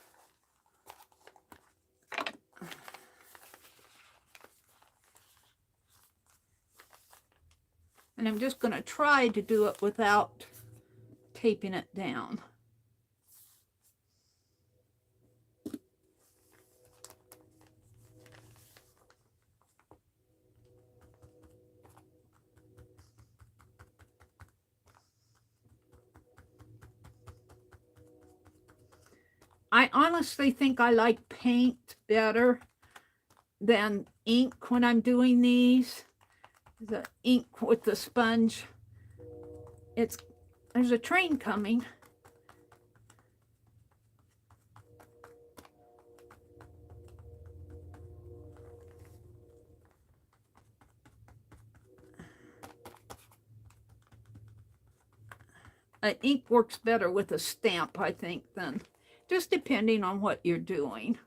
And I'm just going to try to do it without taping it down. I honestly think I like paint better than ink when I'm doing these. The ink with the sponge. There's a train coming. Ink works better with a stamp, I think, than just depending on what you're doing.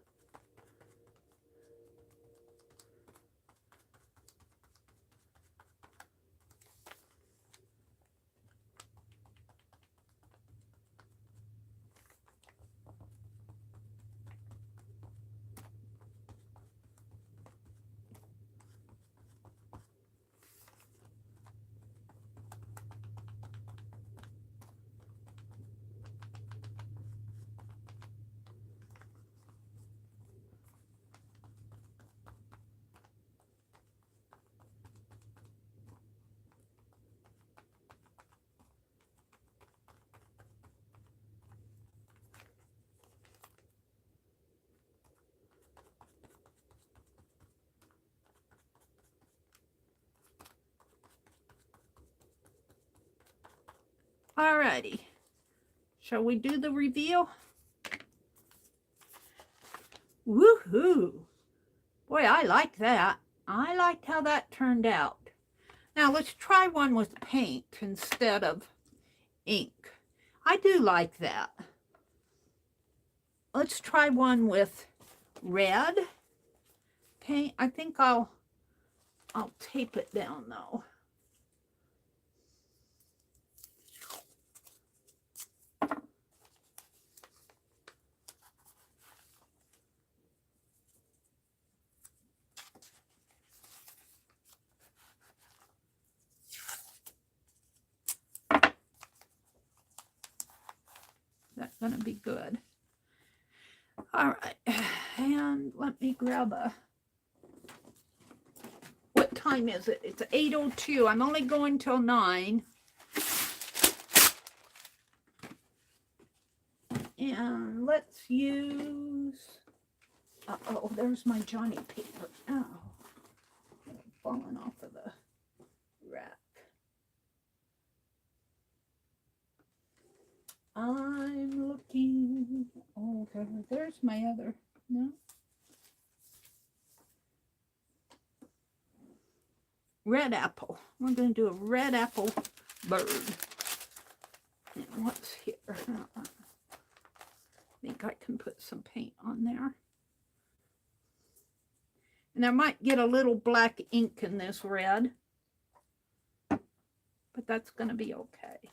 Alrighty, shall we do the reveal? Woohoo! Boy, I like that. I liked how that turned out. Now let's try one with paint instead of ink. I do like that. Let's try one with red paint. I think I'll tape it down though. That's gonna be good. All right, and let me grab a, what time is it? It's 8:02. I'm only going till 9. And let's use, uh-oh, there's my Johnny paper. Oh, falling off of the rack. I'm looking over. There's my other, no? Red apple. We're going to do a red apple bird. And what's here? I think I can put some paint on there. And I might get a little black ink in this red, but that's going to be okay.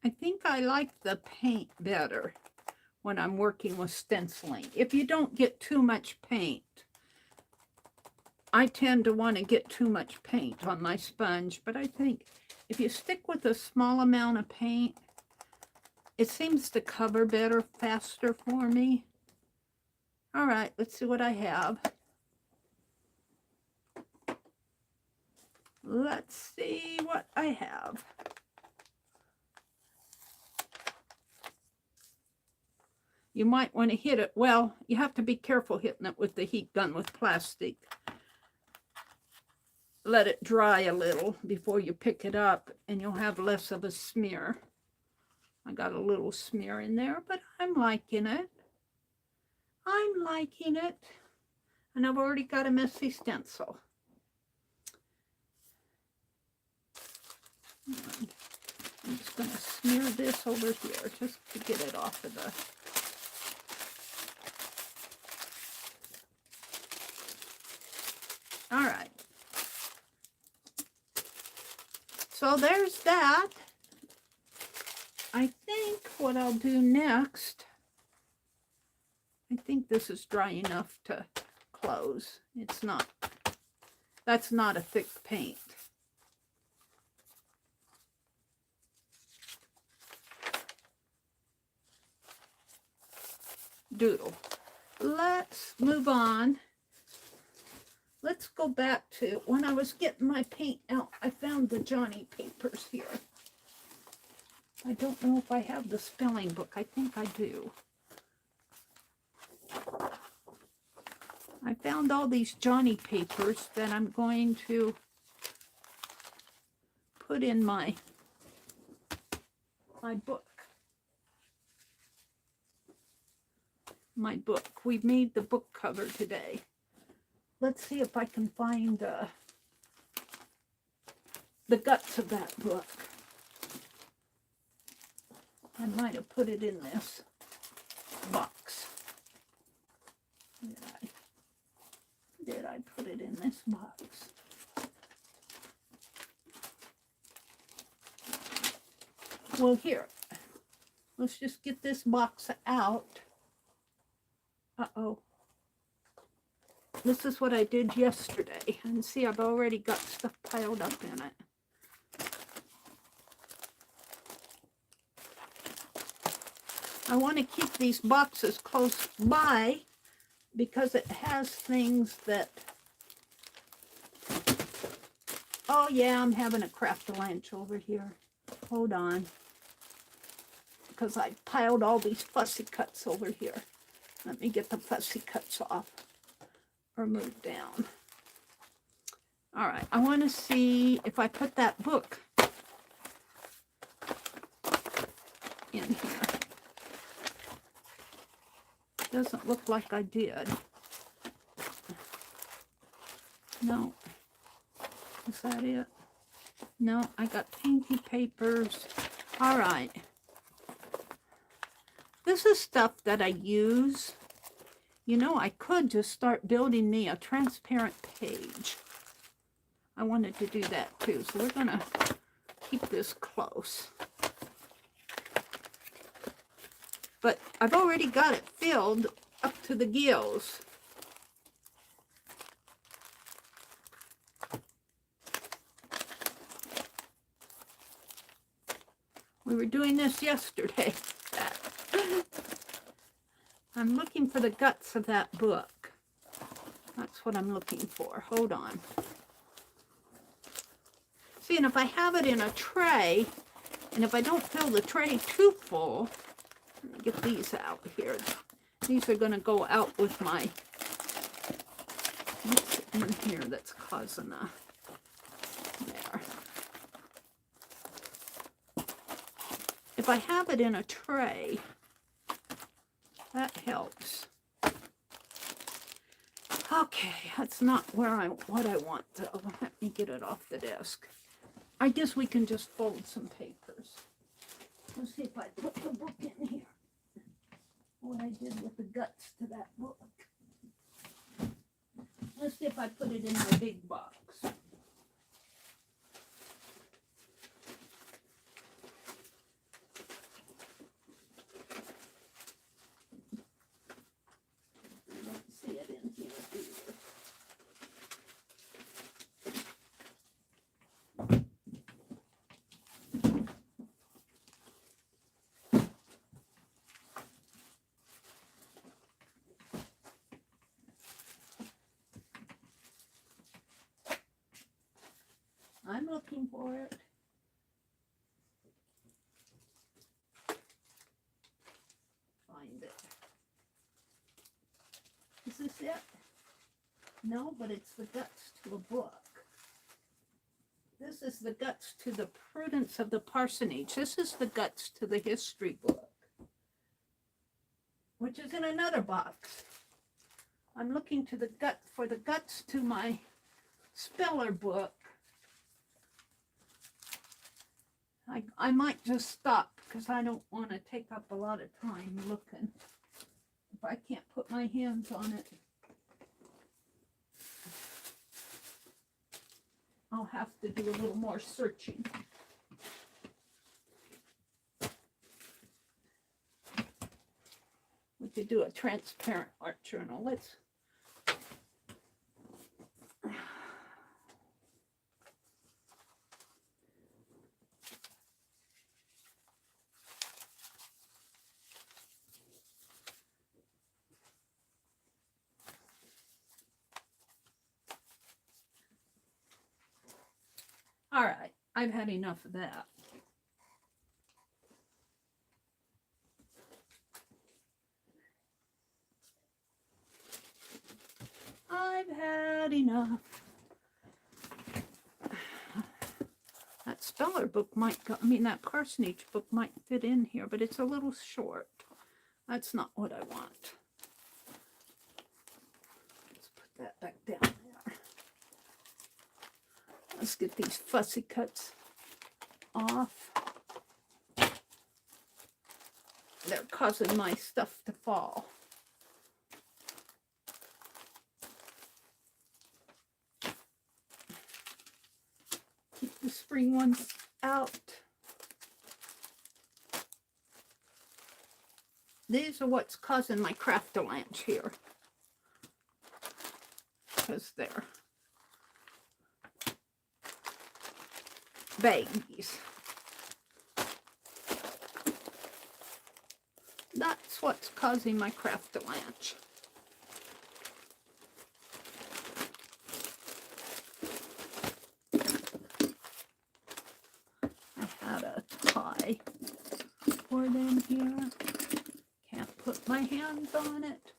I think I like the paint better when I'm working with stenciling. If you don't get too much paint, I tend to want to get too much paint on my sponge, but I think if you stick with a small amount of paint, it seems to cover better, faster for me. All right, let's see what I have. Let's see what I have. You might want to hit it. Well, you have to be careful hitting it with the heat gun with plastic. Let it dry a little before you pick it up, and you'll have less of a smear. I got a little smear in there, but I'm liking it. I'm liking it. And I've already got a messy stencil. I'm just going to smear this over here just to get it off of the... All right. So there's that. I think what I'll do next, I think this is dry enough to close. It's not, that's not a thick paint. doodle. Let's move on. Let's go back to when I was getting my paint out. I found the Johnny papers here. I don't know if I have the spelling book. I think I do. I found all these Johnny papers that I'm going to put in my book. My book. We made the book cover today. Let's see if I can find the guts of that book. I might have put it in this box. Did I put it in this box? Well, here. Let's just get this box out. Uh-oh. This is what I did yesterday. And see, I've already got stuff piled up in it. I want to keep these boxes close by because it has things that... Oh yeah, I'm having a craft lunch over here. Hold on. Because I piled all these fussy cuts over here. Let me get the fussy cuts off. Or move down. All right, I want to see if I put that book in here. Doesn't look like I did. No. Is that it? No, I got pinky papers. All right. This is stuff that I use. You know, I could just start building me a transparent page. I wanted to do that too, so we're going to keep this close. But I've already got it filled up to the gills. We were doing this yesterday. I'm looking for the guts of that book. That's what I'm looking for. Hold on. See, and if I have it in a tray, and if I don't fill the tray too full, let me get these out here. These are going to go out with my... What's in here that's causing a... There. If I have it in a tray... That helps. Okay, that's not what I want though. Let me get it off the desk. I guess we can just fold some papers. Let's see if I put the book in here. What I did with the guts to that book. Let's see if I put it in my big box. I'm looking for it. Find it. Is this it? No, but it's the guts to a book. This is the guts to the Prudence of the Parsonage. This is the guts to the history book, which is in another box. I'm looking to the for the guts to my speller book. I might just stop because I don't want to take up a lot of time looking. If I can't put my hands on it, I'll have to do a little more searching. We could do a transparent art journal. Let's... All right, I've had enough of that. I've had enough. That speller book might go, I mean, that parsonage book might fit in here, but it's a little short. That's not what I want. Let's put that back down there. Let's get these fussy cuts off. They're causing my stuff to fall. Keep the spring ones out. These are what's causing my craft-a-lanch here. Because they're baggies. That's what's causing my craft-a-lanch. I had a tie for them here. Can't put my hands on it.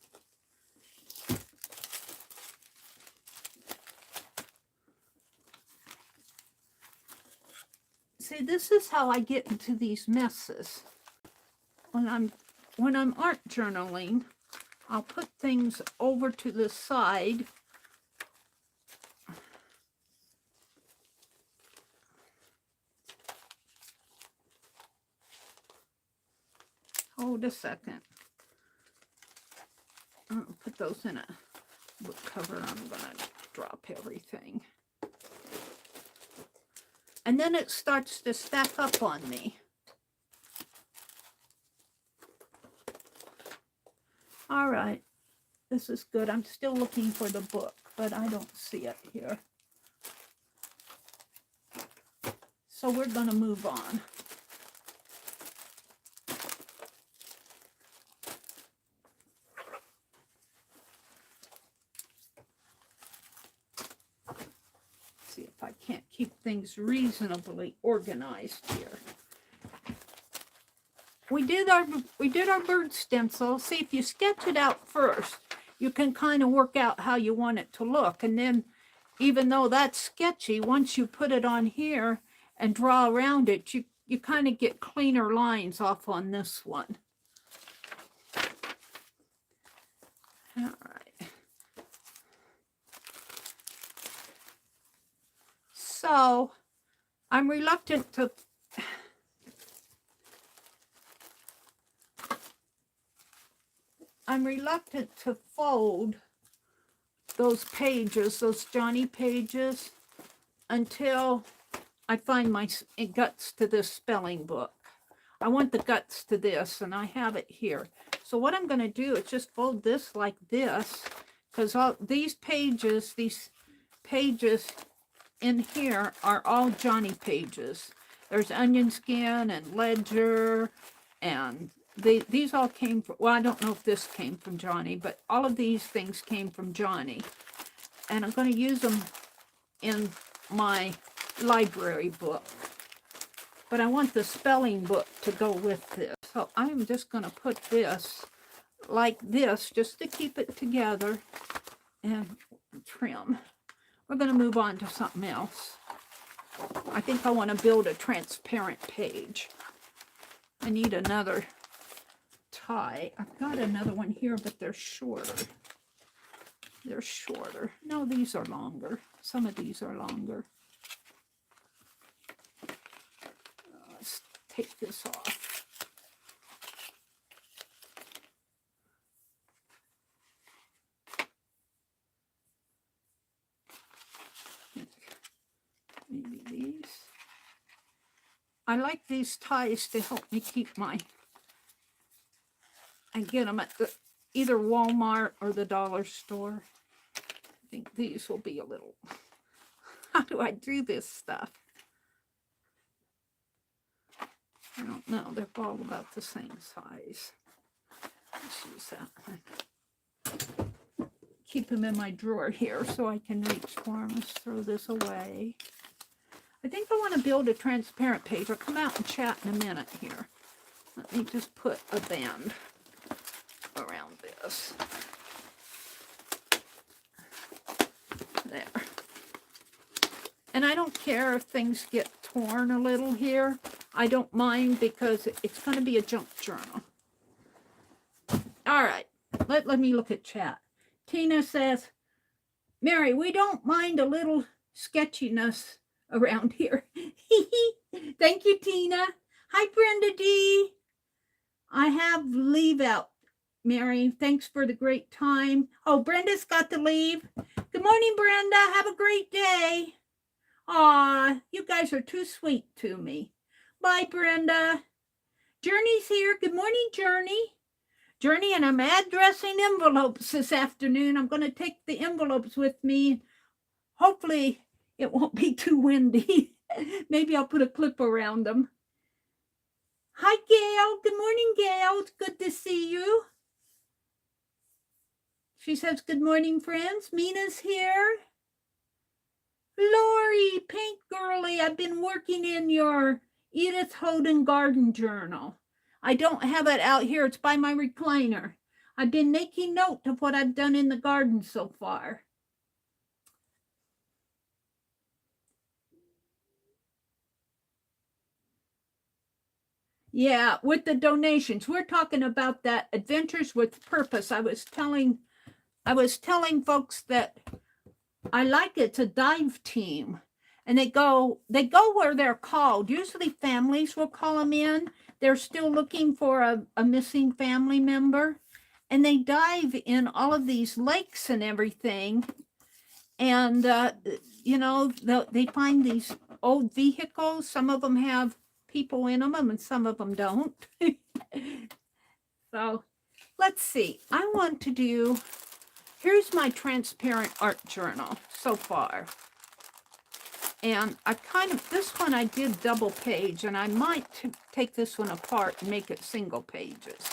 See, this is how I get into these messes. When I'm art journaling, I'll put things over to the side. Hold a second. I'll put those in a book cover. I'm going to drop everything. And then it starts to stack up on me. All right, this is good. I'm still looking for the book, but I don't see it here. So we're going to move on. See if I can't keep things reasonably organized here. We did our bird stencil. See, if you sketch it out first, you can kind of work out how you want it to look. And then, even though that's sketchy, once you put it on here and draw around it, you kind of get cleaner lines off on this one. All right. So, I'm reluctant to fold those pages, those Johnny pages, until I find my guts to this spelling book. I want the guts to this, and I have it here. So what I'm going to do is just fold this like this, because all these pages in here are all Johnny pages. There's Onion Skin and Ledger, and these all came from, well, I don't know if this came from Johnny, but all of these things came from Johnny. And I'm going to use them in my library book. But I want the spelling book to go with this. So I'm just going to put this like this, just to keep it together, and trim. We're going to move on to something else. I think I want to build a transparent page. I need another tie. I've got another one here, but they're shorter. They're shorter. No, these are longer. Some of these are longer. Let's take this off. Maybe these. I like these ties to help me keep my, I get them at either Walmart or the dollar store. I think these will be a little, how do I do this stuff? I don't know, they're all about the same size. Let's use that. Keep them in my drawer here so I can reach for them. Let's throw this away. I think I want to build a transparent page. I'll come out and chat in a minute here. Let me just put a band around this. There. And I don't care if things get torn a little here. I don't mind because it's going to be a junk journal. All right. Let me look at chat. Tina says, Meri, we don't mind a little sketchiness around here. Thank you, Tina. Hi, Brenda D. I have leave out, Meri. Thanks for the great time. Oh, Brenda's got to leave. Good morning, Brenda. Have a great day. Aw, you guys are too sweet to me. Bye, Brenda. Journey's here. Good morning, Journey. Journey, and I'm addressing envelopes this afternoon. I'm going to take the envelopes with me. Hopefully, it won't be too windy. Maybe I'll put a clip around them. Hi, Gail. Good morning, Gail. It's good to see you. She says, good morning, friends. Mina's here. Lori, Pink Girly, I've been working in your Edith Holden Garden Journal. I don't have it out here. It's by my recliner. I've been making note of what I've done in the garden so far. Yeah, with the donations. We're talking about that Adventures with Purpose. I was telling folks that I like it's a dive team. And they go where they're called. Usually families will call them in. They're still looking for a missing family member. And they dive in all of these lakes and everything. And, you know, they find these old vehicles. Some of them have people in them and some of them don't. So let's see. I want to do, here's my transparent art journal so far. And I this one I did double page, and I might take this one apart and make it single pages.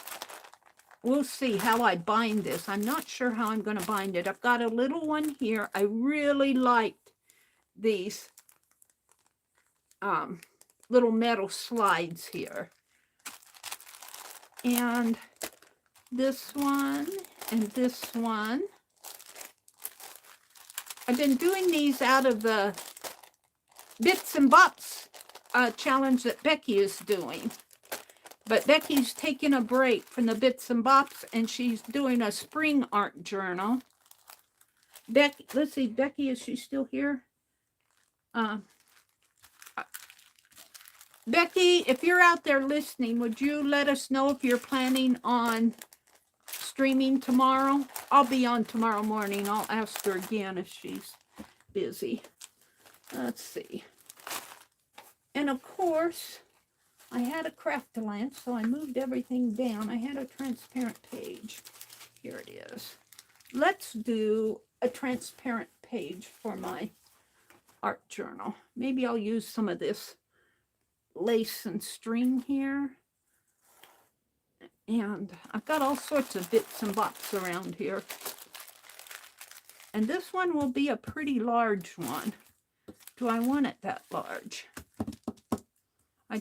We'll see how I bind this. I'm not sure how I'm going to bind it. I've got a little one here. I really liked these little metal slides here. And this one and this one. I've been doing these out of the Bits and Bops challenge that Becky is doing. But Becky's taking a break from the Bits and Bops, and she's doing a spring art journal. Becky, let's see, Becky, is she still here? Becky, if you're out there listening, would you let us know if you're planning on streaming tomorrow? I'll be on tomorrow morning. I'll ask her again if she's busy. Let's see. And of course, I had a craft-a-lance, so I moved everything down. I had a transparent page. Here it is. Let's do a transparent page for my art journal. Maybe I'll use some of this lace and string here. And I've got all sorts of bits and bops around here. And this one will be a pretty large one. Do I want it that large? I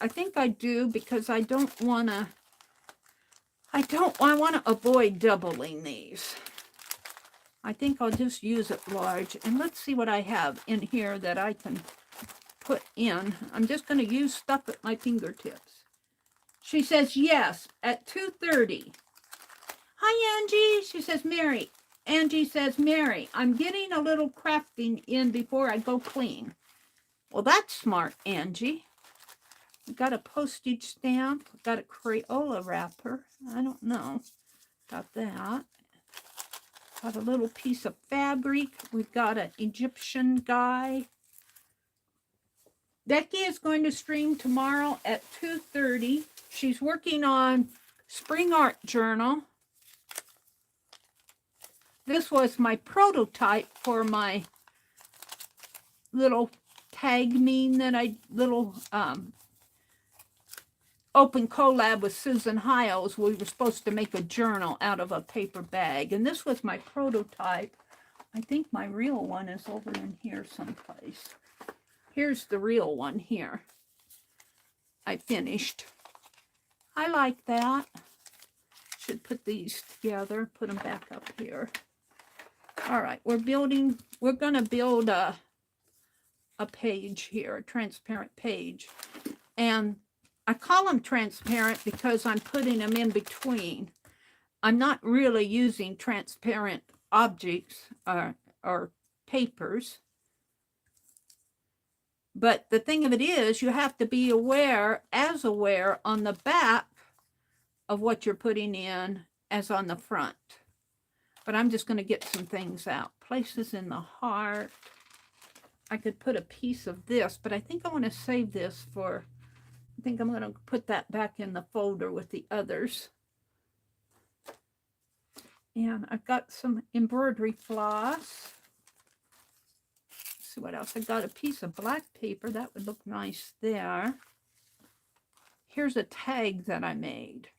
think I do, because I want to avoid doubling these. I think I'll just use it large. And let's see what I have in here that I can put in. I'm just going to use stuff at my fingertips. She says, yes, at 2:30. Hi, Angie. She says, Meri. Angie says, Meri, I'm getting a little crafting in before I go clean. Well, that's smart, Angie. I've got a postage stamp. I've got a Crayola wrapper. I don't know. Got that. Got a little piece of fabric. We've got an Egyptian guy. Becky is going to stream tomorrow at 2:30. She's working on Spring Art Journal. This was my prototype for my little tag meme that open collab with Susan Hiles. We were supposed to make a journal out of a paper bag. And this was my prototype. I think my real one is over in here someplace. Here's the real one here. I finished. I like that. Should put these together, put them back up here. All right, we're going to build a page here, a transparent page. And I call them transparent because I'm putting them in between. I'm not really using transparent objects or papers. But the thing of it is, you have to be aware on the back of what you're putting in as on the front. But I'm just going to get some things out. Places in the heart. I could put a piece of this, but I think I want to save this for, I think I'm going to put that back in the folder with the others. And I've got some embroidery floss. Let's see what else. I got a piece of black paper. That would look nice there. Here's a tag that I made.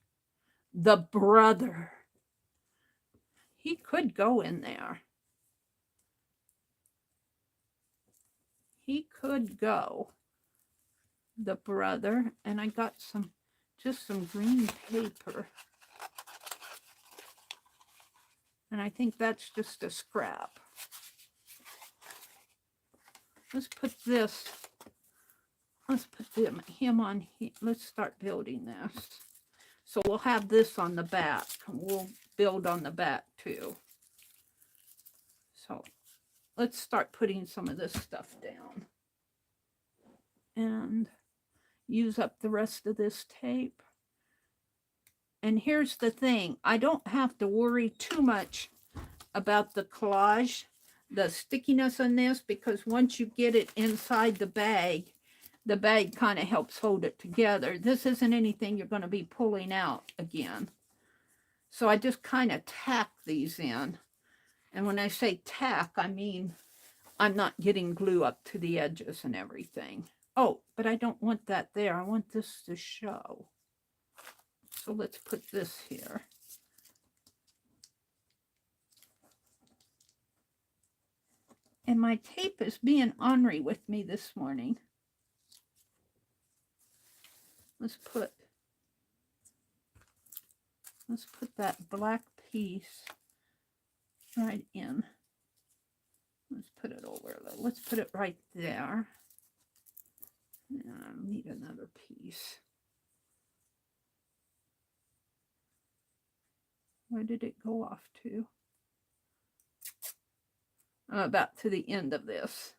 The brother. He could go in there. He could go. The brother. And I got just some green paper. And I think that's just a scrap. Let's put this. Let's put him on here. Let's start building this. So we'll have this on the back. We'll build on the back too. So let's start putting some of this stuff down. And use up the rest of this tape. And here's the thing. I don't have to worry too much about the collage, the stickiness on this, because once you get it inside the bag kind of helps hold it together. This isn't anything you're going to be pulling out again. So I just kind of tack these in. And when I say tack, I mean I'm not getting glue up to the edges and everything. Oh, but I don't want that there. I want this to show. So let's put this here. And my tape is being ornery with me this morning. Let's put that black piece right in. Let's put it over. Let's put it right there. And I need another piece. Where did it go off to? About to the end of this.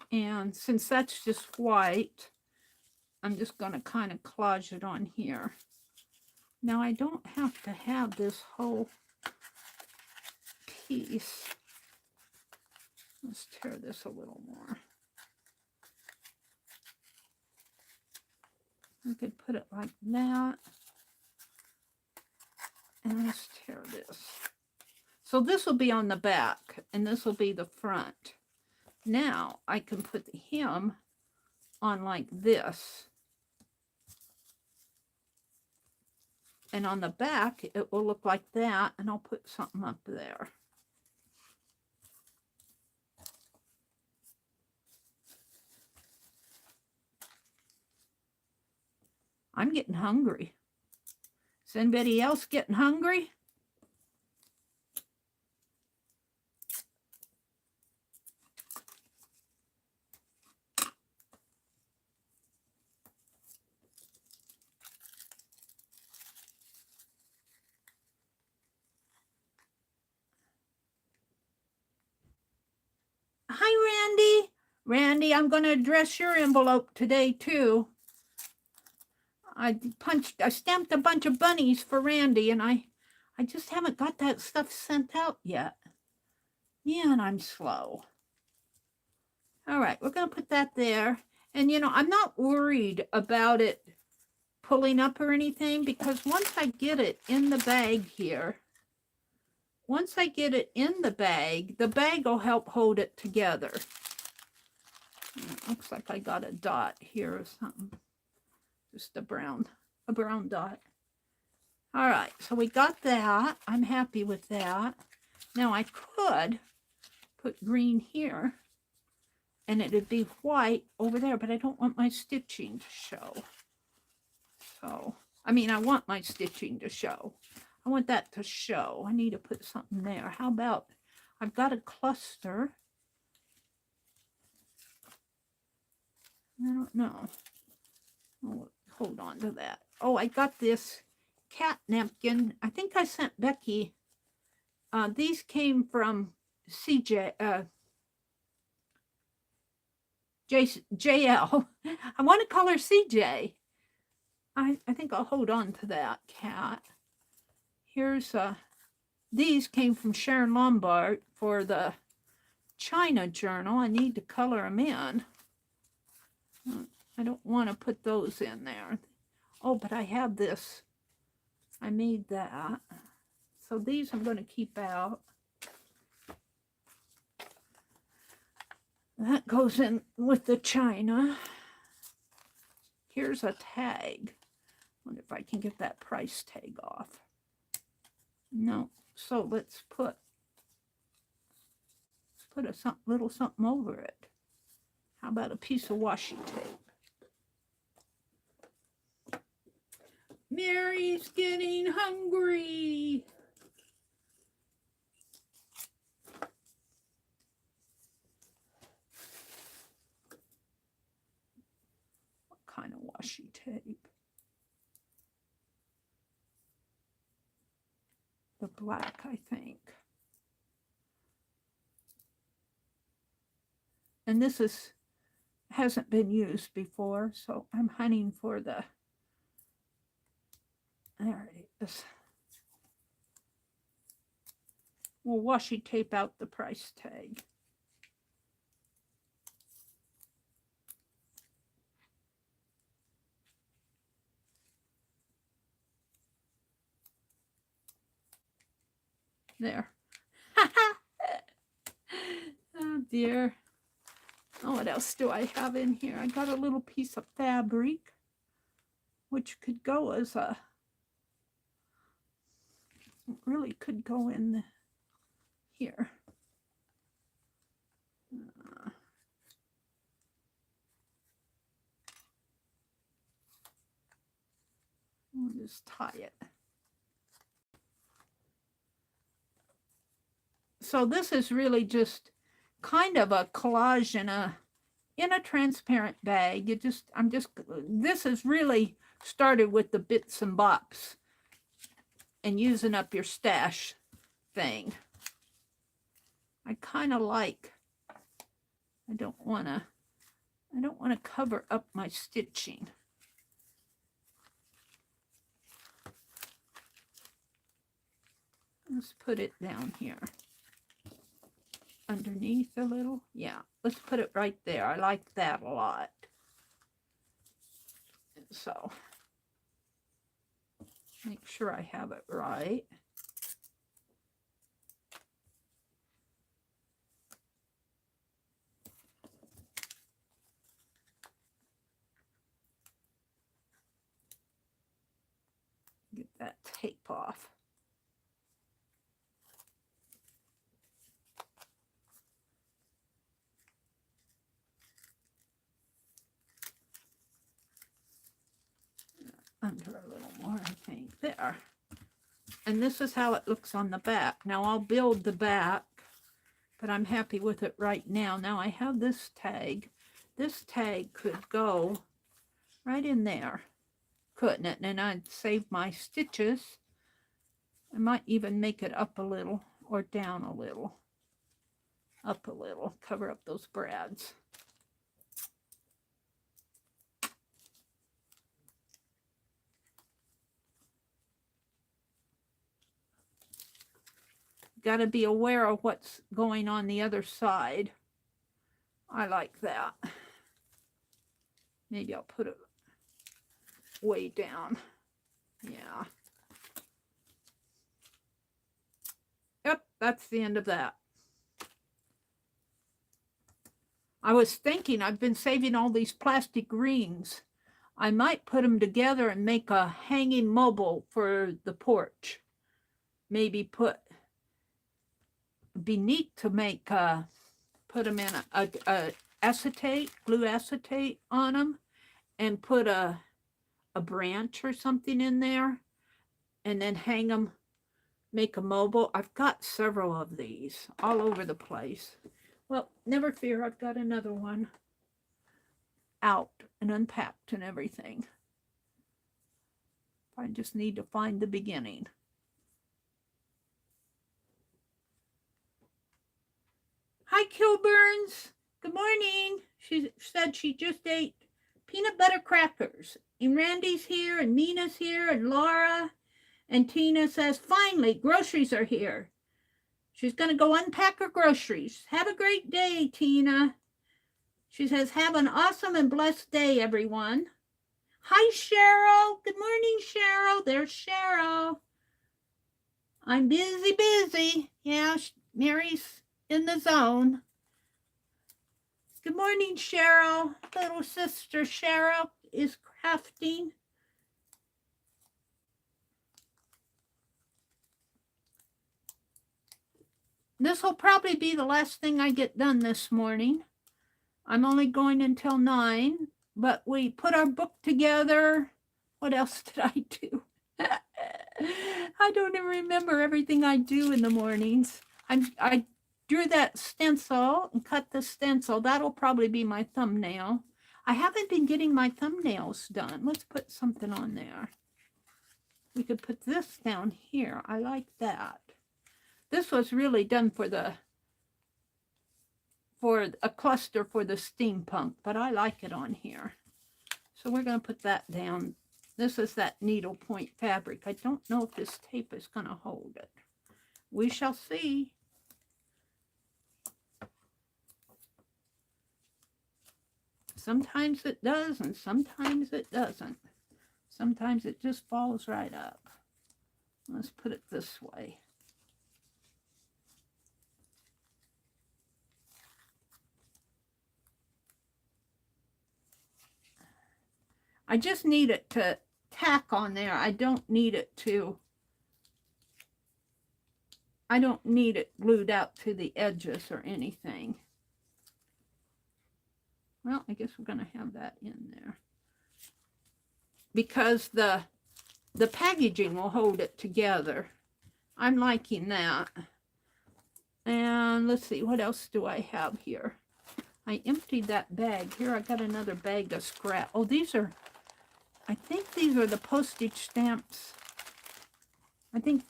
And since that's just white, I'm just going to kind of collage it on here. Now I don't have to have this whole piece. Let's tear this a little more. I could put it like that. And let's tear this. So this will be on the back, and this will be the front. Now I can put him on like this. And on the back, it will look like that, and I'll put something up there. I'm getting hungry. Is anybody else getting hungry? Hi, Randy. Randy, I'm going to address your envelope today, too. I stamped a bunch of bunnies for Randy, and I just haven't got that stuff sent out yet. Man, I'm slow. All right, we're going to put that there. And, you know, I'm not worried about it pulling up or anything, because once I get it in the bag here, once I get it in the bag will help hold it together. It looks like I got a dot here or something. Just a brown dot. All right, so we got that. I'm happy with that. Now I could put green here and it'd be white over there, but I don't want my stitching to show. So, I mean, I want my stitching to show. I want that to show. I need to put something there. How about, I've got a cluster. I don't know. Oh, hold on to that. Oh, I got this cat napkin. I think I sent Becky. These came from CJ, JL. I want to call her CJ. I think I'll hold on to that cat. Here's, these came from Sharon Lombard for the China journal. I need to color them in. I don't want to put those in there. Oh, but I have this. I made that. So these I'm going to keep out. That goes in with the China. Here's a tag. Wonder if I can get that price tag off. No. So let's put a little something over it. How about a piece of washi tape? Mary's getting hungry. What kind of washi tape? The black, I think. And this hasn't been used before, so I'm hunting for the, there it is. We'll washi tape out the price tag. There. Oh dear. Oh, what else do I have in here? I got a little piece of fabric, which could go as a, really could go in here. We'll just tie it. So this is really just kind of a collage in a transparent bag. This is really started with the bits and bops and using up your stash thing. I kind of like, I don't want to cover up my stitching. Let's put it down here. Underneath a little. Yeah, let's put it right there. I like that a lot. So, make sure I have it right. Get that tape off. Under a little more, I think. There. And this is how it looks on the back. Now I'll build the back, but I'm happy with it right now. Now I have this tag. This tag could go right in there, couldn't it? And I'd save my stitches. I might even make it up a little or down a little. Up a little. Cover up those brads. got to be aware of what's going on the other side. I like that. Maybe I'll put it way down. Yeah. Yep, that's the end of that. I was thinking, I've been saving all these plastic rings. I might put them together and make a hanging mobile for the porch. Maybe put, be neat to make, put them in a acetate, glue acetate on them, and put a branch or something in there, and then hang them, make a mobile. I've got several of these all over the place. Well, never fear, I've got another one out and unpacked and everything. I just need to find the beginning. Hi, Kilburns. Good morning. She said she just ate peanut butter crackers. And Randy's here, and Nina's here, and Laura. And Tina says, finally, groceries are here. She's going to go unpack her groceries. Have a great day, Tina. She says, have an awesome and blessed day, everyone. Hi, Cheryl. Good morning, Cheryl. There's Cheryl. I'm busy. Yeah, Mary's in the zone. Good morning, Cheryl. Little sister Cheryl is crafting. This will probably be the last thing I get done this morning. I'm only going until 9, but we put our book together. What else did I do? I don't even remember everything I do in the mornings. I drew that stencil and cut the stencil. That'll probably be my thumbnail. I haven't been getting my thumbnails done. Let's put something on there. We could put this down here. I like that. This was really done for a cluster for the steampunk, but I like it on here. So we're going to put that down. This is that needlepoint fabric. I don't know if this tape is going to hold it. We shall see. Sometimes it does, and sometimes it doesn't. Sometimes it just falls right up. Let's put it this way. I just need it to tack on there. I don't need it glued out to the edges or anything. Well, I guess we're going to have that in there. Because the packaging will hold it together. I'm liking that. And let's see, what else do I have here? I emptied that bag. Here I got another bag of scrap. Oh, I think these are the postage stamps. I think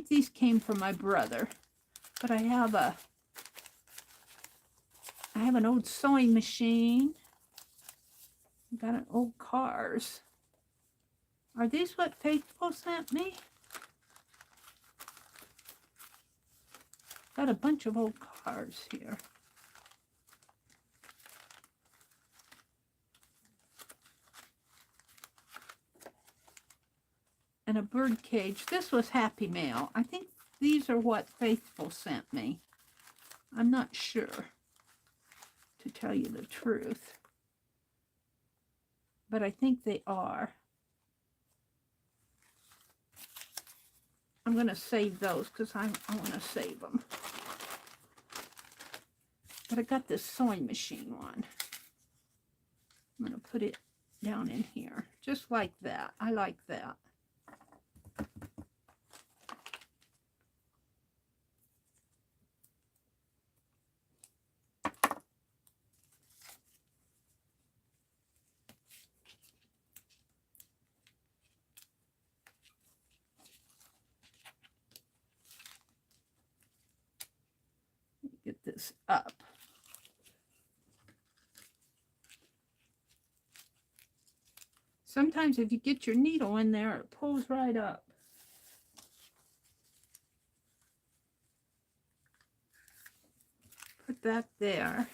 these came from my brother. But I have an old sewing machine. I got an old cars. Are these what Faithful sent me? Got a bunch of old cars here. And a bird cage. This was Happy Mail. I think these are what Faithful sent me. I'm not sure, to tell you the truth. But I think they are. I'm going to save those because I want to save them. But I got this sewing machine one. I'm going to put it down in here. Just like that. I like that. Get this up. Sometimes if you get your needle in there, it pulls right up. that there.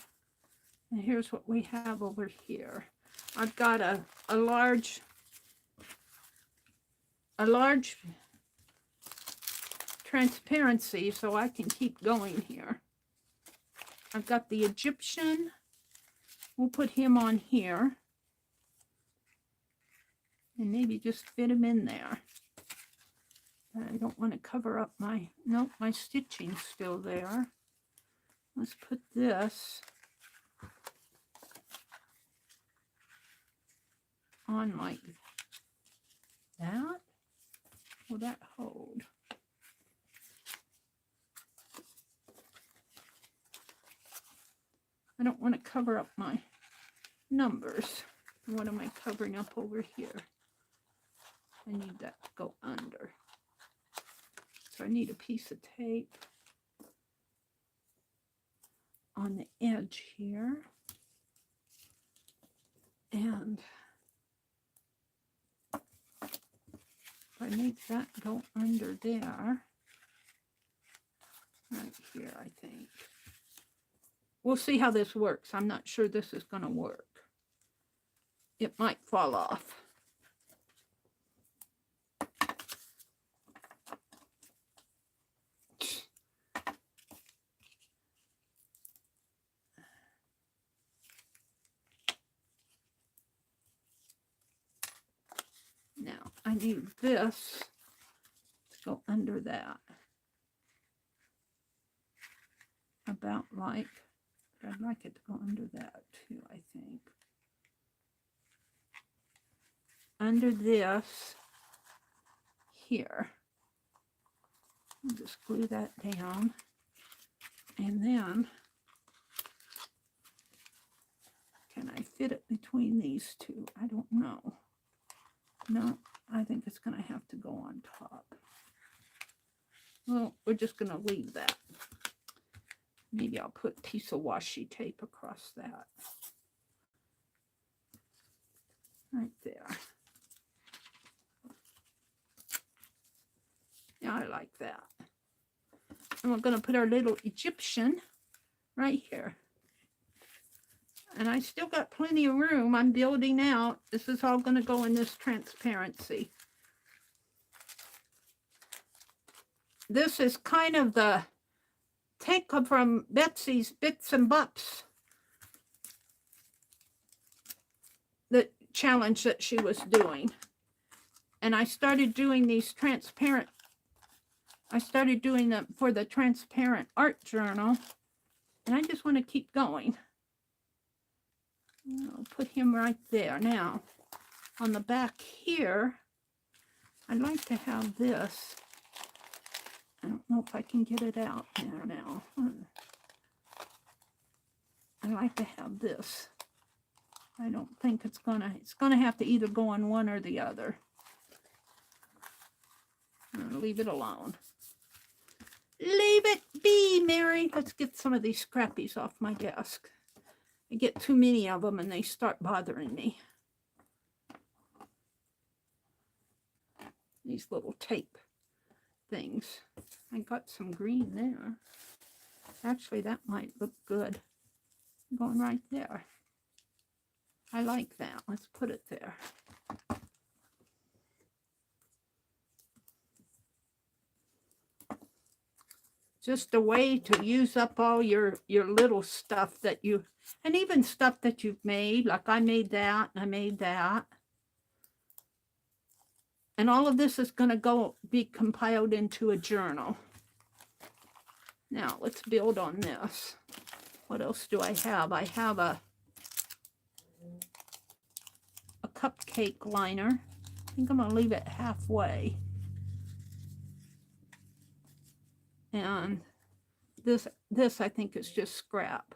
And here's what we have over here. I've got a large transparency, so I can keep going here. I've got the Egyptian. We'll put him on here. And maybe just fit him in there. I don't want to cover up my, nope, my stitching's still there. Let's put this on like that. Will that hold? I don't want to cover up my numbers. What am I covering up over here? I need that to go under. So I need a piece of tape on the edge here. And if I make that go under there, right here, I think. We'll see how this works. I'm not sure this is going to work. It might fall off. Now, I need this to go under that. About like, I'd like it to go under that too, I think. Under this here. I'll just glue that down. And then, can I fit it between these two? I don't know. No, I think it's going to have to go on top. Well, we're just going to leave that. Maybe I'll put a piece of washi tape across that. Right there. Yeah, I like that. And we're going to put our little Egyptian right here. And I still got plenty of room. I'm building out. This is all going to go in this transparency. This is kind of the take from Betsy's Bits and Bops, the challenge that she was doing. And I started doing these transparent, I started doing them for the transparent art journal. And I just want to keep going. I'll put him right there. Now, on the back here, I'd like to have this. I don't know if I can get it out there now. I like to have this. I don't think it's gonna have to either go on one or the other. I'm gonna leave it alone. Leave it be, Mary. Let's get some of these scrappies off my desk. I get too many of them and they start bothering me. These little tape things. I got some green there. Actually, that might look good. Going right there. I like that. Let's put it there. Just a way to use up all your little stuff that you, and even stuff that you've made, like I made that and I made that. And all of this is going to be compiled into a journal. Now, let's build on this. What else do I have? I have a cupcake liner. I think I'm going to leave it halfway. And this I think is just scrap.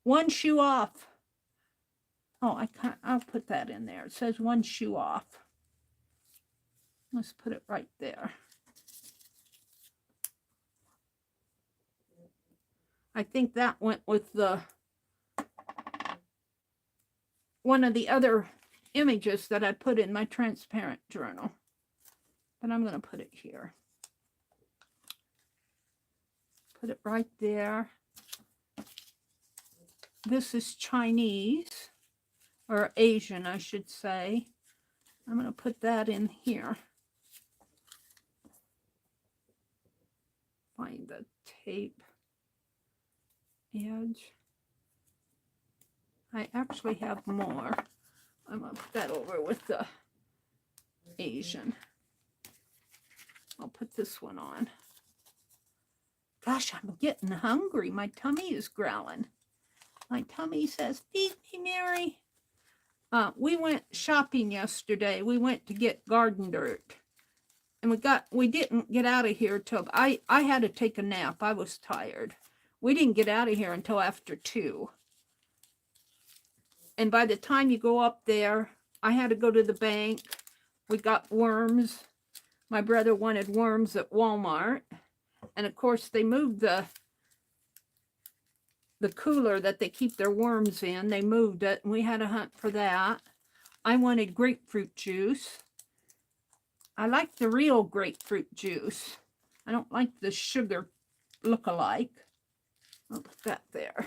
One shoe off. Oh, I'll put that in there. It says one shoe off. Let's put it right there. I think that went with one of the other images that I put in my transparent journal. But I'm going to put it here. Put it right there. this is Chinese, or Asian, I should say. I'm going to put that in here. Find the tape edge. I actually have more. I'm going to put that over with the Asian. I'll put this one on. Gosh, I'm getting hungry. My tummy is growling. My tummy says, feed me, Meri. We went shopping yesterday. We went to get garden dirt. And we didn't get out of here till, I had to take a nap. I was tired. We didn't get out of here until after 2. And by the time you go up there, I had to go to the bank. We got worms. My brother wanted worms at Walmart. And of course, they moved the cooler that they keep their worms in. They moved it, and we had to hunt for that. I wanted grapefruit juice. I like the real grapefruit juice. I don't like the sugar look-alike. I'll put that there.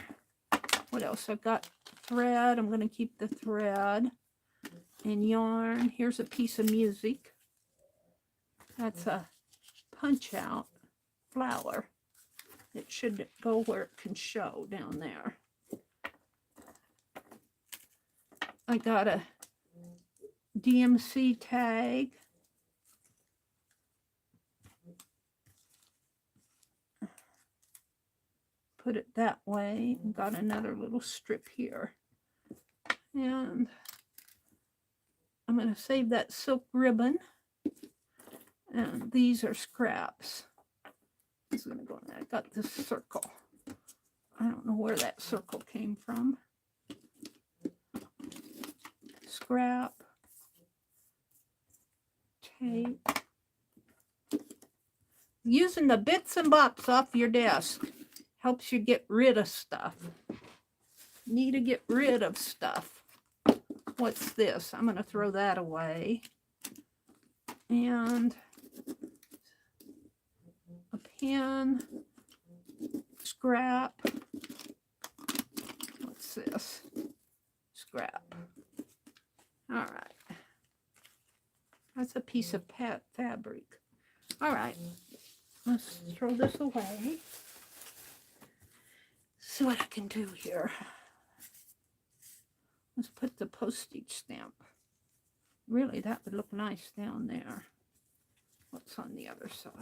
What else? I've got thread. I'm going to keep the thread. And yarn. Here's a piece of music. That's a punch-out flower. It should go where it can show down there. I got a DMC tag. Put it that way. Got another little strip here. And I'm going to save that silk ribbon. And these are scraps. This is going to go in there. I got this circle. I don't know where that circle came from. Scrap. Tape. Using the bits and bops off your desk helps you get rid of stuff. Need to get rid of stuff. What's this? I'm going to throw that away. And a pen. Scrap. What's this? Scrap. All right. That's a piece of fabric. All right. Let's throw this away. See what I can do here. Let's put the postage stamp. Really, that would look nice down there. What's on the other side?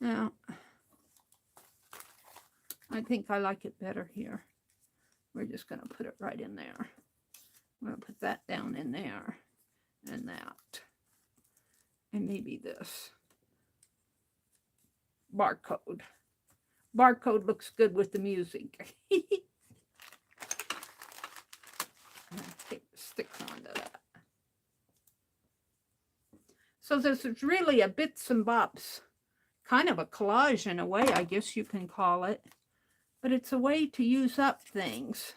Now, I think I like it better here. We're just going to put it right in there. I'm going to put that down in there, and that, and maybe this. Barcode. Barcode looks good with the music. Stick onto that. So this is really a bits and bops, kind of a collage in a way, I guess you can call it. But it's a way to use up things.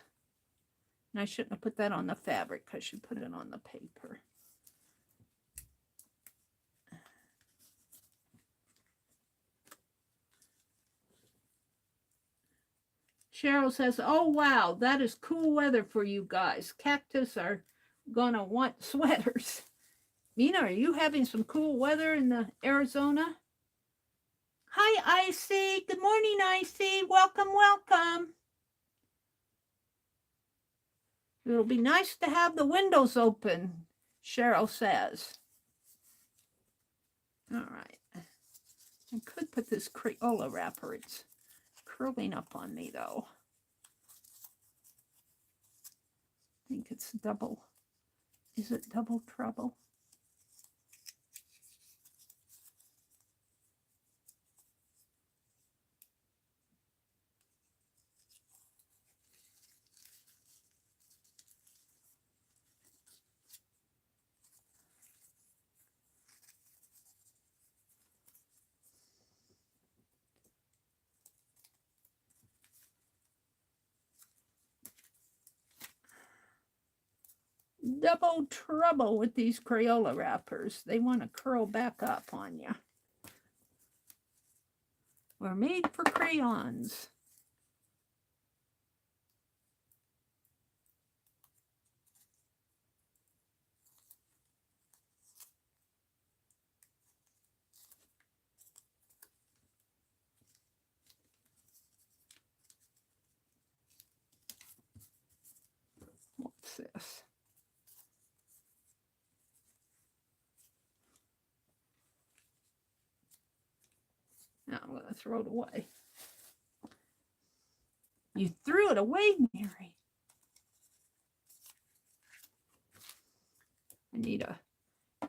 And I shouldn't have put that on the fabric. I should put it on the paper. Cheryl says, oh, wow, that is cool weather for you guys. Cactus are going to want sweaters. Mina, are you having some cool weather in the Arizona? Hi, Icy. Good morning, Icy. Welcome, welcome. It'll be nice to have the windows open, Cheryl says. All right. I could put this Crayola wrapper. It's curling up on me, though. I think it's double. Is it double trouble? double trouble with these Crayola wrappers. They want to curl back up on you. We're made for crayons. What's this? Now I'm going to throw it away. You threw it away, Meri. I need a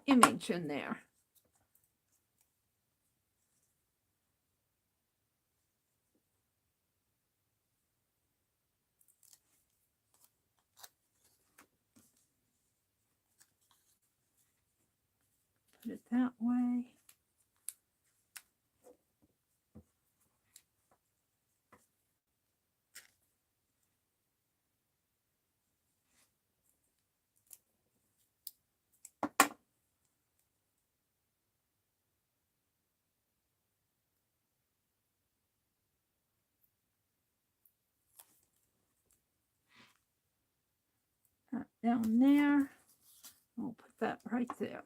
image in there. Put it that way. That down there. We'll put that right there.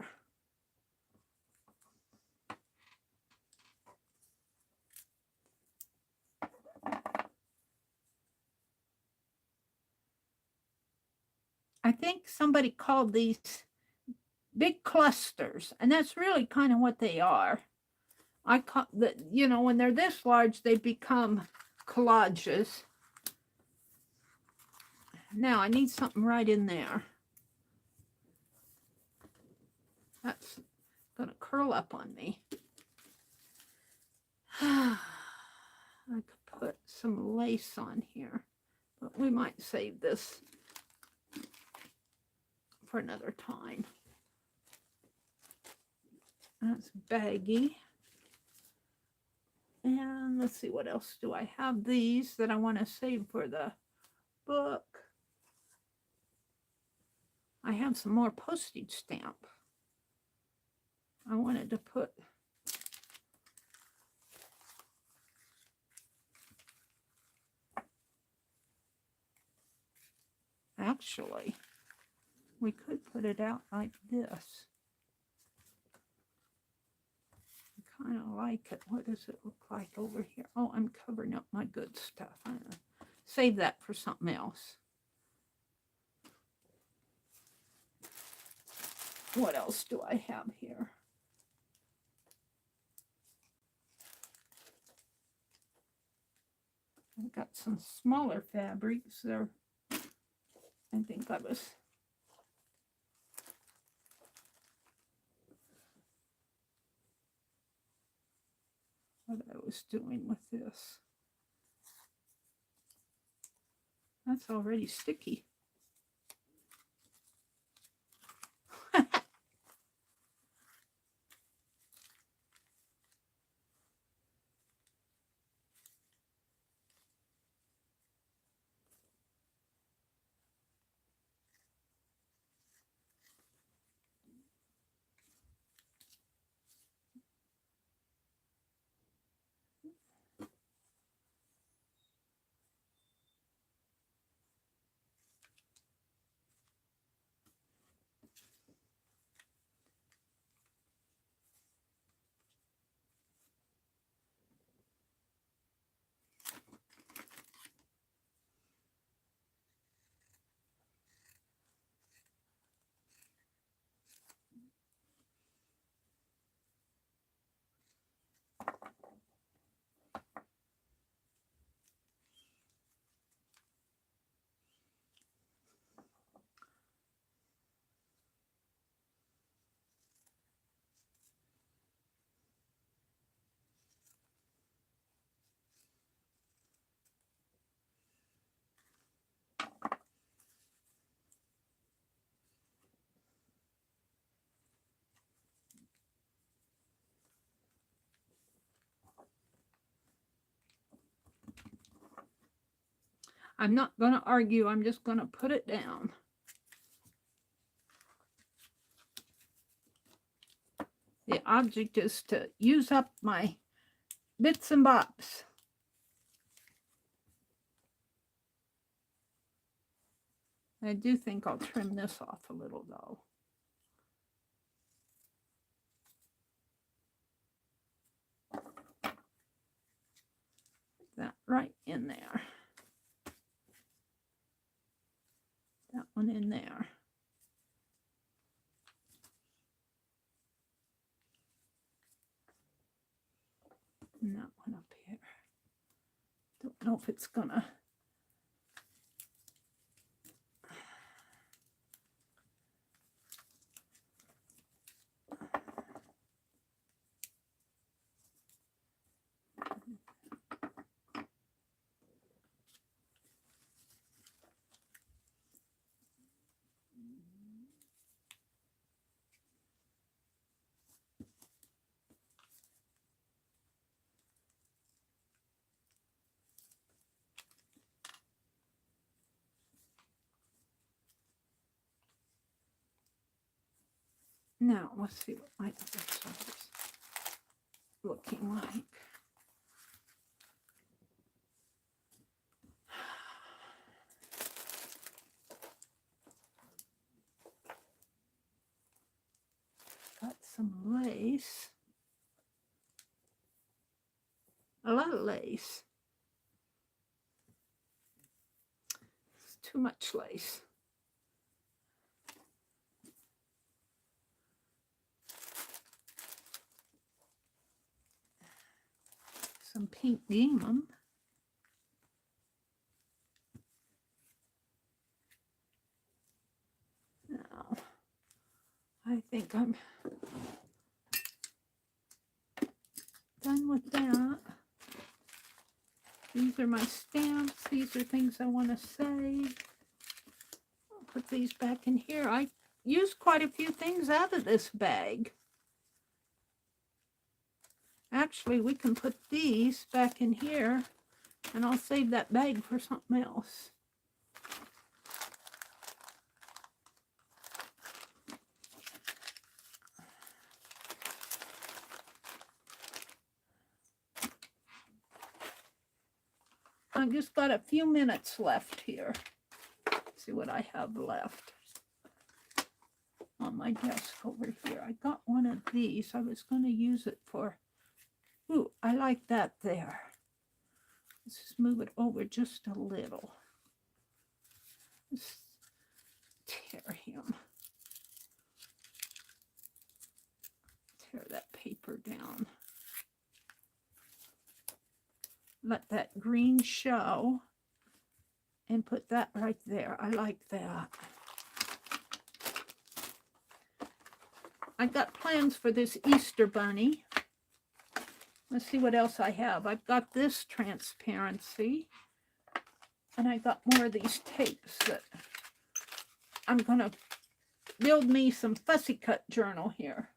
I think somebody called these big clusters, and that's really kind of what they are. I call that, you know, when they're this large, they become collages. Now I need something right in there. That's gonna curl up on me. I could put some lace on here, but we might save this for another time. That's baggy. And let's see, what else do I have? These that I want to save for the book. I have some more postage stamp. I wanted to put actually, we could put it out like this. I kind of like it. What does it look like over here? Oh, I'm covering up my good stuff. I'm gonna save that for something else. What else do I have here? I've got some smaller fabrics there. I think I was what I was doing with this. That's already sticky. I'm not going to argue. I'm just going to put it down. The object is to use up my bits and bobs. I do think I'll trim this off a little though. Put that right in there. That one in there. And that one up here. Don't know if it's gonna. Now, let's see what my other side is looking like. Got some lace. A lot of lace. It's too much lace. Some pink gingham. Now, I think I'm done with that. These are my stamps. These are things I want to save. I'll put these back in here. I used quite a few things out of this bag. Actually, we can put these back in here, and I'll save that bag for something else. I just got a few minutes left here. Let's see what I have left on my desk over here. I got one of these. I was going to use it for, ooh, I like that there. Let's just move it over just a little. Let's tear him. Tear that paper down. Let that green show and put that right there. I like that. I got plans for this Easter bunny. Let's see what else I have. I've got this transparency, and I got more of these tapes that I'm going to build me some fussy cut journal here.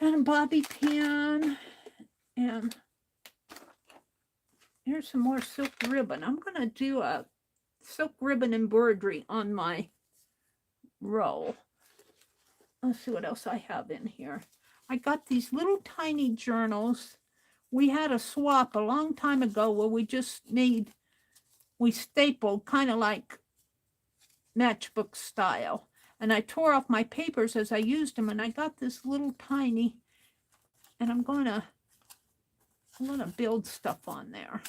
And a bobby pin, and here's some more silk ribbon. I'm going to do a silk ribbon embroidery on my roll. Let's see what else I have in here. I got these little tiny journals. We had a swap a long time ago where we stapled kind of like matchbook style. And I tore off my papers as I used them, and I got this little tiny, and I'm gonna build stuff on there.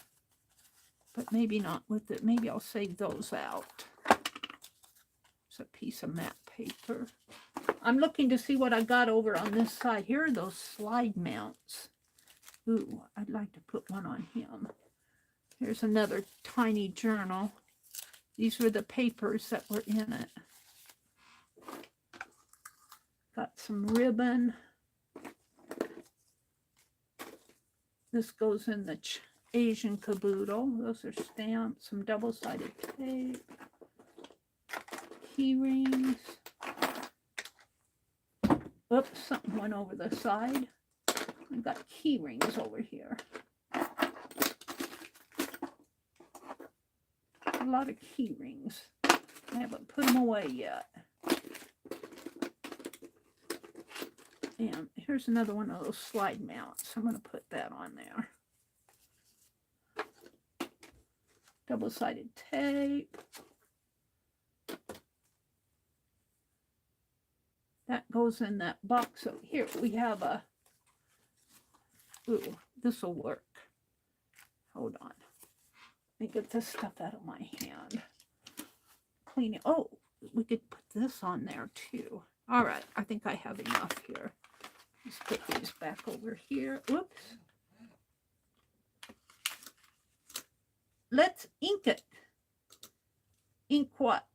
But maybe not with it. Maybe I'll save those out. It's a piece of matte paper. I'm looking to see what I got over on this side. Here are those slide mounts. Ooh, I'd like to put one on him. Here's another tiny journal. These were the papers that were in it. Got some ribbon. This goes in the Asian caboodle. Those are stamps, some double-sided tape, key rings. Oops, something went over the side. I've got key rings over here. A lot of key rings. I haven't put them away yet. And here's another one of those slide mounts. I'm going to put that on there. Double-sided tape. That goes in that box. So here we have a, ooh, this will work. Hold on. Let me get this stuff out of my hand. Clean it. Oh, we could put this on there too. All right, I think I have enough here. Let's put these back over here. Whoops. Let's ink it. Ink what?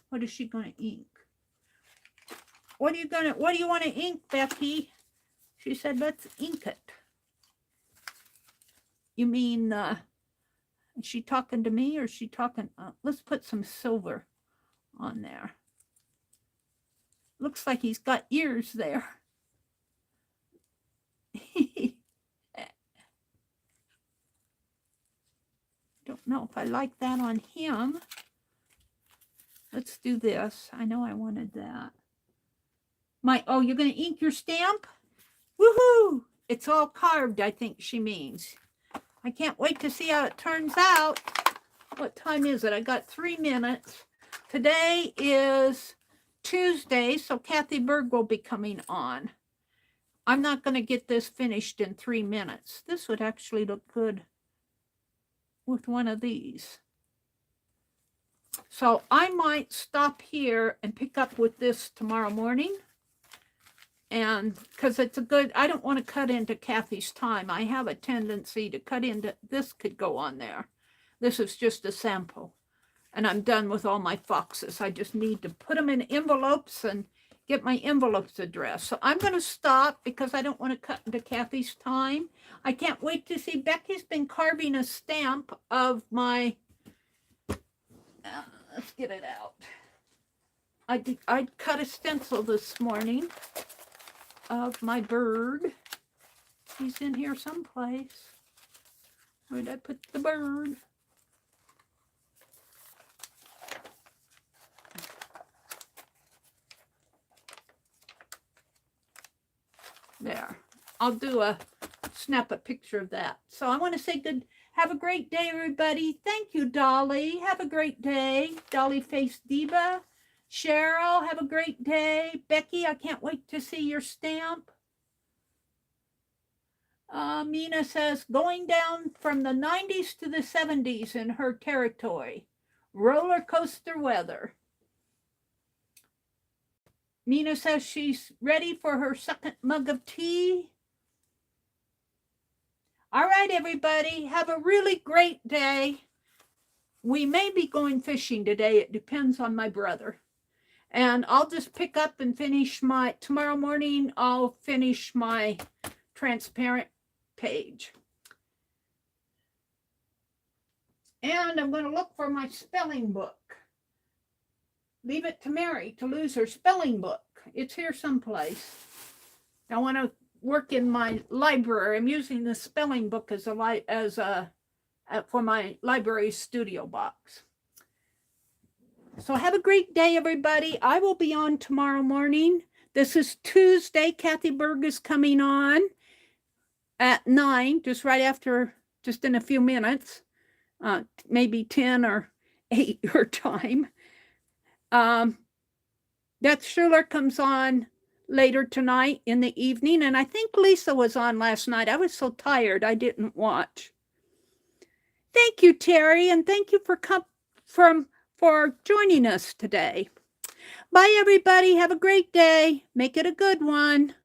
What is she going to ink? What do you want to ink, Becky? She said, let's ink it. You mean, is she talking to me or is she talking? Let's put some silver on there. Looks like he's got ears there. Don't know if I like that on him. Let's do this. I know I wanted that. Oh, you're going to ink your stamp? Woohoo! It's all carved, I think she means. I can't wait to see how it turns out. What time is it? I got 3 minutes. Today is Tuesday, so Kathy Berg will be coming on. I'm not going to get this finished in 3 minutes. This would actually look good with one of these. So I might stop here and pick up with this tomorrow morning. And because it's a good, I don't want to cut into Kathy's time. I have a tendency to cut into, this could go on there. This is just a sample. And I'm done with all my foxes. I just need to put them in envelopes and get my envelopes addressed. So I'm going to stop because I don't want to cut into Kathy's time. I can't wait to see. Becky's been carving a stamp of my, let's get it out. I cut a stencil this morning of my bird. He's in here someplace. Where did I put the bird? There. I'll snap a picture of that. So I want to say have a great day, everybody. Thank you, Dolly. Have a great day. Dolly Face Diva. Cheryl, have a great day. Becky, I can't wait to see your stamp. Mina says, going down from the 90s to the 70s in her territory. Roller coaster weather. Mina says she's ready for her second mug of tea. All right, everybody, have a really great day. We may be going fishing today. It depends on my brother. And I'll just pick up and finish tomorrow morning, I'll finish my transparent page. And I'm going to look for my spelling book. Leave it to Meri to lose her spelling book. It's here someplace. I want to work in my library. I'm using the spelling book for my library studio box. So have a great day, everybody. I will be on tomorrow morning. This is Tuesday. Kathy Berg is coming on at 9, just right after, just in a few minutes, maybe 10 or 8 your time. Beth Schuler comes on later tonight in the evening, and I think Lisa was on last night. I was so tired I didn't watch. Thank you, Terry, and thank you for joining us today. Bye, everybody. Have a great day. Make it a good one.